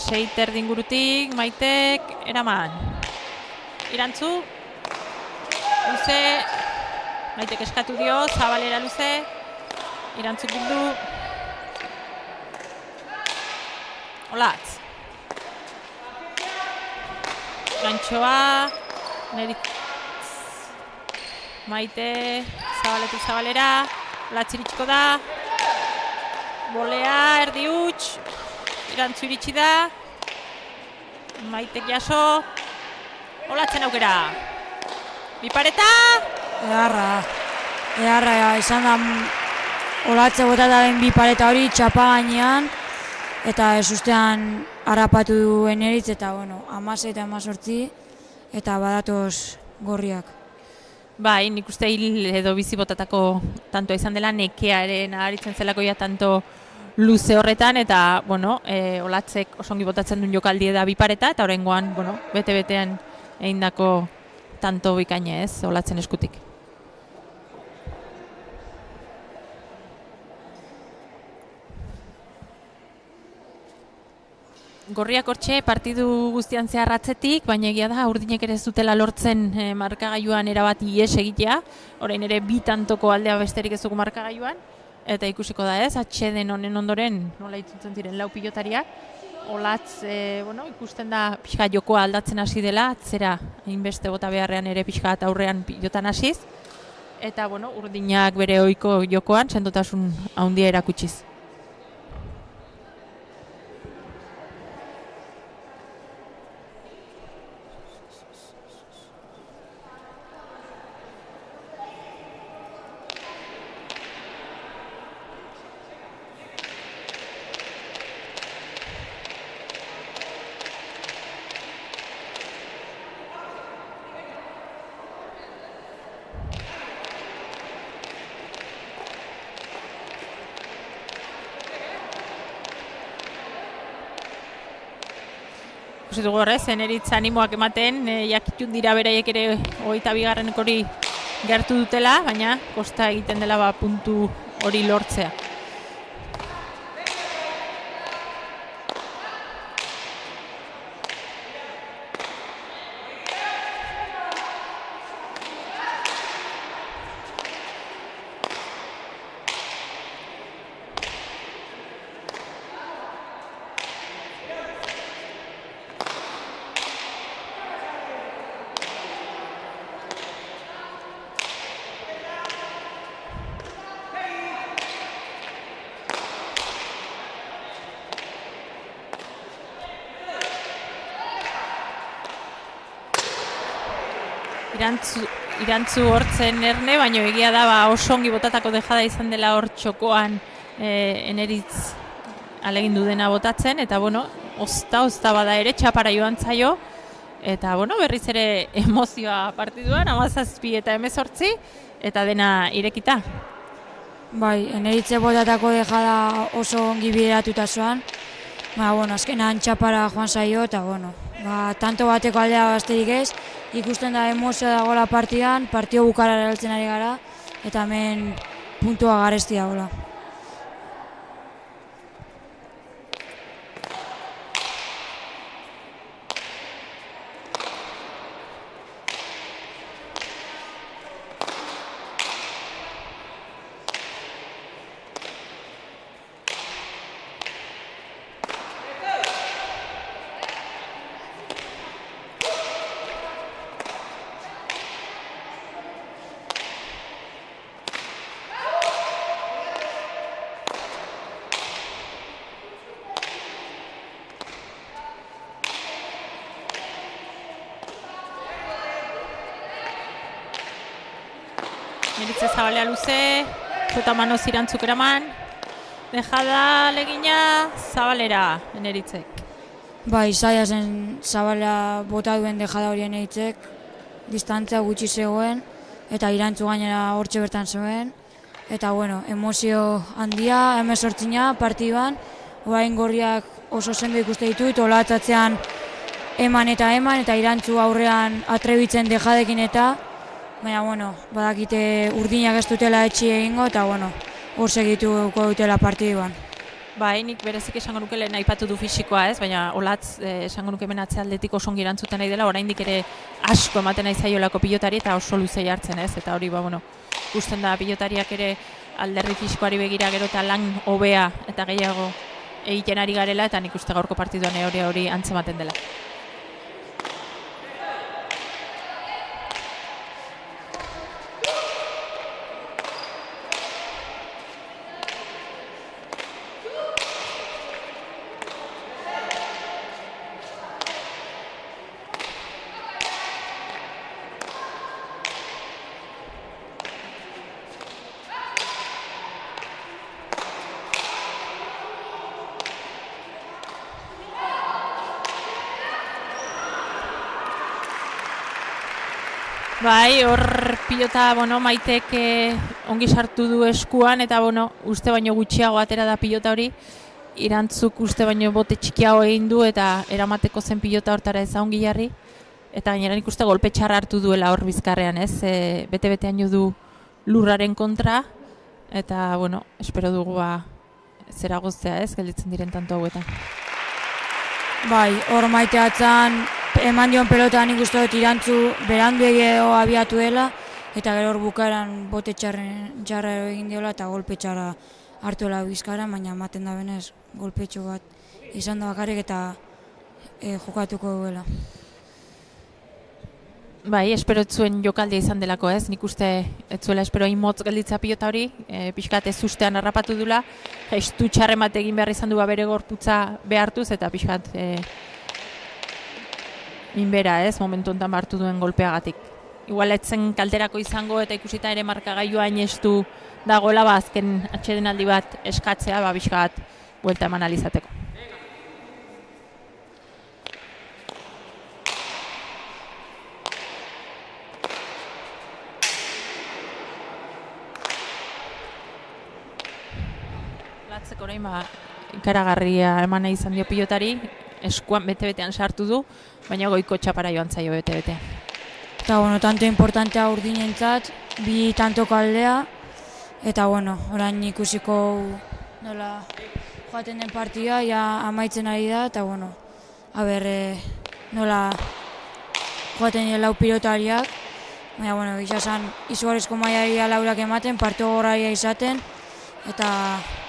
Seiter dingurutik, Maitek, eraman. Irantzu. Luze. Maitek eskatu dio, Zabalera luze. Irantzuk bildu. Olatz. Gantxoa. Neritz. Maite. Zabaletik Zabalera. Olatz iritsiko da. Bolea, erdi huts. Irantzu iritsi da. Maitek jaso. Olatzen aukera. Bipareta. Eharra izan da Olatze botataren bipareta hori txapa gainean. Eta ez ustean harrapatu duen Eneritz eta 16 eta 18 eta badatoz gorriak. Bai, nik uste hil edo bizi botatako tantoa izan dela nekearen aharitzen zelako ja tanto luze horretan, eta, Olatzek osongi botatzen duen jokaldi da bipareta, eta horrengoan, bete-betean egindako tanto bikaine ez, Olatzen eskutik. Gorriak hortxe partidu guztian zehar atzetik, baina egia da urdinek ere ez dutela lortzen markagailuan erabat ies egitea, orain ere bi tantoko aldea besterik ez dugu markagailuan, eta ikusiko da ez, atxeden honen ondoren nola itzutzen diren lau pilotariak. Olatz, ikusten da pixka jokoa aldatzen hasi dela, atzera hainbeste bota beharrean ere pixka eta aurrean pilotan hasiz. Eta, urdinak bere ohiko jokoan, sendotasun handia erakutsiz. Ikusi dugu horrez, Eneritz animoak ematen, jakitun dira beraiek ere 22. hori gertu dutela, baina kosta egiten dela puntu hori lortzea. irantzu hortzen erne, baina egia da oso ongi botatako dejada izan dela hor txokoan Eneritz alegindu dena botatzen, eta bueno, ozta bada ere txapara joan zaio, eta bueno, berriz ere emozioa partiduan, 17 eta 18, eta dena irekita. Bai, Eneritze botatako dejada oso ongi bideratuta zoan, bueno, azkenan txapara joan zaio, eta bueno, tanto bateko aldea besterik ez, ikusten da emozioa dagoela partidan, partio bukara eraltzen ari gara, eta hemen puntua garesti dagoela. Meritze Zabalea luze, jota manoz irantzuk eraman, dejada legina Zabalera Eneritzek. Bai, zaila zen Zabalea bota duen dejada hori Eneritzek, distantzia gutxi zegoen, eta irantzu gainera hortxe bertan zegoen, eta bueno, emozio handia, 18 partiduan, orain gorriak oso sendo ikuste ditut, olatzatzean eman, eta irantzu aurrean atrebitzen dejadekin eta, baina, bueno, badakite urdinak ez dutela etxi egingo, eta, bueno, hor segituko dutela partiduan. Bai, nik berezik esango nuke lehen aipatu du fisikoa ez, baina olatz esango nuke hemen atzealdetik oso ongi erantzuten nahi dela, oraindik ere asko ematen nahi zaiolako pilotari eta oso luzei hartzen ez, eta hori, bueno, ikusten da pilotariak ere alderdi fisikoari begira gero eta lan hobea eta gehiago egiten ari garela, eta nik uste gaurko partiduan hori antzematen dela. Bai, hor pilota, Maitek ongi sartu du eskuan, eta uste baino gutxiago atera da pilota hori, irantzuk uste baino bote txikiago egin du, eta eramateko zen pilota hortara ez ongi jarri, eta gainera nik uste golpe txarra hartu duela hor bizkarrean, ez? Bete-betean jo du lurraren kontra, eta, espero dugu zera goztea, ez? Gelditzen diren tanto hauetan. Bai, hor Maite atzan, eman dion pelotan ikusten dut irantzu berandu egeo abiatu dela, eta gero hor bukaeran bote txarra egin diola eta golpe txarra hartuela bizkara, baina ematen da benez golpetxo bat izan da bakarrik eta jokatuko duela. Bai, espero zuen jokaldia izan delako ez, nik uste ez zuela espero motz gelditza pilota hori, pixkat ez ustean harrapatu dula, gestu txarren bat egin behar izan du bere gorputza behartuz, eta pixkat minbera ez, momentu honetan hartu duen golpeagatik. Igual etzen kalterako izango eta ikusita ere markagailua inestu dagoela, azken atsedenaldi bat eskatzea, pixkat buelta eman alizateko. Latzeko orain ikaragarria eman nahi izan dio pilotari, eskuan bete-betean sartu du, baina goiko txapara joan zaio bete-betean. Eta, tanto importantea urdinentzat, bi tanto kaldea, eta, orain ikusiko nola joaten den partida, ja amaitzen ari da, eta, nola joaten den lau pilotariak, baina, gizazan, izugarrizko maiaria laurak ematen, partio gorraia izaten, eta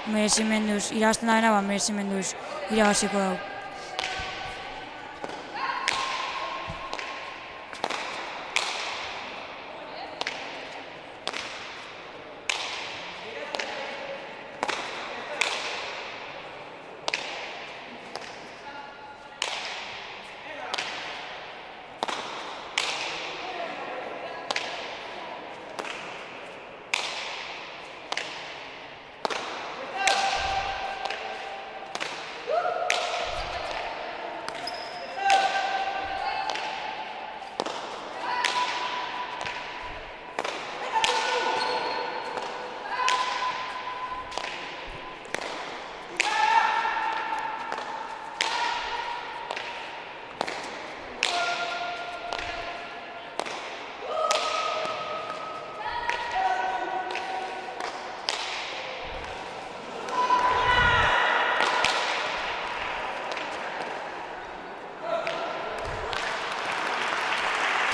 merezimenduz, irabazten da bena, merezimenduz irabaziko dugu.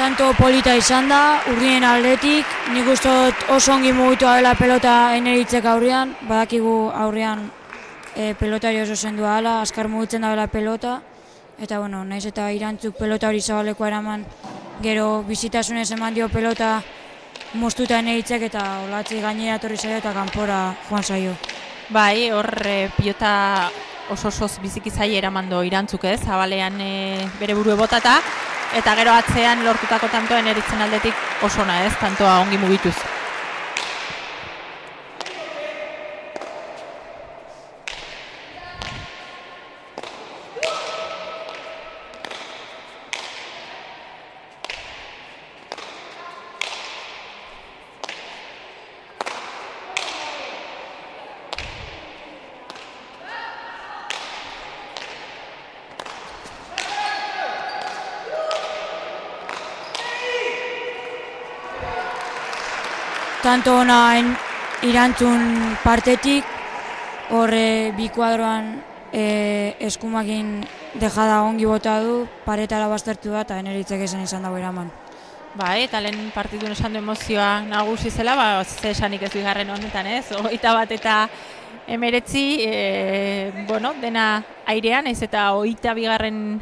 Tanto polita izan da, urdinen aldetik, nik uste dut oso ongi mugitu dela pelota Eneritzek aurrean, badakigu aurrean pelotari oso zendua dela, azkar mugitzen dela pelota, eta bueno, naiz eta Irantzuk pelota hori zabaleko eraman, gero bizitasunez eman dio pelota moztuta Eneritzek eta Olatzi gainera etorri zaio eta kanpora joan zaio. Bai, hor pilota oso biziki zaila eramando Irantzuk ez, zabalean bere burue botata, eta gero atzean lortutako tantoa Eneritzen aldetik oso ona ez, tantoa ongi mugituz. Tanto ona Irantzun partetik, horre bi kuadroan eskumakin dejada ongi bota du, paretara baztertu da eta Eneritzek esan izan dago eraman. Bai, eta lehen partidun esan du emozioa nagusi zela, ze esanik ez bigarren honetan ez, 21 eta 19, dena airean, ez eta 22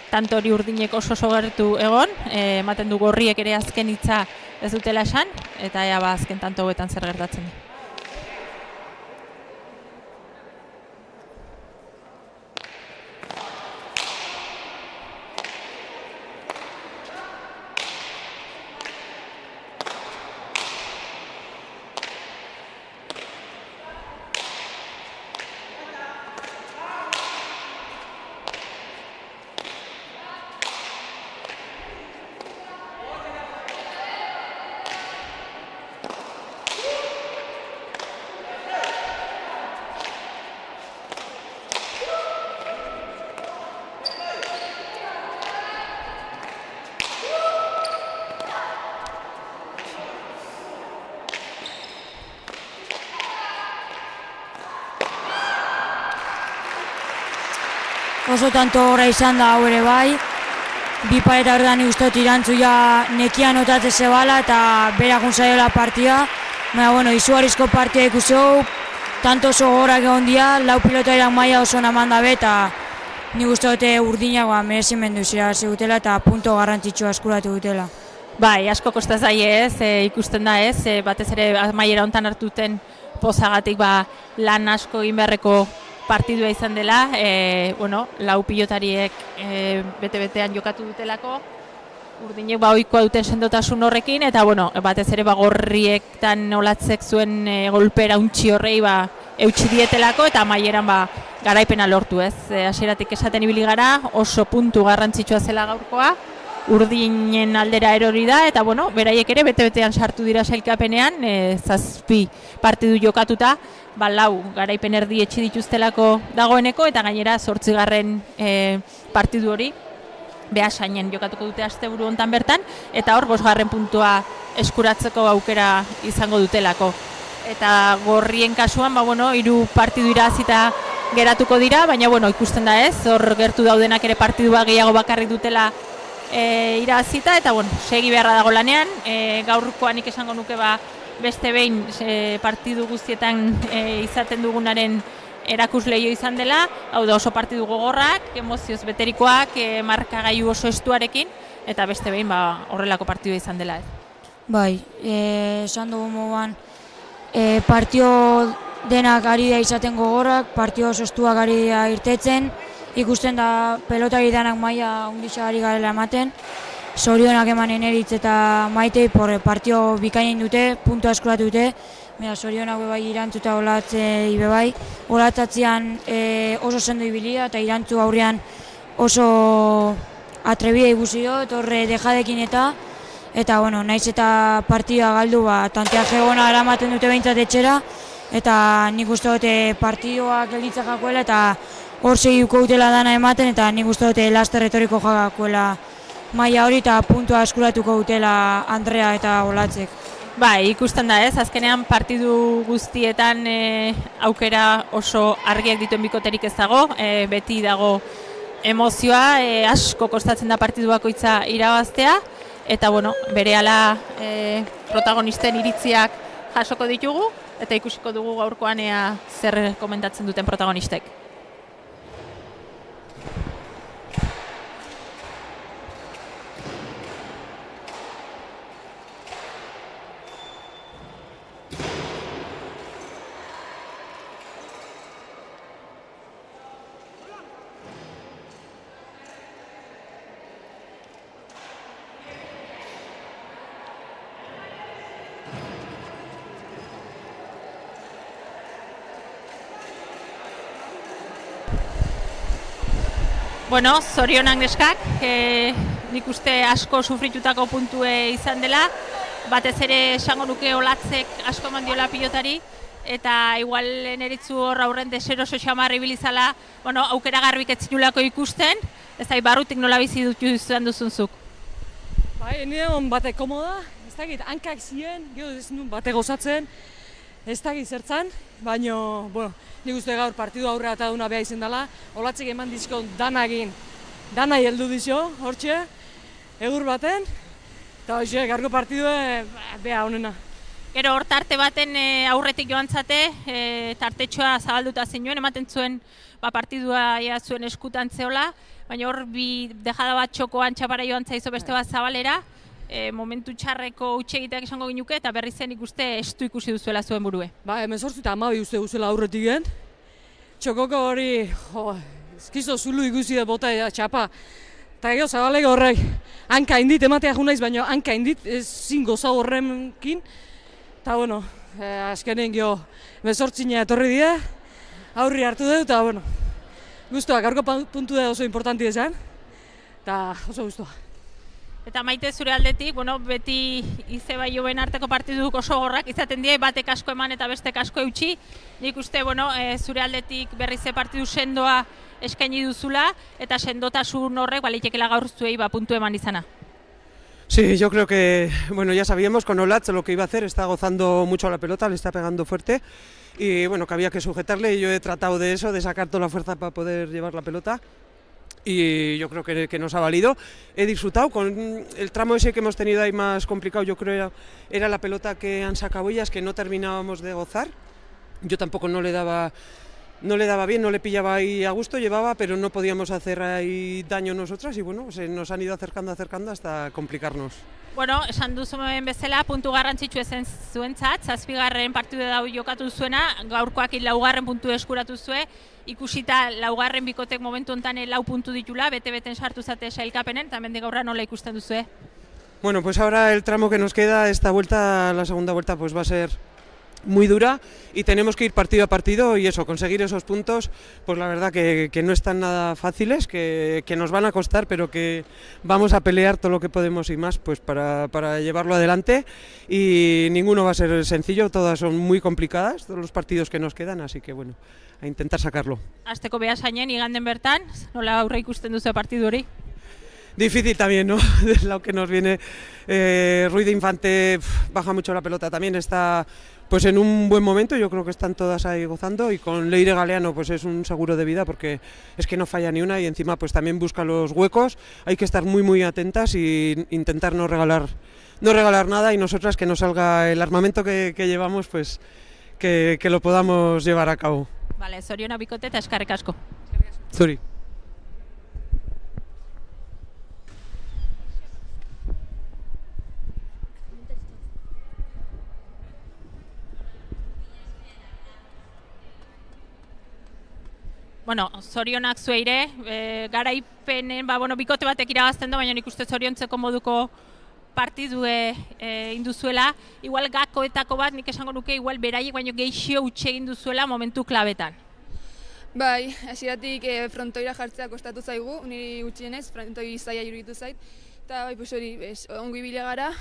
tanto hori urdinek oso gertu egon, ematen du gorriek ere azken hitza ez dutela esan, eta azken tanto hauetan zer gertatzen. Oso tanto horra izan da hau ere bai, bi pareta horretan ikustot Irantzu ja nekian notatze zebala eta beragun zaiola partida. Baina, izugarrizko partida ikusi hau, tanto oso gorak egon dira, lau pilotairak maila oso naman dabe eta nik uste dute urdinak merezimendu irabazi dutela eta punto garrantzitsua eskuratu dutela. Bai, asko kosta zaie ez, ikusten da ez, batez ere amaiera hontan hartuten pozagatik lan asko egin beharreko partidua izan dela, lau pilotariek bete-betean jokatu dutelako, urdinek ohikoa duten sendotasun horrekin, eta batez ere gorriektan Olatzek zuen golpera untxi horrei eutsi dietelako, eta amaieran garaipena lortu ez. Hasieratik esaten ibili gara, oso puntu garrantzitsua zela gaurkoa, urdinen aldera erori da, eta beraiek ere bete-betean sartu dira sailkapenean, 7 partidu jokatuta, lau garaipen erdi etxi dituztelako dagoeneko, eta gainera 8. Partidu hori Beasainen jokatuko dute asteburu hontan bertan, eta hor 5. puntua eskuratzeko aukera izango dutelako. Eta gorrien kasuan, 3 partidu irabazita geratuko dira, baina ikusten da ez, hor gertu daudenak ere partidua gehiago bakarrik dutela irabazita, eta segi beharra dago lanean, gaurkoanik esango nuke beste behin partidu guztietan izaten dugunaren erakusleio izan dela, hau da oso partidu gogorrak, emozioz beterikoak, markagailu oso estuarekin, eta beste behin horrelako partidua izan dela. Bai, esan dugu moduan, partio denak ari da izaten gogorrak, partio oso estuak ari da irtetzen, ikusten da pelotari danak maila unditza ari garela ematen, zorionak eman Eneritz eta Maitei partio bikainen dute, puntua eskuratu dute, zorionak bebai Irantzu eta Olatzei bebai. Olatzatzean oso sendo ibilia eta Irantzu aurrean oso atrebida ikusi dut, horre dejadekin eta naiz eta partidua galdu, tanteaje ona eramaten dute behintzat etxera, eta nik uste dute partidua gelditzak jakoela eta hor segituko dutela dana ematen, eta nik uste dute laster retoriko jakakoela maila hori eta puntua eskuratuko dutela Andrea eta Olatzek. Bai, ikusten da ez, azkenean partidu guztietan aukera oso argiak dituen bikoterik ez dago, beti dago emozioa, asko kostatzen da partidu bakoitza irabaztea, eta bueno, berehala protagonisten iritziak jasoko ditugu, eta ikusiko dugu gaurkoan ea zer komentatzen duten protagonistek. Bueno, zorionak neskak, nik uste asko sufritutako puntue izan dela, batez ere esango nuke Olatzek asko eman diola pilotari, eta igual neritzu hor aurren deseroso xamarri bilizala, bueno, aukera garbik etzinulako ikusten, ez da, barrutik nola bizi dutu izan duzunzuk. Bai, nire hon bate komoda, ez dakit, hankak ziren, gero ez nuen bate gozatzen, ez dakit zertzan, baina, bueno, nik uste gaur partidu aurrera eta duna beha izen dela, Olatzek eman dizkon danai heldu dizo, hortxe, egur baten, eta hoxe, garko partidue beha honena. Gero hor tarte baten aurretik joan zate, tartetxoa zabalduta zinuen, ematen zuen partidua zuen eskutan zeola, baina hor bi dejada bat txokoan txapara joan zaizo beste bat zabalera, momentu txarreko utxegiteak esango ginuke, eta berri zen ikuste estu ikusi duzuela zuen burue. Ba, 18 eta 12 uste guzela aurretik gen. Txokoko hori, eskizo zulu ikusi da bota txapa. Eta gero zabalego horrek, hanka indit ematea junaiz, baina hanka indit ezin goza horrenkin. Eta bueno, azkenen gero 18 etorri dira, aurri hartu dut, eta bueno, guztua, garko puntu da oso importanti ezan, eta oso guztua. Eta Maite zure aldetik, bueno, beti Izeba Joben arteko partiduk oso gorrak izaten die, batek asko eman eta bestek asko eutxi. Nik uste, bueno, zure aldetik berriz partidu sendoa eskaini duzula, eta sendotasun horrek balitekela gaur zuei puntu eman izana. Sí, yo creo que, bueno, ya sabíamos con Olatz lo que iba a hacer, está gozando mucho a la pelota, le está pegando fuerte y bueno, que había que sujetarle y yo he tratado de eso, de sacar toda la fuerza para poder llevar la pelota. Y yo creo que nos ha valido. He disfrutado con el tramo ese que hemos tenido ahí más complicado, yo creo era la pelota que han sacado ellas, que no terminábamos de gozar. Yo tampoco no le daba bien, no le pillaba ahí a gusto, llevaba, pero no podíamos hacer ahí daño nosotras y bueno, se nos han ido acercando hasta complicarnos. Bueno, esan duzuen bezala, puntu garrantzitsu ezen zuentzat, 7. partidu dau jokatu zuena, gaurkoak 4. puntu eskuratu zue, ikusita 4. bikotek momentu honetan 4 puntu ditula, bete-beten sartu zate sailkapenen, eta mendik gaurra nola ikusten duzue? Bueno, pues ahora el tramo que nos queda, esta vuelta, la segunda vuelta, pues va a ser muy dura y tenemos que ir partido a partido y eso, conseguir esos puntos, pues la verdad que no están nada fáciles, que nos van a costar, pero que vamos a pelear todo lo que podemos y más pues para llevarlo adelante y ninguno va a ser sencillo, todas son muy complicadas, todos los partidos que nos quedan, así que bueno, a intentar sacarlo. Azteko behasainen, iganden bertan, nola aurre ikusten duzu partidu hori? Difícil también, ¿no? De lo que nos viene. Ruiz de Infante baja mucho la pelota, también está pues en un buen momento, yo creo que están todas ahí gozando y con Leire Galeano pues es un seguro de vida porque es que no falla ni una y encima pues también busca los huecos, hay que estar muy atentas y intentar no regalar nada y nosotras que nos salga el armamento que llevamos pues que lo podamos llevar a cabo. Vale, zoriona bikote eta eskarrik asko. Zuri. Bueno, zorionak zueire, garaipenen, bikote batek irabazten du, baina nik uste zoriontzeko moduko partidue induzuela. Igual gakoetako bat, nik esango nuke, igual beraiek baino geixio utxe egin duzuela momentu klabetan. Bai, hasieratik frontoira jartzea kostatu zaigu, niri gutxienez, frontoi zaila iruditu zait. Eta bai, ongi ibile gara,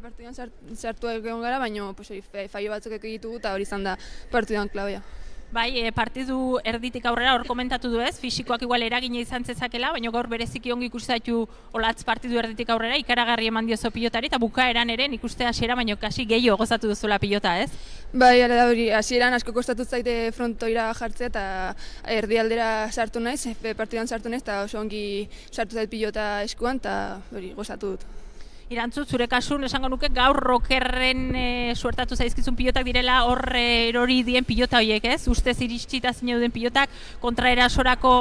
partiduan sartu egon gara, baina faio batzuk egitugu eta hori izan da partiduan klabea. Bai, partidu erditik aurrera hor komentatu du ez, fisikoak igual eragina izan zezakela, baina gaur bereziki ongi ikustatu Olatz partidu erditik aurrera, ikaragarri eman diozo pilotari, eta bukaeran ere nik uste hasiera baino kasi gehiago gozatu duzuela pilota, ez? Bai, da hori, hasieran asko kostatu zaite frontoira jartzea eta erdialdera sartu naiz, partiduan sartu naiz, eta oso ongi sartu zait pilota eskuan, eta hori gozatu dut. Irantzu, zure kasun esango nuke gaur Rokerren suertatu zaizkizun pilotak direla hor erori dien pilota horiek, ez? Ustez iristita zineuden pilotak, kontraerasorako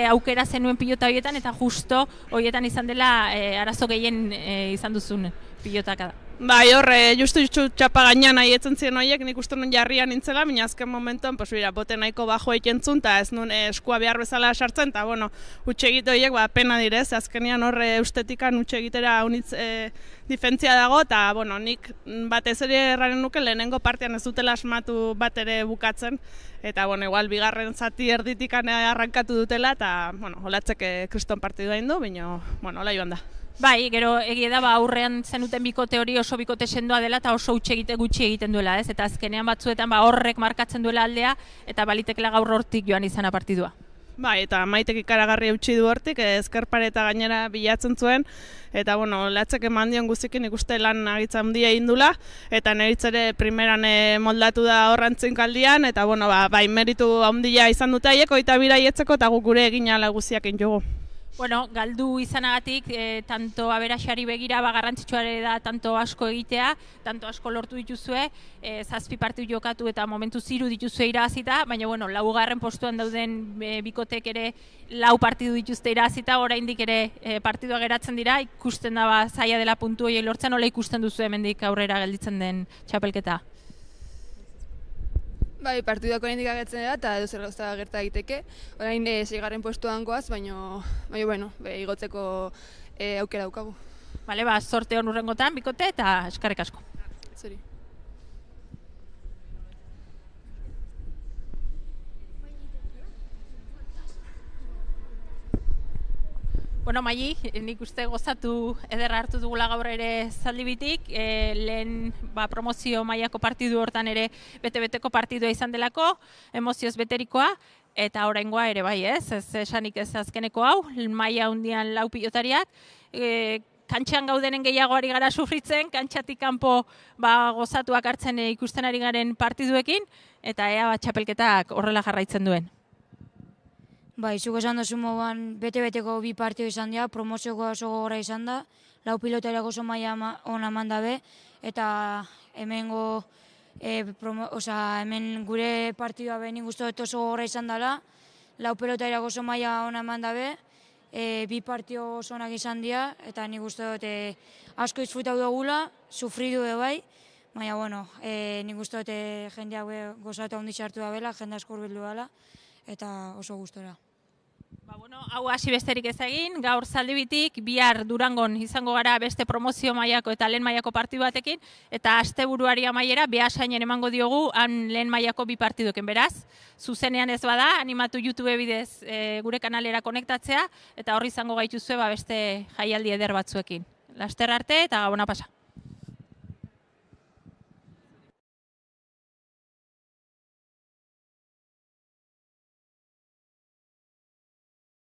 aukera zenuen pilota horietan, eta justo horietan izan dela arazo gehien izan duzun pilotaka da. Bai, horre, justu txapa gainean nahi etzen ziren horiek, nik uste nun jarrian nintzela, baina azken momentuan, bote nahiko bajo ekentzun, eta ez nun eskua behar bezala sartzen, eta, bueno, utxegite horiek, pena direz, azkenian horre ustetikan utxegitera unitz difentzia dago, eta, bueno, nik batez ere erraren nuke lehenengo partean ez dutela asmatu bat ere bukatzen, eta, bueno, igual, bigarren zati erditikan arrankatu dutela, eta, bueno, olatzeke kriston partidua indu, baina, bueno, hola joan da. Bai, gero egia da aurrean zenuten bikote hori oso bikote sendoa dela eta oso gutxi egiten duela, ez? Eta azkenean batzuetan horrek markatzen duela aldea eta balitekela gaur hortik joan izana partidua. Bai, eta Maitek ikaragarri eutsi du hortik, ezkerpareta gainera bilatzen zuen, eta, bueno, latzek eman dion guztikin ikuste lan agitza handia egin dula, eta neritzere primeran moldatu da horrantzin kaldian, eta, bueno, bai, meritu handia izan dute haiek, oita biraietzeko, eta guk gure egin ala guztiak jogu. Bueno, galdu izanagatik, tanto aberaxari begira garrantzitsua da tanto asko egitea, tanto asko lortu dituzue, 7 partidu jokatu eta momentu 3 dituzue irabazita, baina bueno, 4. postuan dauden bikotek ere 4 partidu dituzte irabazita, oraindik ere partidua geratzen dira, ikusten da zaila dela puntu horiek lortzen, nola ikusten duzu hemendik aurrera gelditzen den txapelketa? Bai, partiduak oraindik agertzen dira eta edozer gauza gerta daiteke. Orain 6. postuan goaz, baina bueno, igotzeko aukera daukagu. Bale, sorte hon urrengotan bikote eta eskerrik asko. Zuri. Bueno, Maili, nik uste gozatu ederra hartu dugula gaur ere zaldibitik, lehen promozio mailako partidu hortan ere bete-beteko partidua izan delako, emozioz beterikoa, eta oraingoa ere bai ez esanik ez azkeneko hau, maila hundian 4 pilotariak, kantxan gaudenen gehiagoari gara sufritzen, kantxatik kanpo gozatuak hartzen ikusten ari garen partiduekin, eta ea txapelketak horrela jarraitzen duen. Bai, zuk esan duzu moduan bete-beteko 2 partidu izan dira, promozioko oso gogorra izan da, 4 pilotariak oso maila ona eman dabe, eta hemengo hemen gure partidua behin uste dut oso gogorra izan dela, 4 pilotariak oso maila ona eman dabe, 2 partidu oso onak izan dira, eta nik uste dut asko disfrutatu dugula, sufridu bai, baina bueno, nik uste dut jendeak gozatu handi sartu da bela, jende asko hurbildu dela, eta oso gustora. Hau hasi besterik ez egin, gaur zaldibitik, bihar Durangon izango gara beste promozio mailako eta lehen mailako partidu batekin, eta asteburuari amaiera Beasainen emango diogu han lehen mailako 2 partiduekin. Beraz, zuzenean ez bada, animatu YouTube bidez gure kanalera konektatzea, eta horri izango gaituzue beste jaialdi eder batzuekin. Laster arte eta gabona pasa.